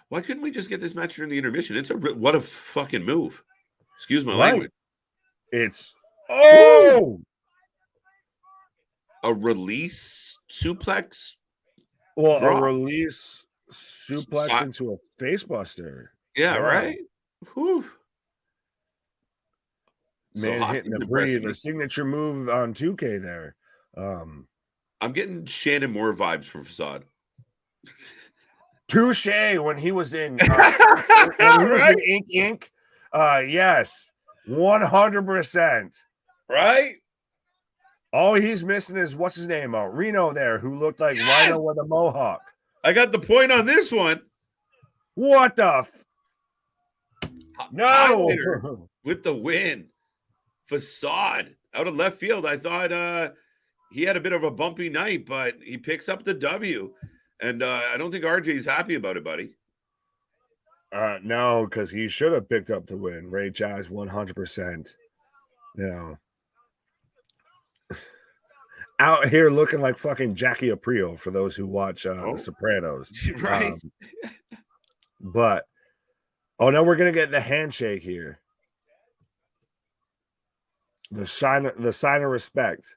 Why couldn't we just get this match during the intermission? What a fucking move. Excuse my language. It's a release suplex. Well, a release suplex into a facebuster. Yeah, right. Whew. Man, hitting the signature move on 2K there. I'm getting Shannon Moore vibes from Facade. Touche when he was in Ink Ink. Yes, 100%. Right? All he's missing is what's his name? Reno there, who looked like Rhino with a mohawk. I got the point on this one. What the no with the win. Facade out of left field. I thought he had a bit of a bumpy night, but he picks up the W. And I don't think RJ's happy about it, buddy. No, because he should have picked up the win. Ray Jazz 100%. Out here looking like fucking Jackie Aprile for those who watch The Sopranos. Right. But now we're gonna get the handshake here. The sign of respect.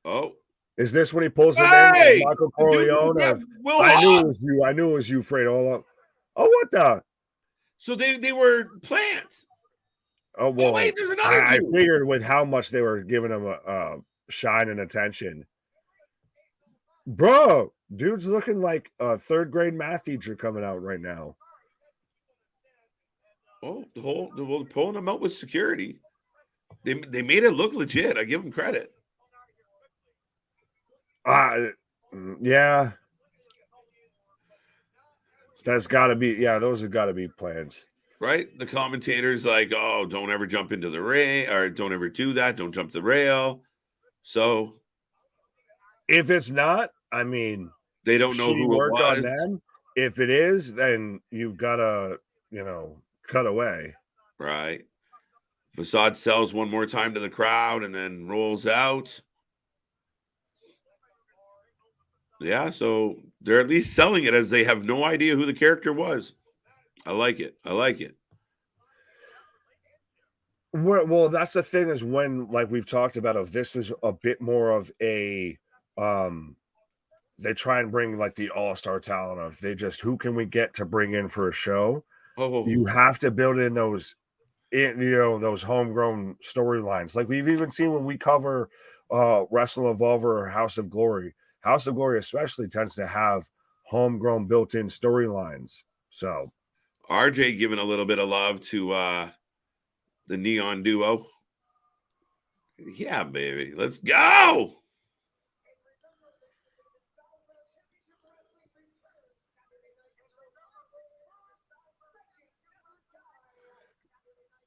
Oh. Is this when he pulls him in? Michael Corleone I knew it was you, Fredo. Oh, what the? So they were plants. Oh, well, wait, there's another I figured with how much they were giving him a shine and attention. Bro, dude's looking like a third grade math teacher coming out right now. Oh, the pulling him out with security. They made it look legit. I give them credit. Yeah. That's got to be, those have got to be plans. Right? The commentator's like, oh, don't ever jump into the rail, or don't ever do that. Don't jump the rail. So if it's not, I mean, they don't know who work it was. On them. If it is, then you've got to, cut away. Right. Facade sells one more time to the crowd and then rolls out. Yeah, so they're at least selling it as they have no idea who the character was. I like it. Well, that's the thing is when, like we've talked about, if this is a bit more of a, they try and bring like the all-star talent of who can we get to bring in for a show? You have to build in those, those homegrown storylines. Like we've even seen when we cover Wrestle Evolver or House of Glory. House of Glory especially tends to have homegrown built-in storylines. So RJ giving a little bit of love to the Neon Duo. Yeah, baby. Let's go.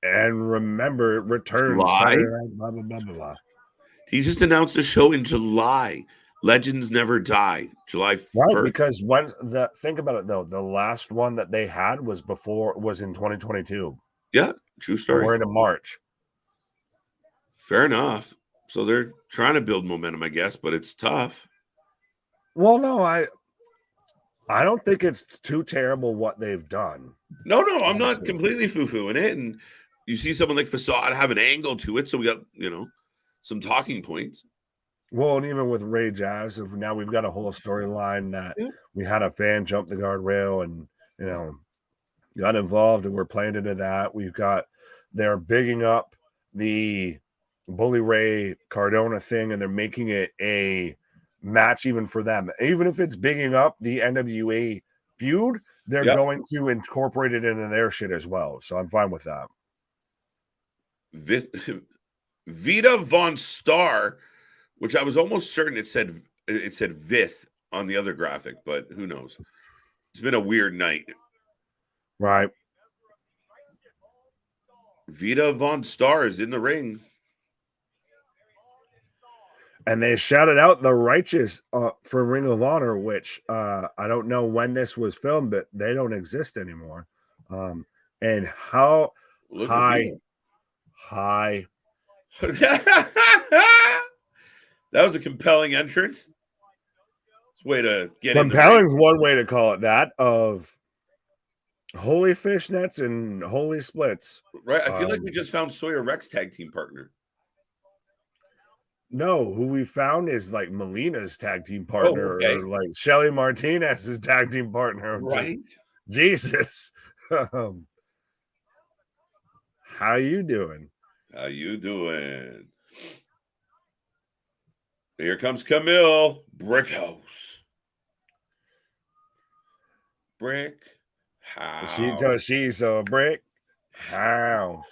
And remember, it returns Saturday night, blah, blah, blah, blah. He just announced a show in July. Legends Never Die, July 1st. Right, because think about it though, the last one that they had was in 2022. Yeah, true story. We're into March. Fair enough. So they're trying to build momentum, I guess, but it's tough. Well, no, I don't think it's too terrible what they've done. No, I'm not completely foo-fooing it. And you see someone like Facade have an angle to it, so we got, some talking points. Well, and even with Ray Jazz, now we've got a whole storyline that we had a fan jump the guardrail and, got involved, and we're playing into that. They're bigging up the Bully Ray Cardona thing, and they're making it a match even for them. Even if it's bigging up the NWA feud, they're going to incorporate it into their shit as well. So I'm fine with that. Vita Von Star, which I was almost certain it said Vith on the other graphic, but who knows? It's been a weird night. Right. Vita Von Star is in the ring. And they shouted out the Righteous for Ring of Honor, which I don't know when this was filmed, but they don't exist anymore. And how high. That was a compelling entrance. It's a way to get compelling's one way to call it that, of holy fishnets and holy splits. Right. I feel like we just found Sawyer Rex tag team partner. No, who we found is like Melina's tag team partner, or like Shelly Martinez's tag team partner. Right. Jesus. How you doing? How you doing? Here comes Camille. Brick house. Brick house. She's a brick house.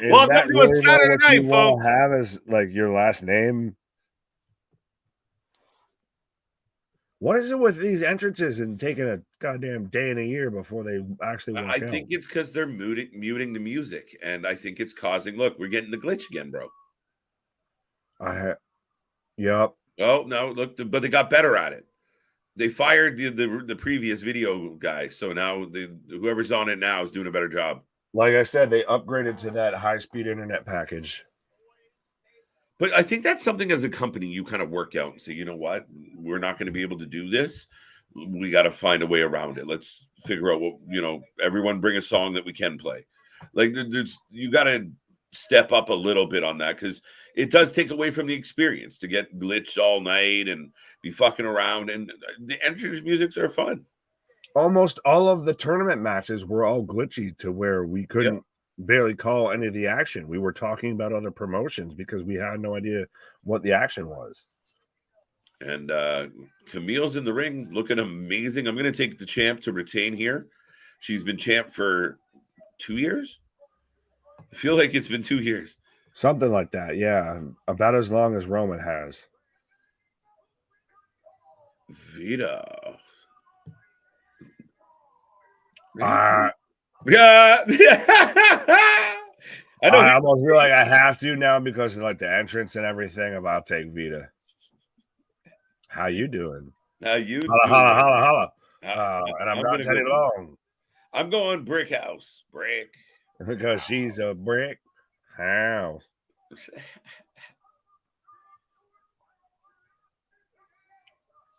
Welcome to a Saturday night, folks. Have as like your last name. What is it with these entrances and taking a goddamn day and a year before they actually work out? I think it's because they're muting the music, and I think it's causing. Look, we're getting the glitch again, bro. Yep. Oh no! Look, but they got better at it. They fired the previous video guy, so now whoever's on it now is doing a better job. Like I said, they upgraded to that high-speed internet package. But I think that's something as a company you kind of work out and say, you know what, we're not going to be able to do this. We got to find a way around it. Let's figure out what, everyone bring a song that we can play. Like you got to step up a little bit on that, because it does take away from the experience to get glitched all night and be fucking around. And the entrance musics are fun. Almost all of the tournament matches were all glitchy to where we couldn't barely call any of the action. We were talking about other promotions because we had no idea what the action was. And Camille's in the ring looking amazing. I'm going to take the champ to retain here. She's been champ for 2 years. I feel like it's been 2 years. Something like that, yeah. About as long as Roman has. Vita. Yeah. I almost feel like I have to now because of like the entrance and everything. About take Vita. How you doing? How you holla. And I'm not Teddy Long. I'm going brick house. Brick. Because she's a brick house.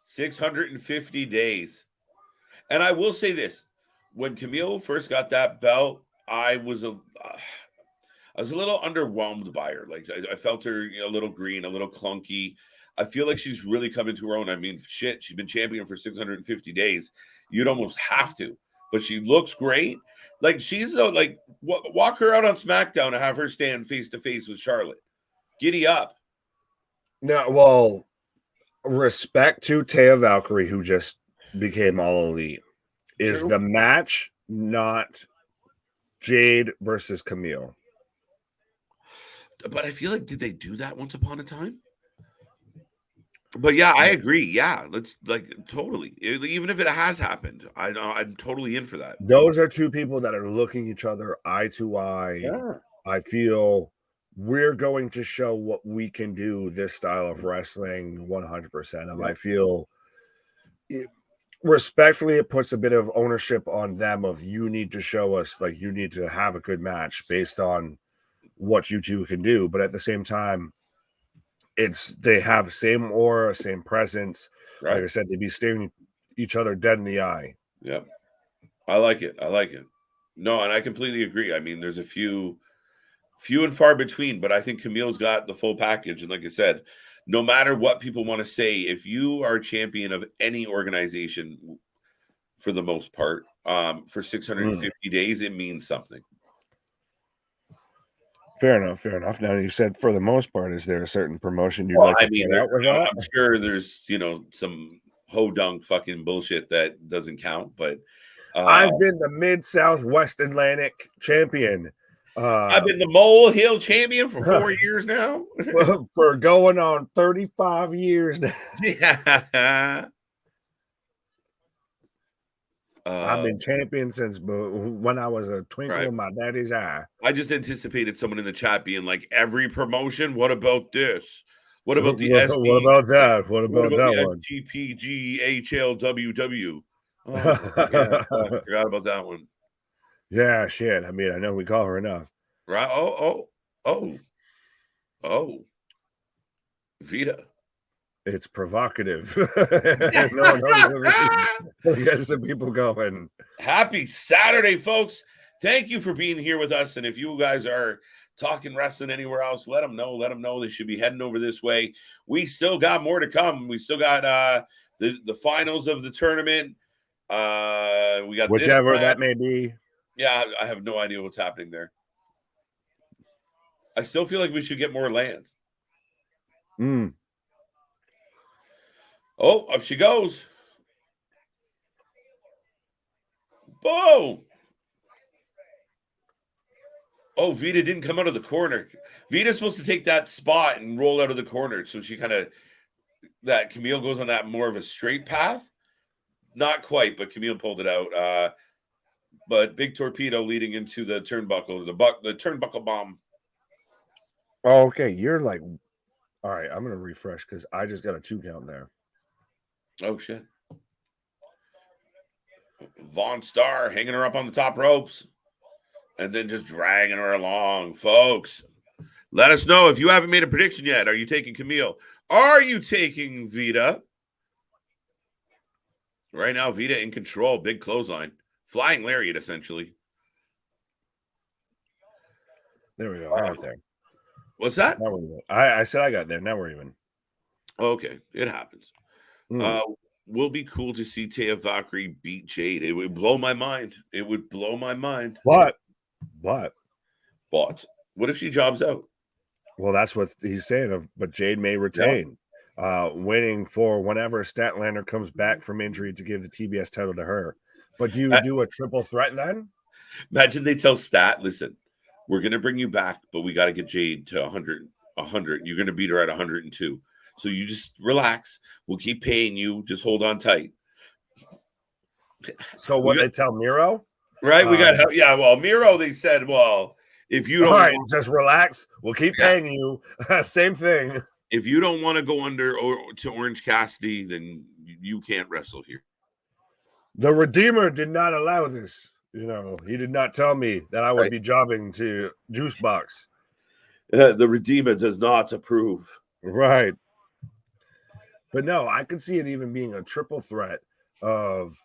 650 days. And I will say this. When Camille first got that belt, I was a little underwhelmed by her. Like I felt her a little green, a little clunky. I feel like she's really coming to her own. I mean, shit, she's been champion for 650 days. You'd almost have to, but she looks great. Like she's like walk her out on SmackDown and have her stand face to face with Charlotte. Giddy up. No, well, respect to Taya Valkyrie, who just became all elite. Is True. The match not Jade versus Camille? But I feel like, did they do that once upon a time? But yeah, I agree. Yeah, let's totally. Even if it has happened, I'm totally in for that. Those are two people that are looking each other eye to eye. Yeah. I feel we're going to show what we can do this style of wrestling 100% of. Yeah. I feel respectfully, it puts a bit of ownership on them of you need to show us, like you need to have a good match based on what you two can do. But at the same time, they have same aura, same presence. Right. Like I said, they'd be staring each other dead in the eye. Yep. I like it. I like it. No, and I completely agree. I mean, there's a few and far between, but I think Camille's got the full package. And like I said, no matter what people want to say, if you are a champion of any organization, for the most part, for 650 days, it means something. Fair enough. Fair enough. Now, you said for the most part, is there a certain promotion you'd like to put out with that? I'm sure there's, some ho-dunk fucking bullshit that doesn't count, but I've been the Mid-South West Atlantic champion. I've been the Mole Hill champion for 4 years now. For going on 35 years now. Yeah. I've been champion since when I was a twinkle in my daddy's eye. I just anticipated someone in the chat being like, every promotion, what about this? What about the SB? What about that? What about that one? GPGHLWW. Oh, yeah, forgot about that one. Yeah, shit. I mean, I know we call her enough. Right. Oh. Vita. It's provocative. Gets the people going. Happy Saturday, folks. Thank you for being here with us. And if you guys are talking wrestling anywhere else, let them know. Let them know they should be heading over this way. We still got more to come. We still got the finals of the tournament. We got whichever that may be. Yeah, I have no idea what's happening there. I still feel like we should get more lands. Oh, up she goes. Boom. Oh, Vita didn't come out of the corner. Vita's supposed to take that spot and roll out of the corner. So she that Camille goes on that more of a straight path. Not quite, but Camille pulled it out. But big torpedo leading into the turnbuckle, the turnbuckle bomb. Oh, okay. You're like, all right, I'm going to refresh because I just got a 2 count there. Oh, shit. Von Starr hanging her up on the top ropes and then just dragging her along. Folks, let us know if you haven't made a prediction yet. Are you taking Camille? Are you taking Vita? Right now, Vita in control. Big clothesline. Flying lariat, essentially. There we go. I got there. What's that? I said I got there. Now we're even. Okay. It happens. Will be cool to see Taya Valkyrie beat Jade. It would blow my mind. It would blow my mind. What? What if she jobs out? Well, that's what he's saying. But Jade may retain. Waiting for whenever Statlander comes back from injury to give the TBS title to her. But do you do a triple threat then? Imagine they tell Stat, listen, we're going to bring you back, but we got to get Jade to 100. You're going to beat her at 102. So you just relax. We'll keep paying you. Just hold on tight. So what they tell Miro? Right? We got well, Miro, they said, well, if you don't just relax, we'll keep paying you. Same thing. If you don't want to go under to Orange Cassidy, then you can't wrestle here. The Redeemer did not allow this. He did not tell me that I would be jobbing to Juicebox. The Redeemer does not approve. Right. But no, I could see it even being a triple threat of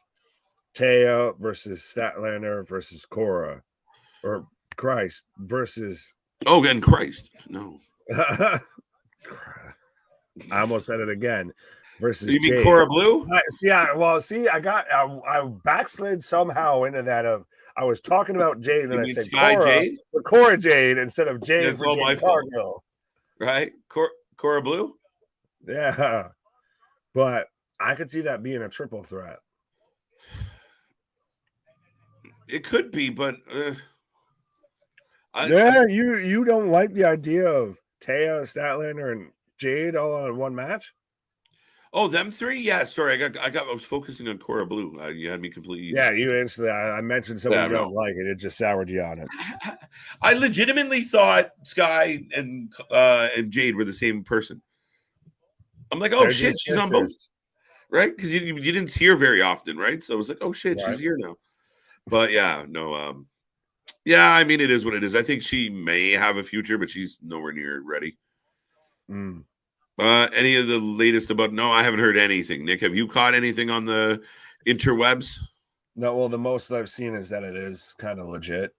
Taya versus Statlander versus Cora, or Christ versus. Oh, and Christ. No. I almost said it again. Versus you mean Jade. Cora Blue? I backslid somehow into that of I was talking about Jade and I said Cora Jade instead of Jade for Jade Cargill. Right? Cora Blue? Yeah. But I could see that being a triple threat. It could be, but you don't like the idea of Taya, Statlander, and Jade all in one match? Oh, them three? Yeah, sorry. I was focusing on Cora Blue. You had me completely. Yeah, you answered that. I mentioned someone you don't like it. It just soured you on it. I legitimately thought Sky and Jade were the same person. I'm like, oh shit, she's on both. Right? Because you didn't see her very often, right? So I was like, oh shit, she's here now. But yeah, no, yeah, I mean, it is what it is. I think she may have a future, but she's nowhere near ready. Any of the latest about? No, I haven't heard anything. Nick, have you caught anything on the interwebs? No, well, the most I've seen is that it is kind of legit.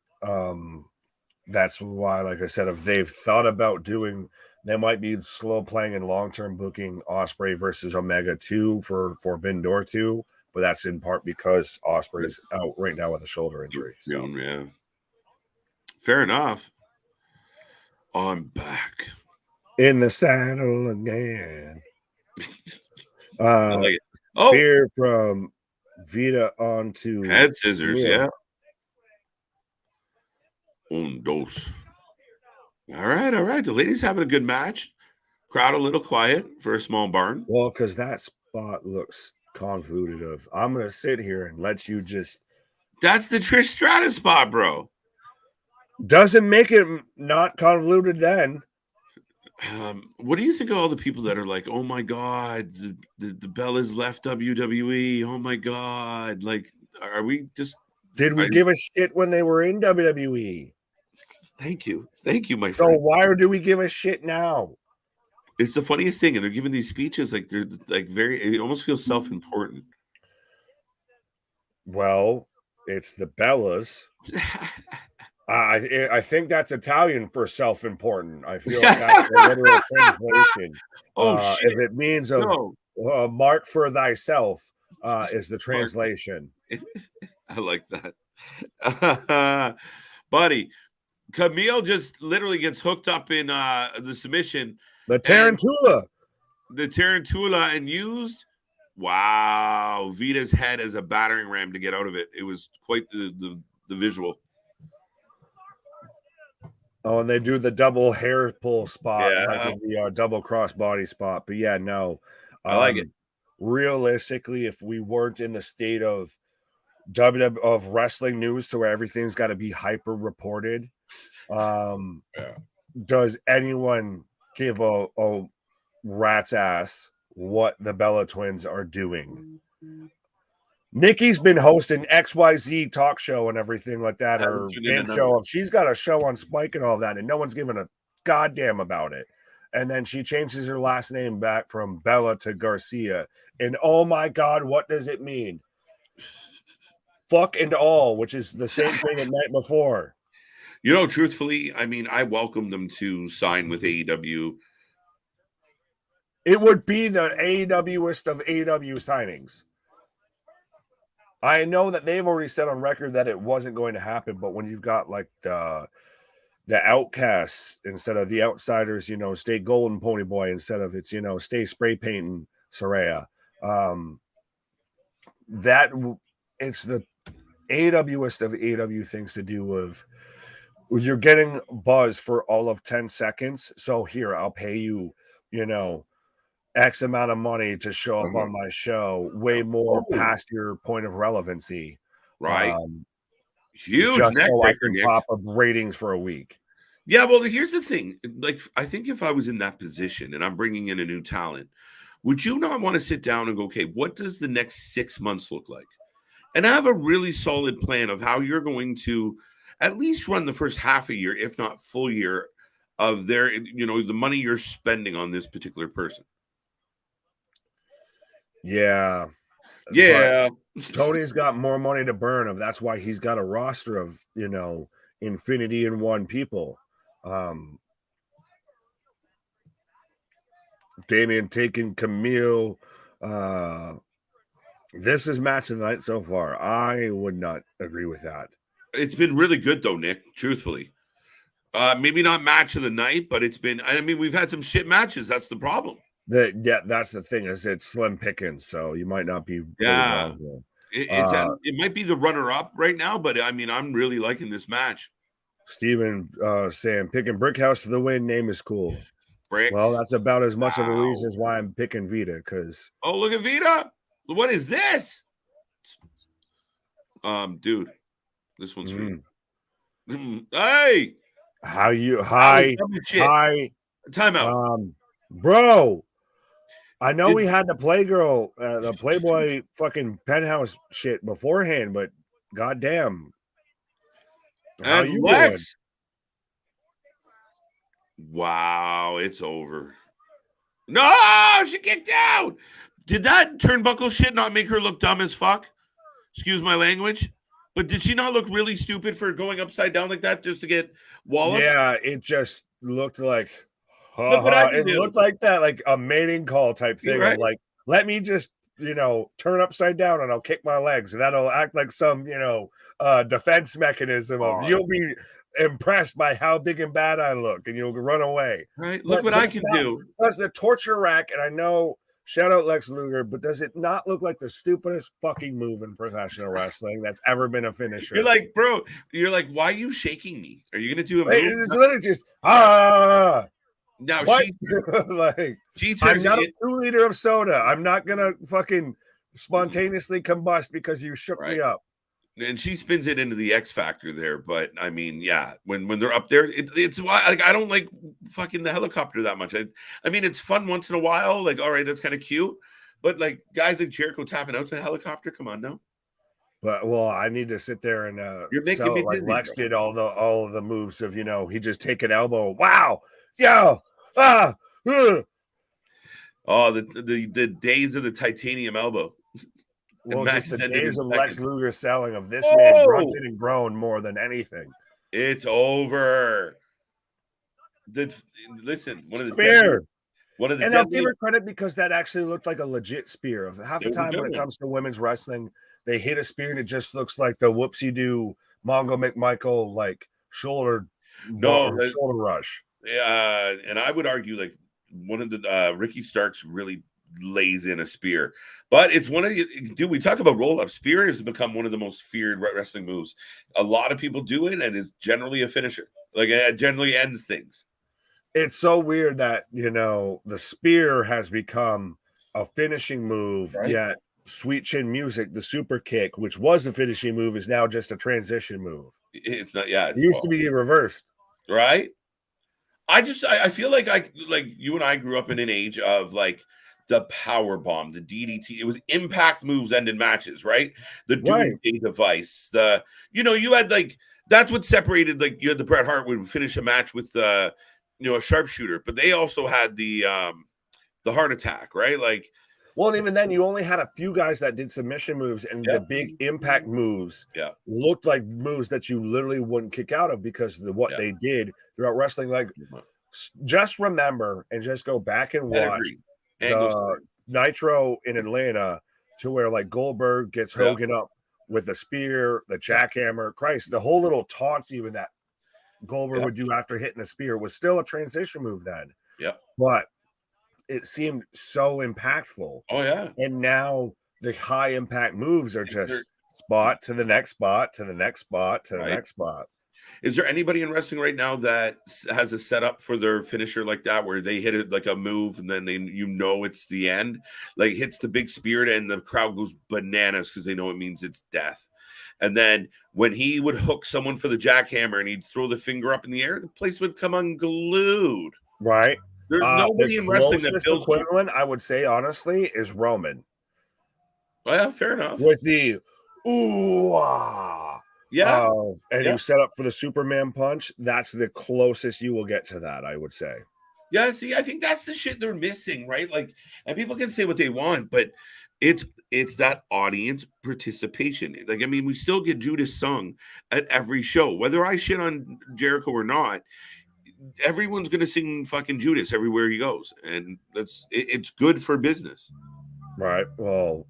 That's why, like I said, if they've thought about doing, they might be slow playing and long-term booking Osprey versus Omega 2 for Forbidden Door 2, but that's in part because Osprey's out right now with a shoulder injury. So yeah. Fair enough. I'm back. In the saddle again. I like it. Oh, Spear from Vita onto head scissors, Neil. Yeah. Dos. All right. The ladies having a good match. Crowd a little quiet for a small barn. Well, because that spot looks convoluted. I'm gonna sit here and let you just. That's the Trish Stratus spot, bro. Doesn't make it not convoluted then. What do you think of all the people that are like, oh my God, the Bellas left WWE? Oh my God. Like, are we just. Did we give a shit when they were in WWE? Thank you, my friend. So why do we give a shit now? It's the funniest thing, and they're giving these speeches like they're like very. It almost feels self-important. Well, it's the Bellas. I think that's Italian for self-important. I feel like that's a literal translation. If it means mark for thyself, is the translation. I like that, buddy. Camille just literally gets hooked up in the submission. The Tarantula, and used. Wow, Vita's head as a battering ram to get out of it. It was quite the visual. Oh, and they do the double hair pull spot, like the double cross body spot. But yeah, no, I like it. Realistically, if we weren't in the state of wrestling news to where everything's got to be hyper reported, does anyone give a rat's ass what the Bella Twins are doing? Nikki's been hosting XYZ talk show and everything like that, or game show. She's got a show on Spike and all that, and no one's giving a goddamn about it. And then she changes her last name back from Bella to Garcia. And oh my God, what does it mean? Fuck and all, which is the same thing the night before. You know, truthfully, I mean, I welcome them to sign with AEW. It would be the AEW-ist of AEW signings. I know that they've already said on record that it wasn't going to happen, but when you've got like the outcasts instead of the outsiders, you know, stay golden pony boy instead of it's, you know, stay spray painting Saraya. That it's the AEW-ist of AEW things to do with you're getting buzz for all of 10 seconds. So here, I'll pay you, you know, X amount of money to show up on my show, way more past your point of relevancy. Right. Huge. Just so I can pop up ratings for a week. Yeah, well, here's the thing. Like, I think if I was in that position and I'm bringing in a new talent, would you not want to sit down and go, okay, what does the next 6 months look like? And have a really solid plan of how you're going to at least run the first half a year, if not full year, of their, you know, the money you're spending on this particular person. Yeah. But Tony's got more money to burn of. That's why he's got a roster of, you know, Infinity and One people. Damian taking Camille. This is match of the night so far. I would not agree with that. It's been really good though, Nick, truthfully. Maybe not match of the night, but it's been, I mean, we've had some shit matches. That's the problem. That's the thing, is it's slim pickings, so you might not be. Yeah, it might be the runner-up right now, but I mean, I'm really liking this match. Steven saying picking Brickhouse for the win. Name is cool. Brick. Well, that's about as much of a reason as why I'm picking Vita. Because look at Vita. What is this? Dude, this one's free. Hey, how you? Hi. Timeout. Bro, I know we had the Playgirl, the Playboy fucking penthouse shit beforehand, but goddamn. How you doing? Wow, it's over. No, she kicked out. Did that turnbuckle shit not make her look dumb as fuck? Excuse my language. But did she not look really stupid for going upside down like that just to get walloped? Yeah, it just looked like, Look what I can it do. looked like that, like a mating call type thing Right? of like, let me just, turn upside down and I'll kick my legs. And that'll act like some, defense mechanism of you'll be impressed by how big and bad I look and you'll run away. Right? Look what I can do. Plus the torture rack, and I know, shout out Lex Luger, but does it not look like the stupidest fucking move in professional wrestling that's ever been a finisher? You're like, bro, why are you shaking me? Are you going to do a move? It's literally just, Now what? she I'm not a 2-liter of soda. I'm not going to fucking spontaneously combust because you shook me up. And she spins it into the X Factor there, but I mean, yeah, when they're up there, it's why I don't like fucking the helicopter that much. I mean, it's fun once in a while, like all right, that's kind of cute, but like guys like Jericho tapping out to the helicopter, come on now. But I need to sit there and you're making me like Disney, Lex bro. did all of the moves of he just take an elbow, wow, Oh, the days of the titanium elbow. Well, just the days of Lex Luger selling of this man grunted and groaned more than anything. It's over. Listen, one of the spear. And I'll give her credit because that actually looked like a legit spear. Of half the time when it comes to women's wrestling, they hit a spear and it just looks like the whoopsie doo Mongo McMichael like shoulder rush. Yeah, and I would argue like one of the Ricky Starks really lays in a spear, but it's one of the we talk about roll up. Spear has become one of the most feared wrestling moves. A lot of people do it, and it's generally a finisher. Like it generally ends things. It's so weird that the spear has become a finishing move, right? Yet Sweet Chin Music, the super kick, which was a finishing move, is now just a transition move. It's not. Yeah, it used to be reversed, right? I feel like you and I grew up in an age of like the power bomb, the DDT. It was impact moves ended matches, right? The Doomsday device. You had like that's what separated. Like you had the Bret Hart would finish a match with a sharpshooter, but they also had the heart attack, right? Like, well, and even then, you only had a few guys that did submission moves, and the big impact moves looked like moves that you literally wouldn't kick out of because of what they did throughout wrestling. Like, just remember and just go back and watch the Nitro in Atlanta to where like Goldberg gets Hogan up with a spear, the jackhammer, Christ, the whole little taunts even that Goldberg would do after hitting the spear was still a transition move then. Yeah. But it seemed so impactful. Oh, yeah. And now the high impact moves are just spot to the next spot, to the next spot, to the next spot. Is there anybody in wrestling right now that has a setup for their finisher like that, where they hit it like a move and then it's the end, like hits the big spear and the crowd goes bananas because they know it means it's death. And then when he would hook someone for the jackhammer and he'd throw the finger up in the air, the place would come unglued. Right. There's nobody in wrestling that builds equivalent, I would say, honestly, is Roman. Well, yeah, fair enough. With the ooh-ah. Yeah. You set up for the Superman punch. That's the closest you will get to that, I would say. Yeah, see, I think that's the shit they're missing, right? Like, and people can say what they want, but it's that audience participation. Like, I mean, we still get Judas sung at every show, whether I shit on Jericho or not. Everyone's gonna sing fucking Judas everywhere he goes, and it's good for business, right? Well,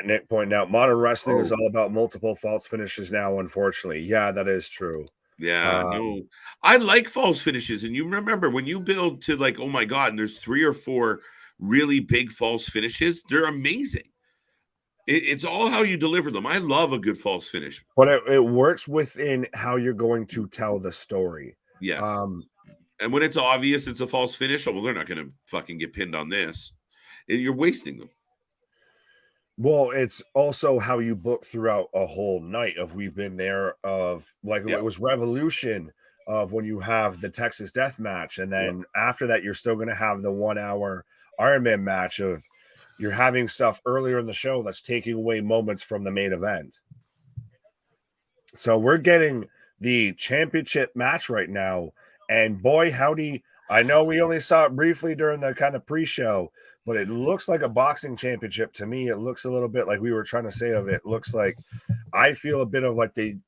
Nick pointing out modern wrestling is all about multiple false finishes now. Unfortunately, yeah, that is true. Yeah, no, I like false finishes, and you remember when you build to like, oh my god, and there's 3 or 4 really big false finishes. They're amazing. It's all how you deliver them. I love a good false finish, but it works within how you're going to tell the story. Yes. And when it's obvious it's a false finish, well, they're not going to fucking get pinned on this. You're wasting them. Well, it's also how you book throughout a whole night of we've been there of like it was Revolution of when you have the Texas Death Match. And then after that, you're still going to have the 1 hour Iron Man match of you're having stuff earlier in the show that's taking away moments from the main event. So we're getting the championship match right now. And boy, howdy, I know we only saw it briefly during the kind of pre-show, but it looks like a boxing championship to me. It looks a little bit like we were trying to say of it. Looks like I feel a bit of like the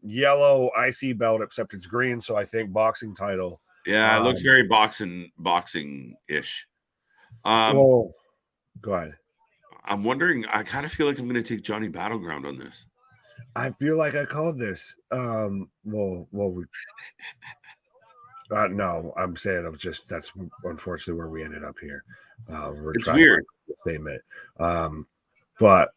yellow IC belt, except it's green. So I think boxing title. Yeah, it looks very boxing-ish. Well, go ahead. I'm wondering, I kind of feel like I'm going to take Johnny Battleground on this. I feel like I called this. No, I'm saying of just that's unfortunately where we ended up here. It's weird statement, but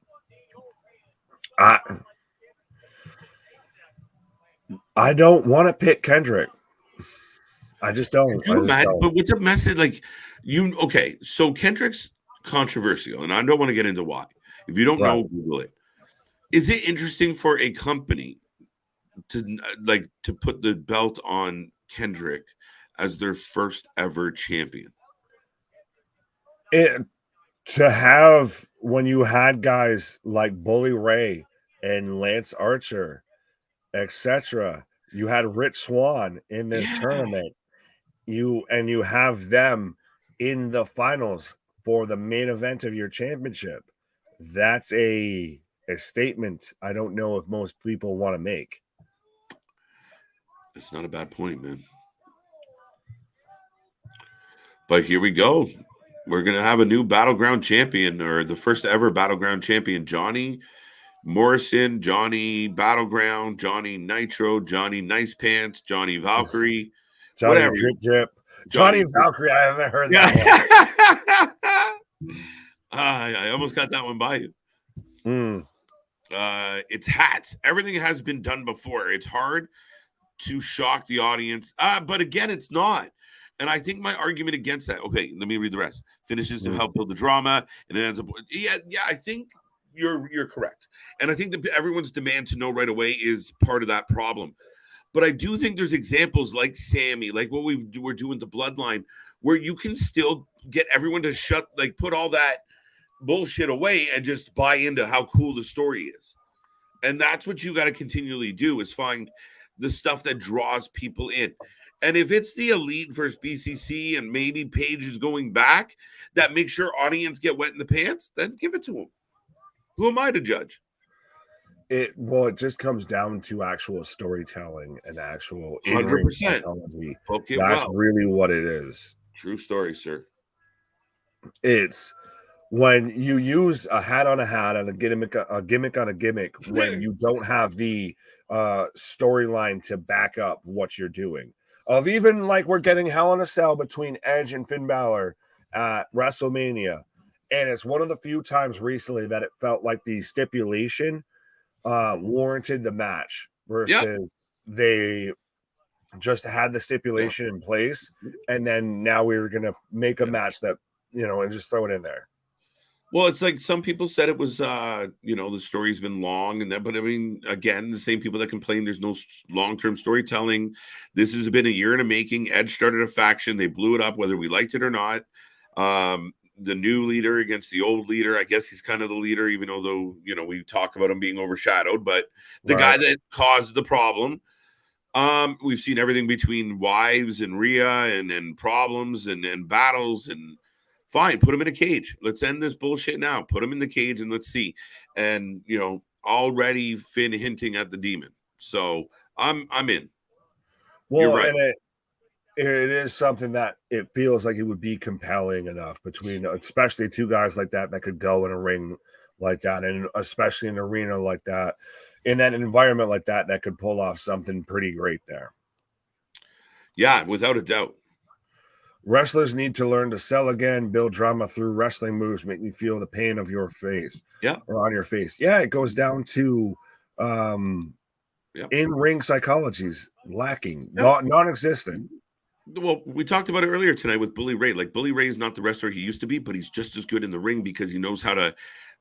I don't want to pick Kendrick. I just don't. But what's a message like you? Okay, so Kendrick's controversial, and I don't want to get into why. If you don't know, Google it. Is it interesting for a company to put the belt on Kendrick as their first ever champion? To have when you had guys like Bully Ray and Lance Archer, etc. You had Rich Swann in this tournament. You have them in the finals for the main event of your championship. That's a statement I don't know if most people want to make. It's not a bad point, man. But here we go. We're going to have a new Battleground champion, or the first ever Battleground champion, Johnny Morrison, Johnny Battleground, Johnny Nitro, Johnny Nice Pants, Johnny Valkyrie, Johnny whatever. Drip Drip. Johnny Valkyrie, I haven't heard that one. I almost got that one by you. It's hats. Everything has been done before. It's hard to shock the audience. But again, it's not. And I think my argument against that, okay, let me read the rest. Finishes to help build the drama, and it ends up. Yeah, I think you're correct. And I think that everyone's demand to know right away is part of that problem. But I do think there's examples like Sammy, like what we're doing the Bloodline, where you can still get everyone to put all that bullshit away and just buy into how cool the story is. And that's what you got to continually do, is find the stuff that draws people in. And if it's the Elite versus BCC and maybe Paige is going back, that makes your audience get wet in the pants, then give it to them. Who am I to judge? It just comes down to actual storytelling and actual 100% psychology. That's really what it is. True story, sir. It's when you use a hat on a hat and a gimmick on a gimmick when you don't have the storyline to back up what you're doing. Of even like we're getting Hell in a Cell between Edge and Finn Balor at WrestleMania. And it's one of the few times recently that it felt like the stipulation warranted the match versus they just had the stipulation in place. And then now we were going to make a match that, and just throw it in there. Well, it's like some people said it was, the story's been long and that, but I mean, again, the same people that complain there's no long-term storytelling. This has been a year in the making. Edge started a faction. They blew it up, whether we liked it or not. The new leader against the old leader. I guess he's kind of the leader, even though, we talk about him being overshadowed, but the guy that caused the problem. We've seen everything between wives and Rhea and problems and battles and fine, put him in a cage. Let's end this bullshit now. Put him in the cage and let's see. And already Finn hinting at the demon. So I'm in. Well, you're right. And it is something that it feels like it would be compelling enough between, especially two guys like that could go in a ring like that, and especially in an arena like that, in that environment like that could pull off something pretty great there. Yeah, without a doubt. Wrestlers need to learn to sell again, build drama through wrestling moves, make me feel the pain of your face. Yeah. Or on your face. Yeah, it goes down to in-ring psychology's lacking, non-existent. Well, we talked about it earlier tonight with Bully Ray. Like, Bully Ray is not the wrestler he used to be, but he's just as good in the ring because he knows how to,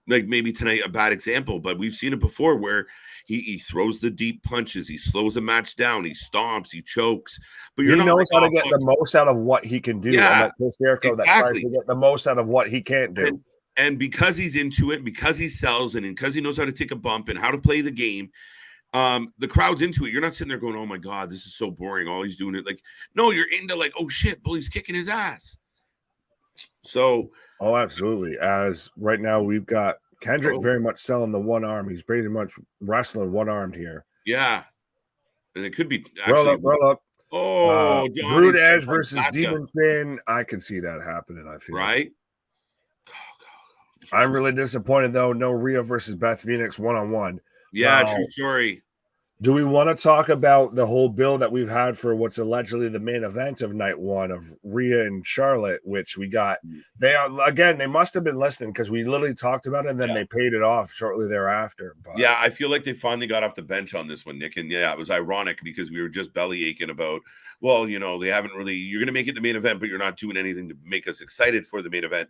like, maybe tonight a bad example, but we've seen it before where he throws the deep punches, he slows a match down, he stomps, he chokes. But he knows how to get the most out of what he can do. Yeah, and Chris Jericho that tries to get the most out of what he can't do. And because he's into it, because he sells, and because he knows how to take a bump and how to play the game, the crowd's into it. You're not sitting there going, "Oh my god, this is so boring. All he's doing it." Like, no, you're into like, "Oh shit, Bully's kicking his ass." So, oh, absolutely. As right now, we've got Kendrick very much selling the one arm. He's pretty much wrestling one armed here. Yeah, and it could be actually roll up. Oh, Brood Edge versus Demon Finn. I can see that happening. I feel right. I'm really disappointed though. No Rhea versus Beth Phoenix 1-on-1. Yeah, now, true story. Do we want to talk about the whole bill that we've had for what's allegedly the main event of night one of Rhea and Charlotte, which we got? They are, again, they must have been listening because we literally talked about it and then they paid it off shortly thereafter. But yeah, I feel like they finally got off the bench on this one, Nick. And yeah, it was ironic because we were just belly aching about, well, you know, they haven't really, you're going to make it the main event, but you're not doing anything to make us excited for the main event.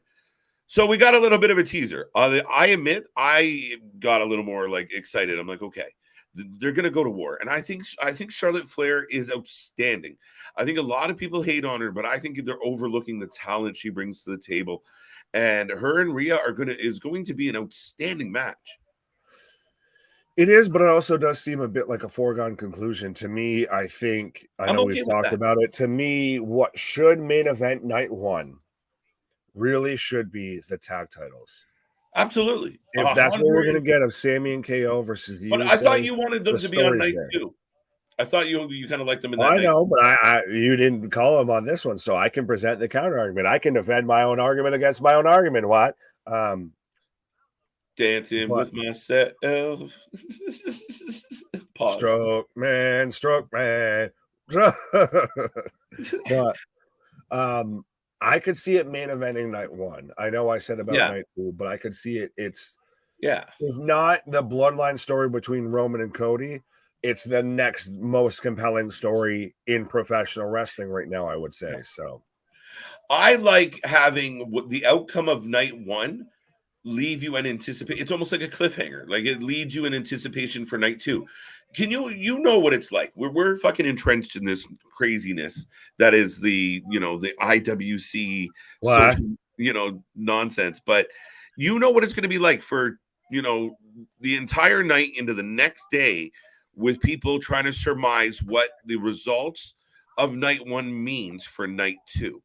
So we got a little bit of a teaser. I admit I got a little more like excited. I'm like, okay, they're going to go to war. And I think Charlotte Flair is outstanding. I think a lot of people hate on her, but I think they're overlooking the talent she brings to the table. And her and Rhea is going to be an outstanding match. It is, but it also does seem a bit like a foregone conclusion to me. I know we've talked about it. To me, what should main event night one really should be the tag titles. Absolutely. If that's what we're going to get of Sammy and KO versus the But I thought you wanted them to be on night two. I thought you kind of liked them in that. I know, but you didn't call them on this one, so I can present the counter argument. I can defend my own argument against my own argument. What? Dancing with myself. Stroke man. But I could see it main eventing night one. I know I said about night two, but I could see it. It's if not the bloodline story between Roman and Cody, it's the next most compelling story in professional wrestling right now, I would say. So I like having the outcome of night one leave you in anticipation. It's almost like a cliffhanger. Like it leads you in anticipation for night two. Can you know what it's like? We're fucking entrenched in this craziness that is the IWC social, nonsense. But you know what it's going to be like for the entire night into the next day with people trying to surmise what the results of night one means for night two.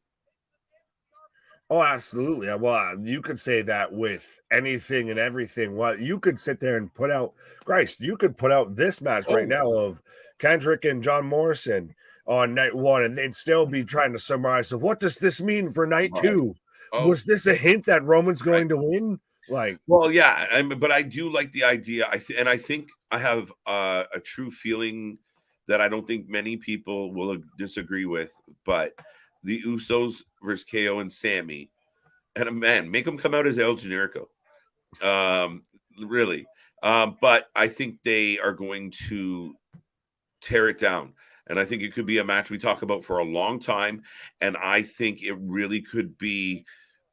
Oh, absolutely. Well, you could say that with anything and everything. Well, you could sit there and put out, Christ, you could put out this match right now of Kendrick and John Morrison on night one, and they'd still be trying to summarize. So what does this mean for night two? Was this a hint that Roman's going to win? Like, well, yeah, but I do like the idea. I think I have a true feeling that I don't think many people will disagree with, but the Usos versus KO and Sammy, and make them come out as El Generico, really. But I think they are going to tear it down, and I think it could be a match we talk about for a long time. And I think it really could be,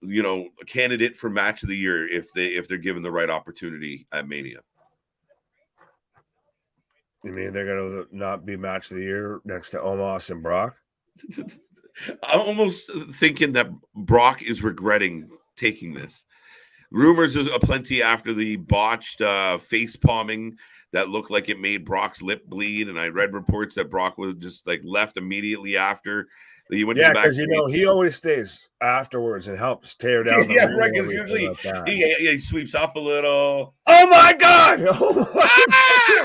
a candidate for match of the year if they're given the right opportunity at Mania. You mean they're gonna not be match of the year next to Omos and Brock? I'm almost thinking that Brock is regretting taking this. Rumors are aplenty after the botched face palming that looked like it made Brock's lip bleed, and I read reports that Brock was just like left immediately after he went. Yeah, because he always stays afterwards and helps tear down. The right. Because usually he sweeps up a little. Oh my god! Oh my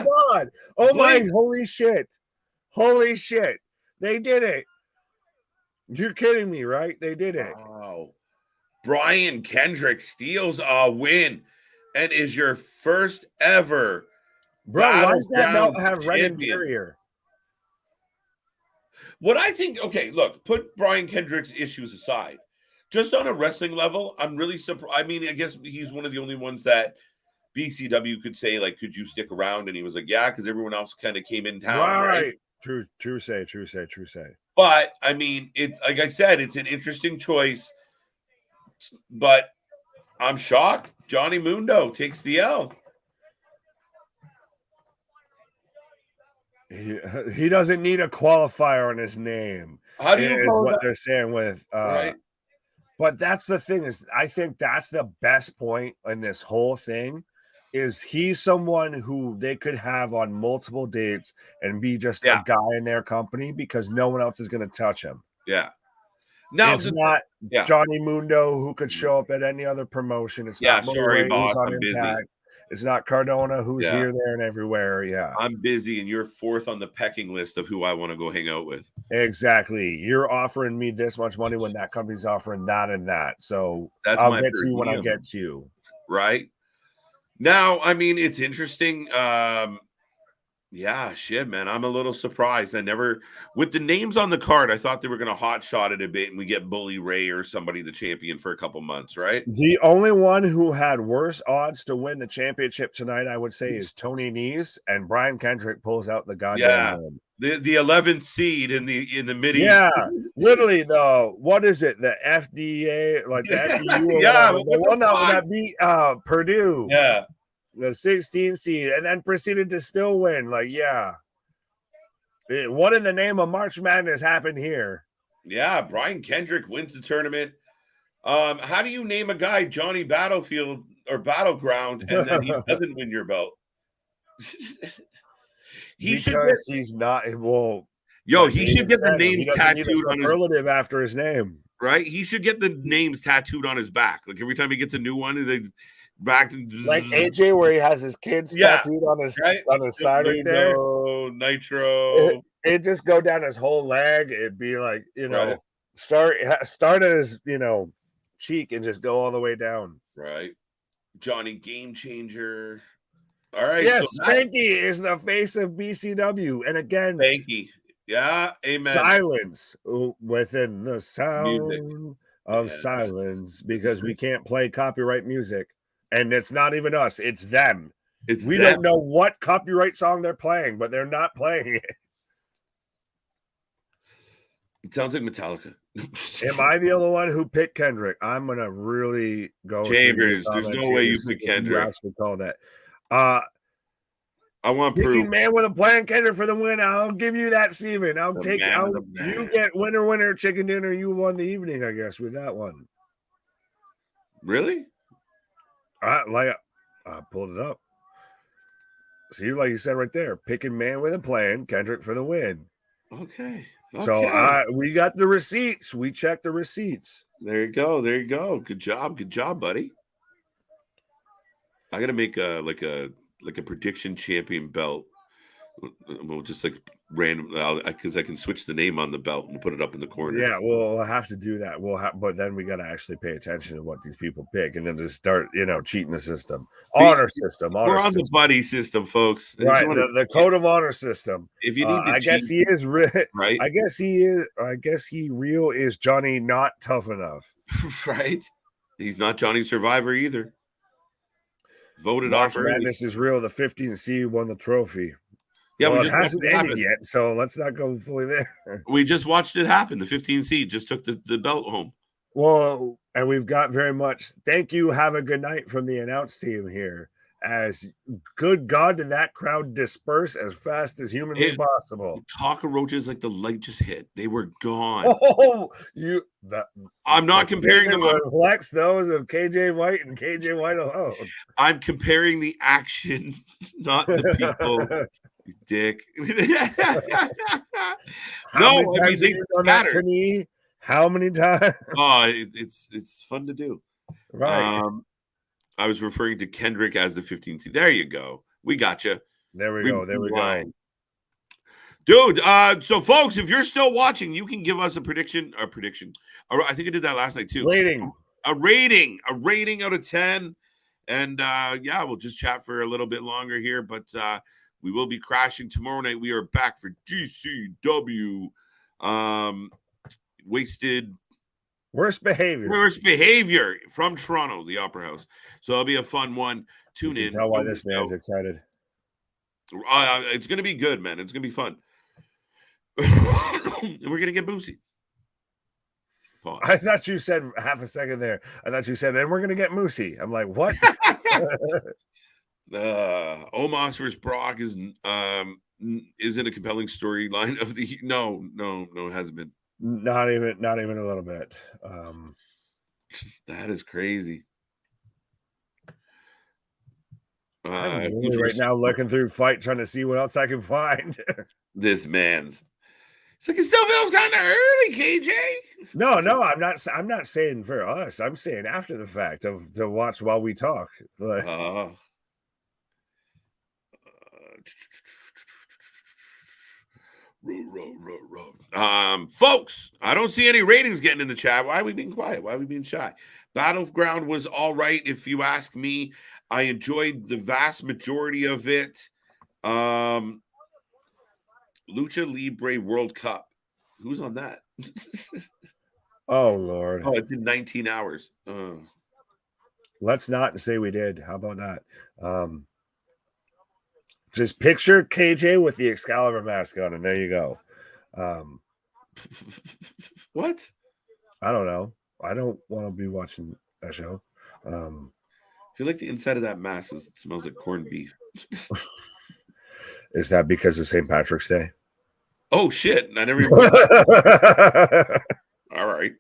god! Oh my! Holy shit! Holy shit! They did it. You're kidding me, right? They did it. Wow. Brian Kendrick steals a win and is your first ever. Bro, why does that belt have red interior? What I think, okay, look, put Brian Kendrick's issues aside. Just on a wrestling level, I'm really surprised. I mean, I guess he's one of the only ones that BCW could say, like, could you stick around? And he was like, yeah, because everyone else kind of came in town. Right? True say. But I mean, like I said, it's an interesting choice. But I'm shocked. Johnny Mundo takes the L. He doesn't need a qualifier on his name. How do you is what they're saying with right? But that's the thing, is I think that's the best point in this whole thing is he someone who they could have on multiple dates and be just a guy in their company because no one else is going to touch him. Yeah. Now it's not Johnny Mundo who could show up at any other promotion. It's not sorry, boss, who's on I'm Impact. busy. It's not Cardona who's here, there, and everywhere. Yeah. I'm busy, and you're fourth on the pecking list of who I want to go hang out with. Exactly. You're offering me this much money when that company's offering that and that. So I'll get to you when I get to you. Right. Now, I mean, it's interesting. Yeah, shit, man. I'm a little surprised. With the names on the card, I thought they were going to hot shot it a bit and we get Bully Ray or somebody the champion for a couple months, right? The only one who had worse odds to win the championship tonight, I would say, is Tony Nese, and Brian Kendrick pulls out the goddamn win. The 11th seed in the mid East. Yeah, literally the what is it? The FDA, like the FDU, the one that beat Purdue. Yeah. The 16 seed, and then proceeded to still win. Like, what in the name of March Madness happened here? Yeah, Brian Kendrick wins the tournament. How do you name a guy Johnny Battlefield or Battleground and then he doesn't win your belt? He's not. Well, he should get the names tattooed on his superlative after his name. Right? He should get the names tattooed on his back. Like every time he gets a new one, they back to like AJ, where he has his kids tattooed on his side right there. Nitro. It just go down his whole leg. It'd be like start at his cheek and just go all the way down. Right. Johnny Game Changer. All right. Yes, so Spanky is the face of BCW, and again, Spanky. Yeah, amen. Silence within the sound of silence, because we can't play copyright music. And it's not even us, it's them. We don't know what copyright song they're playing, but they're not playing it. It sounds like Metallica. Am I the only one who picked Kendrick? I'm going to really go. Chambers, there's no way you picked Kendrick. We call that. I want proof. Man with a plan, Kendrick for the win. I'll give you that, Steven. You get winner, chicken dinner. You won the evening, I guess, with that one. Really? I pulled it up. See, like you said right there, picking man with a plan, Kendrick for the win. Okay. So we got the receipts. We checked the receipts. There you go. Good job, buddy. I gotta make a prediction champion belt. We'll just like random because I can switch the name on the belt and put it up in the corner. Yeah, we'll have to do that. But then we got to actually pay attention to what these people pick, and then just start, cheating the system. Honor system. We're on the buddy system, folks. Right, the code of honor system. If you need to I guess he is right. I guess he real is Johnny not tough enough. Right. He's not Johnny Survivor either. Voted March off early. Madness is real. The 15 seed won the trophy. Yeah, well, it hasn't ended yet, so let's not go fully there. We just watched it happen. The 15 seed just took the belt home. Well, and we've got very much thank you, have a good night from the announce team here. As good God, did that crowd disperse as fast as humanly possible? Cockroaches like the light just hit. They were gone. Oh, I'm not comparing them. Reflects those of KJ White and KJ White alone. I'm comparing the action, not the people. Dick. How many times? Oh, it's fun to do. Right. I was referring to Kendrick as the 15th seed. There you go. We got you. There we go. Dude, so folks, if you're still watching, you can give us a prediction. I think I did that last night too. A rating out of 10. And we'll just chat for a little bit longer here, but we will be crashing tomorrow night. We are back for GCW. Worst behavior from Toronto, the Opera House. So it'll be a fun one. Tune in. Tell why this man's excited. It's going to be good, man. It's going to be fun. And we're going to get boozy. Pause. I thought you said half a second there. I thought you said, and we're going to get moosey. I'm like, what? Omos versus Brock isn't a compelling storyline of the no, it hasn't been. Not even a little bit. That is crazy. I'm really right now looking through Fight, trying to see what else I can find. This man's. It's like it still feels kind of early, KJ. No, I'm not saying for us. I'm saying after the fact to watch while we talk. Like, folks, I don't see any ratings getting in the chat. Why are we being quiet? Why are we being shy? Battleground was all right, if you ask me. I enjoyed the vast majority of it. Lucha Libre World Cup. Who's on that? Oh Lord! Oh, it did 19 hours. Let's not say we did. How about that? Just picture KJ with the Excalibur mask on, and there you go. What? I don't know. I don't want to be watching that show. I feel like the inside of that mask smells like corned beef. Is that because of St. Patrick's Day? Oh shit! I never even did that. All right.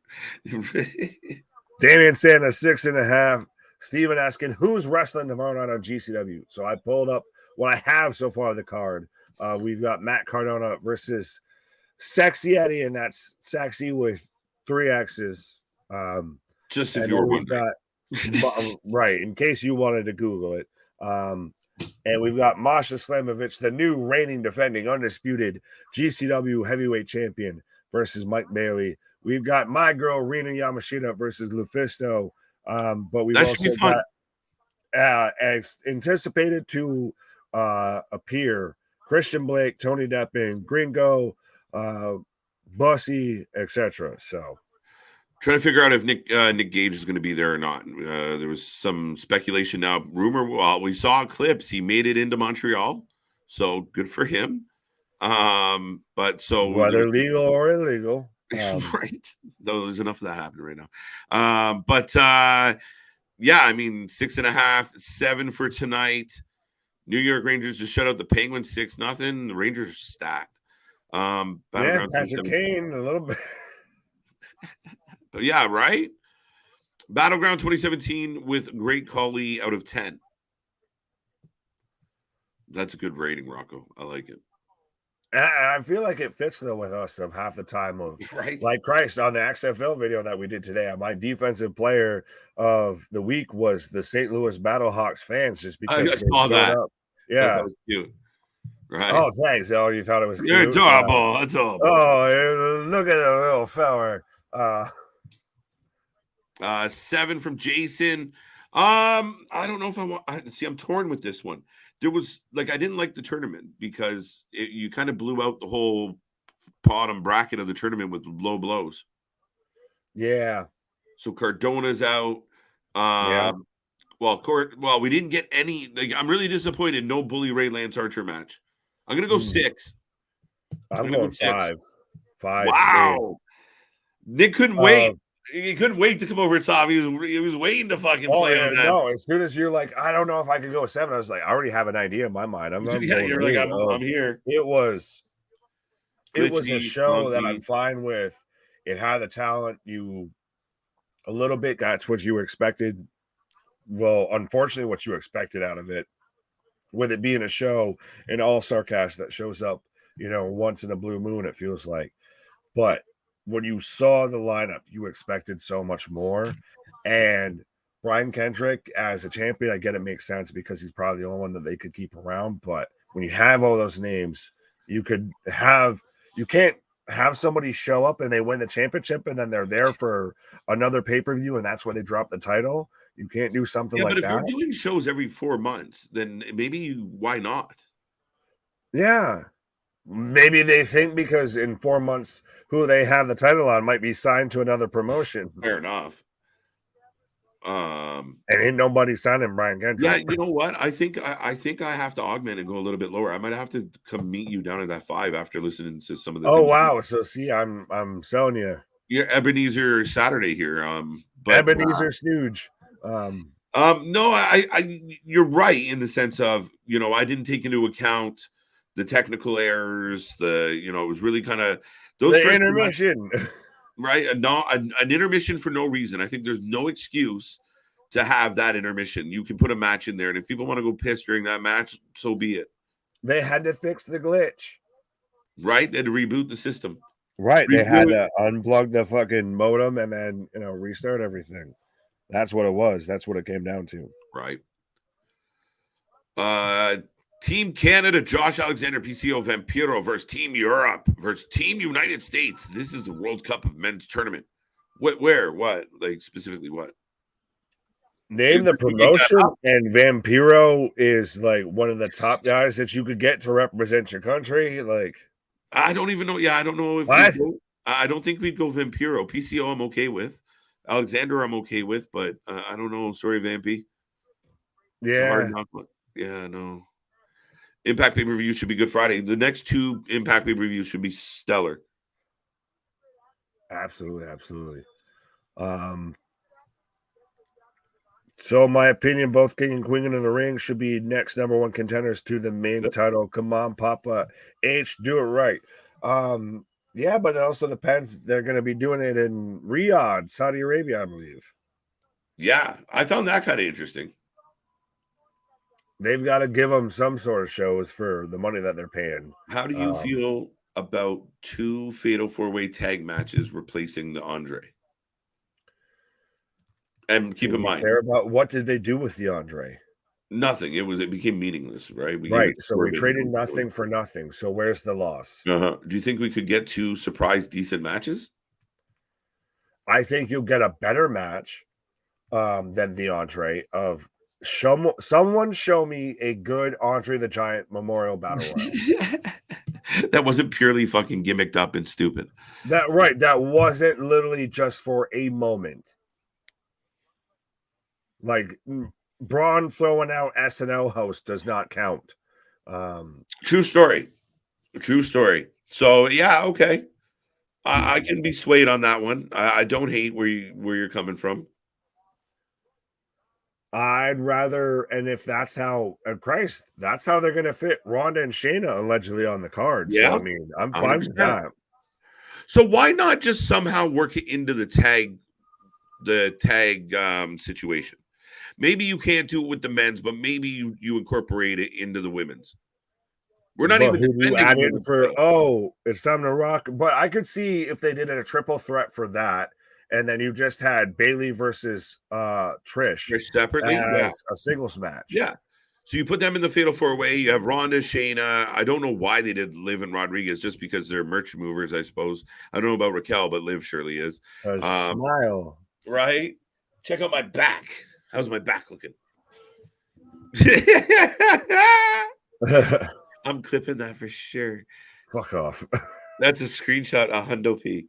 Damian saying a 6.5. Steven asking who's wrestling tomorrow night on GCW. So I pulled up what I have so far of the card. We've got Matt Cardona versus Sexy Eddie, and that's sexy with 3 X's. Just if you were wondering. Right, in case you wanted to Google it. And we've got Masha Slamovich, the new reigning, defending, undisputed GCW heavyweight champion, versus Mike Bailey. We've got my girl Rina Yamashita versus Lufisto. But we've also got anticipated to appear Christian Blake, Tony Deppen, Gringo, Bussy, etc. So trying to figure out if Nick Gage is going to be there or not. There was some speculation. Now, rumor, well, we saw clips. He made it into Montreal, so good for him. But so whether legal or illegal, right? Though there's enough of that happening right now. Yeah, I mean 6.5, 7 for tonight. New York Rangers just shut out the Penguins 6-0. The Rangers are stacked. Yeah, Patrick Kane a little bit. Yeah, right. Battleground 2017 with Great Khali out of 10. That's a good rating, Rocco. I like it. I feel like it fits though with us of half the time of right. Like Christ on the XFL video that we did today. My defensive player of the week was the St. Louis Battlehawks fans, just because I saw that. Up. Yeah, that was cute. Right. Oh, thanks. Oh, you thought it was You're cute? adorable. Adorable. Oh, look at the little feller. 7 from Jason. I don't know if I want. I'm torn with this one. There was I didn't like the tournament because you kind of blew out the whole bottom bracket of the tournament with low blows. Yeah. So Cardona's out. Yeah. Well, we didn't get any. I'm really disappointed. No Bully Ray Lance Archer match. I'm gonna go 6. I'm going 5. 5. Wow. Nick couldn't wait. He couldn't wait to come over top. He was waiting to fucking play on that. No, as soon as you're like, I don't know if I could go 7, I was like, I already have an idea in my mind. I'm you're like, I'm here. It was a show that I'm fine with. It had the talent. You a little bit got what you expected. Well, unfortunately, what you expected out of it, with it being a show, an all-star cast that shows up, once in a blue moon, it feels like. But when you saw the lineup, you expected so much more. And Brian Kendrick as a champion, I get it makes sense because he's probably the only one that they could keep around. But when you have all those names, you can't have somebody show up and they win the championship and then they're there for another pay-per-view and that's where they drop the title. You can't do something like that. But if you're doing shows every 4 months, then maybe why not? Yeah. Maybe they think because in 4 months, who they have the title on might be signed to another promotion. Fair enough. And ain't nobody signing Brian Kendrick. Yeah, you know what? I think I have to augment and go a little bit lower. I might have to come meet you down at that 5 after listening to some of the. Oh wow! So see, I'm selling you. You're Ebenezer Saturday here. Ebenezer Snooge. No, you're right in the sense of I didn't take into account the technical errors. It was really kind of those the intermission, right? An intermission for no reason. I think there's no excuse to have that intermission. You can put a match in there, and if people want to go piss during that match, so be it. They had to fix the glitch. Right? They had to reboot the system. Right. They had to unplug the fucking modem and then, restart everything. That's what it was. That's what it came down to. Right. Team Canada, Josh Alexander, PCO Vampiro versus Team Europe versus Team United States. This is the World Cup of Men's Tournament. Where? What? Like, specifically what? Name the promotion, and Vampiro is like one of the top guys that you could get to represent your country. Like, I don't even know. Yeah, I don't know if I don't think we'd go Vampiro. PCO I'm okay with. Alexander I'm okay with, but I don't know. Sorry, Vampy. Yeah. Yeah, no. Impact pay-per-view should be Good Friday. The next two Impact pay-per-views should be stellar. Absolutely. So, my opinion, both King and Queen in the ring should be next number one contenders to the main title. Come on, Papa H, do it right. Yeah, but it also depends. They're going to be doing it in Riyadh, Saudi Arabia, I believe. Yeah, I found that kind of interesting. They've got to give them some sort of shows for the money that they're paying. How do you feel about 2 Fatal 4-Way tag matches replacing the Andre? And keep in mind, care about what did they do with the Andre? Nothing. It became meaningless, right? So we traded nothing for nothing. So where's the loss? Do you think we could get 2 surprise decent matches? I think you'll get a better match than the Andre of someone show me a good Andre the Giant Memorial Battle Royal. That wasn't purely fucking gimmicked up and stupid. That wasn't literally just for a moment. Like Braun throwing out SNL host does not count. True story. So yeah, okay. I can be swayed on that one. I don't hate where you're coming from. I'd rather, and if that's how, that's how they're going to fit Ronda and Shayna allegedly on the card. Yeah, so, I mean, I'm fine with that. So why not just somehow work it into the tag situation? Maybe you can't do it with the men's, but maybe you incorporate it into the women's. We're not even adding for. It's time to rock. But I could see if they did a triple threat for that. And then you just had Bayley versus Trish separately as a singles match. Yeah. So you put them in the Fatal 4-Way. You have Ronda, Shayna. I don't know why they did Liv and Rodriguez, just because they're merch movers, I suppose. I don't know about Raquel, but Liv surely is. Smile. Right? Check out my back. How's my back looking? I'm clipping that for sure. Fuck off. That's a screenshot of Hundo P.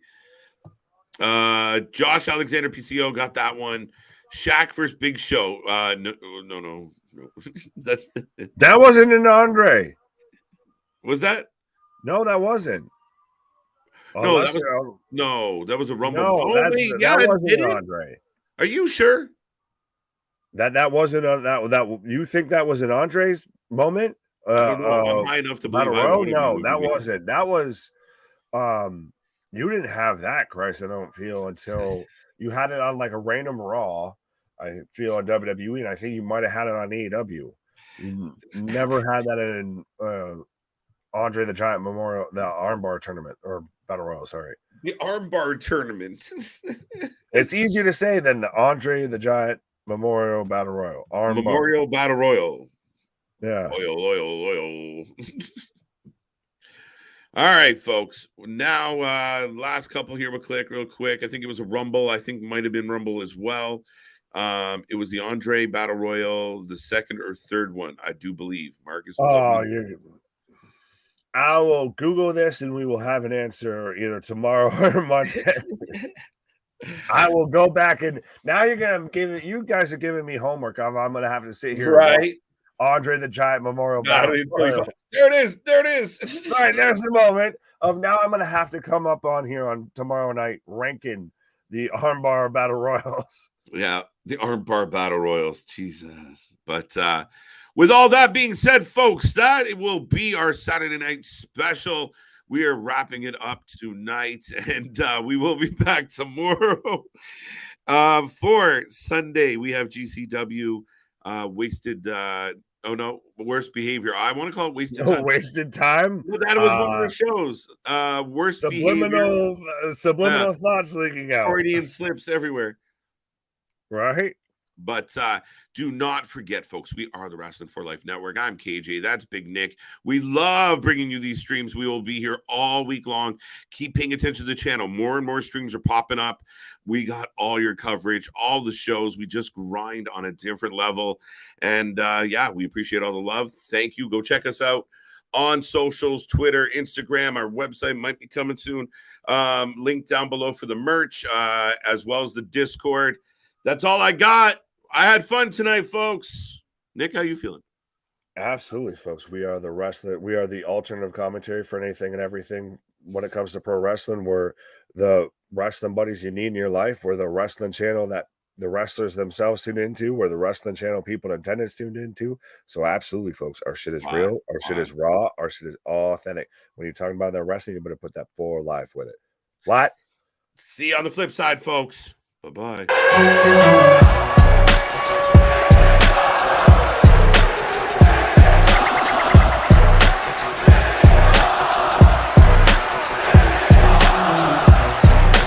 Josh Alexander PCO got that one. Shaq versus Big Show. No. That wasn't an Andre. Was that? No, that wasn't. That was a Rumble. No, that wasn't an Andre. Are you sure? That wasn't that you think that was an Andre's moment? I'm high enough to believe. No, that wasn't. That was you didn't have that, Christ, I don't feel, until you had it on like a random Raw. I feel on WWE, and I think you might have had it on AEW. You never had that in Andre the Giant Memorial, the Armbar tournament or Battle Royal. Sorry, the Armbar tournament. It's easier to say than the Andre the Giant Memorial Battle Royal. Memorial Battle Royal. Yeah. Loyal. All right, folks. Now, last couple here. We'll click real quick. I think it was a Rumble. I think it might have been Rumble as well. It was the Andre Battle Royal, the second or third one, I do believe. Marcus. I will Google this, and we will have an answer either tomorrow or Monday. I will go back, and now you guys are giving me homework. I'm going to have to sit here. Right. Andre the Giant Memorial Battle Royal. There it is. Right, there's the moment of now I'm going to have to come up on here on tomorrow night ranking the Armbar Battle Royals. Yeah, the Armbar Battle Royals. Jesus. But with all that being said, folks, that will be our Saturday night special. We are wrapping it up tonight, and we will be back tomorrow. For Sunday, we have GCW wasted. Oh no, worst behavior. I want to call it wasted time. Wasted time. Well, that was one of the shows. Worst subliminal behavior. Subliminal thoughts leaking out. Freudian slips everywhere. Right. But do not forget, folks, we are the Wrestling for Life Network. I'm KJ. That's Big Nick. We love bringing you these streams. We will be here all week long. Keep paying attention to the channel. More and more streams are popping up. We got all your coverage, all the shows. We just grind on a different level. And yeah, we appreciate all the love. Thank you. Go check us out on socials, Twitter, Instagram. Our website might be coming soon. Link down below for the merch, as well as the Discord. That's all I got. I had fun tonight, folks. Nick, how you feeling? Absolutely, folks. We are the wrestler. We are the alternative commentary for anything and everything when it comes to pro wrestling. We're the wrestling buddies you need in your life. We're the wrestling channel that the wrestlers themselves tune into. We're the wrestling channel people in attendance tuned into. So absolutely, folks, our shit is real. Our shit is raw. Our shit is authentic. When you're talking about that wrestling, you better put that for life with it. What? See you on the flip side, folks. Bye-bye.